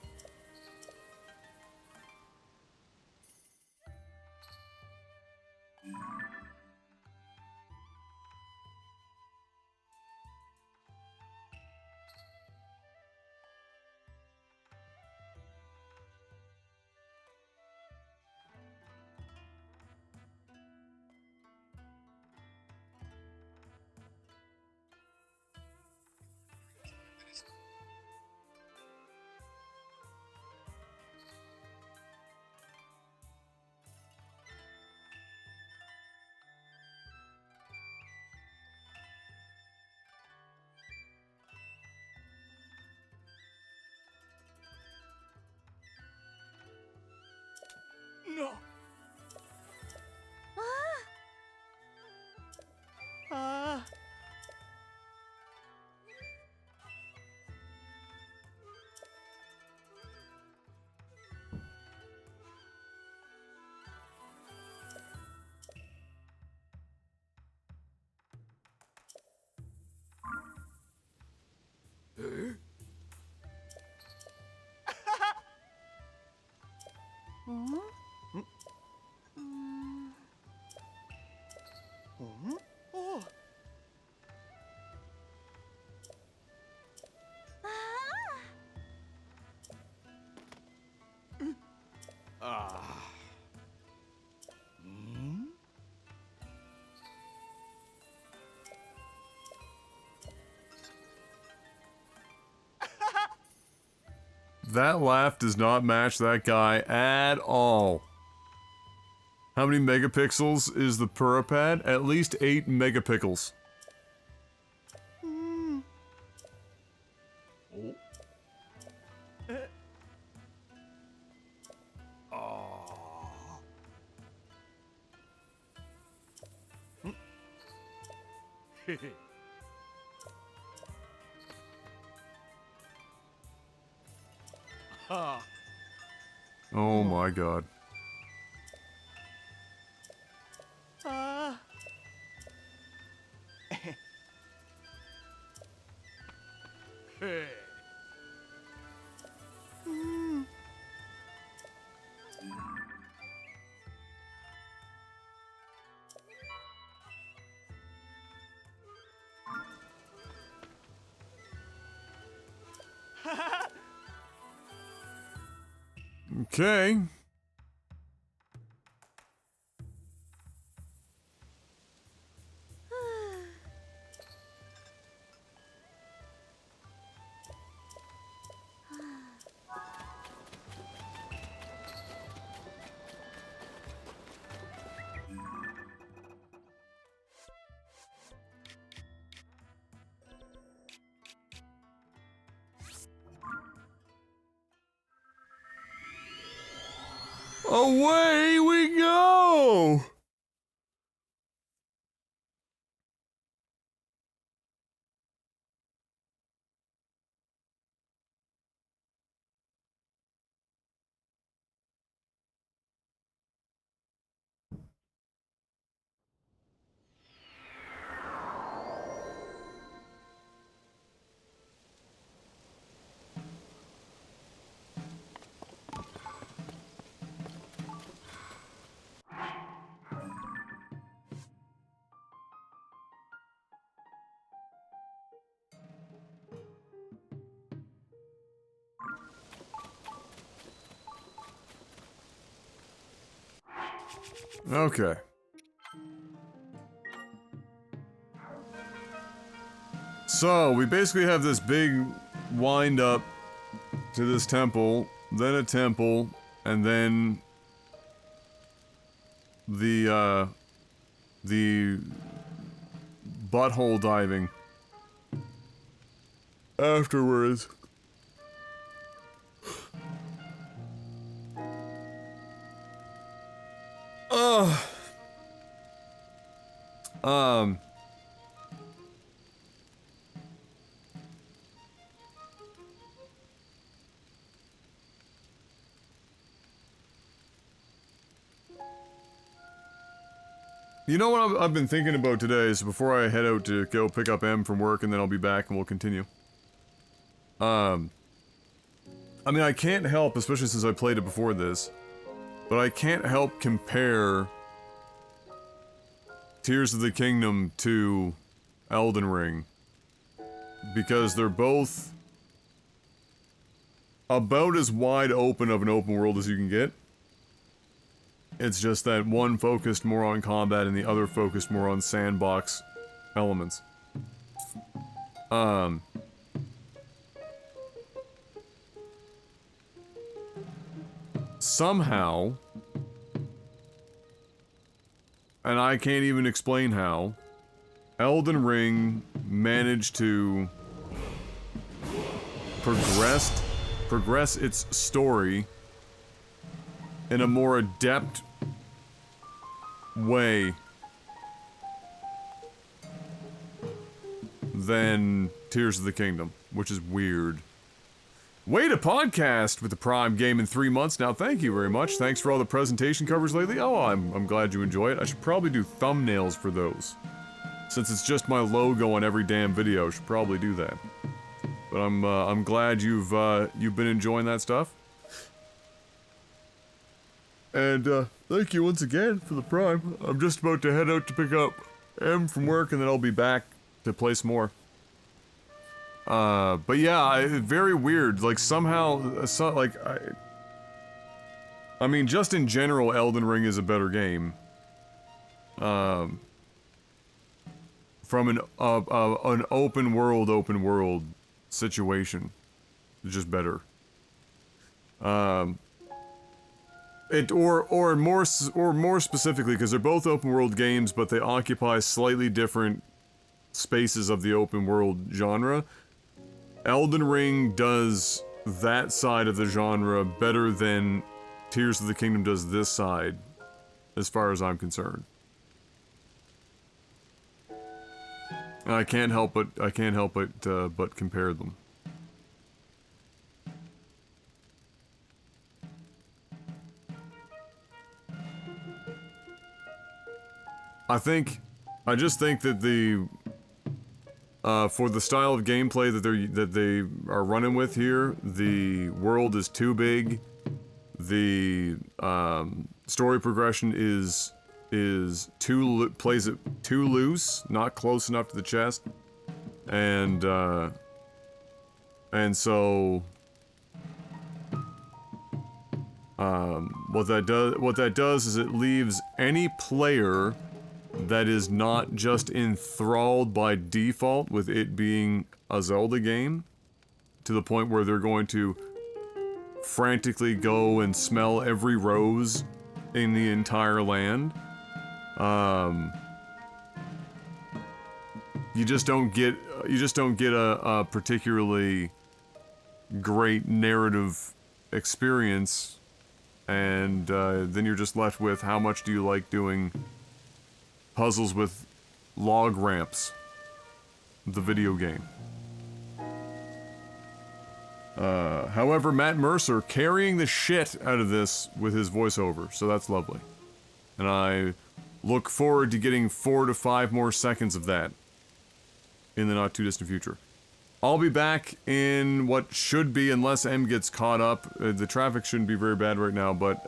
No. Ah. Hmm? Hmm? Oh. Ah. Hmm? That laugh does not match that guy at all. How many megapixels is the Purapad? At least 8 megapixels. Hmm. Oh. Ah. Hehe. Ha. Oh my god. Ah. Hey. Hmm. Okay. Away we go! Okay. So, we basically have this big wind up to this temple, then a temple, and then the butthole diving afterwards. Um, you know what I've been thinking about today is before I head out to go pick up M from work and then I'll be back and we'll continue. I mean, I can't help, especially since I played it before this, but I can't help compare Tears of the Kingdom to Elden Ring. Because they're both about as wide open of an open world as you can get. It's just that one focused more on combat and the other focused more on sandbox elements. Somehow, and I can't even explain how, Elden Ring managed to progress its story in a more adept way than Tears of the Kingdom, which is weird. Way to podcast with the Prime game in 3 months now. Thank you very much. Thanks for all the presentation covers lately. Oh, I'm glad you enjoy it. I should probably do thumbnails for those. Since it's just my logo on every damn video, I should probably do that. But I'm glad you've been enjoying that stuff. And thank you once again for the Prime. I'm just about to head out to pick up M from work, and then I'll be back to play some more. But yeah, very weird. Like somehow, I mean, just in general, Elden Ring is a better game. From an open world situation, it's just better. Or more specifically, because they're both open world games, but they occupy slightly different spaces of the open world genre. Elden Ring does that side of the genre better than Tears of the Kingdom does this side, as far as I'm concerned. And I can't help but compare them. I just think that for the style of gameplay that they are running with here, the world is too big. The story progression plays it too loose, not close enough to the chest, and so what that does is it leaves any player that is not just enthralled by default with it being a Zelda game, to the point where they're going to frantically go and smell every rose in the entire land. You just don't get a particularly great narrative experience, and then you're just left with how much do you like doing puzzles with log ramps, the video game. However, Matt Mercer carrying the shit out of this with his voiceover, so that's lovely. And I look forward to getting 4 to 5 more seconds of that in the not too distant future. I'll be back in what should be, unless M gets caught up. The traffic shouldn't be very bad right now, but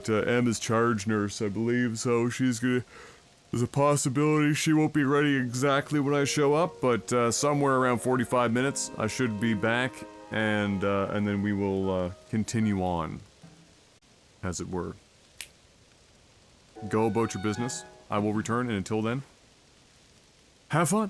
M is charge nurse, I believe, so there's a possibility she won't be ready exactly when I show up, but somewhere around 45 minutes I should be back, and then we will continue on, as it were. Go about your business. I will return, and until then, have fun.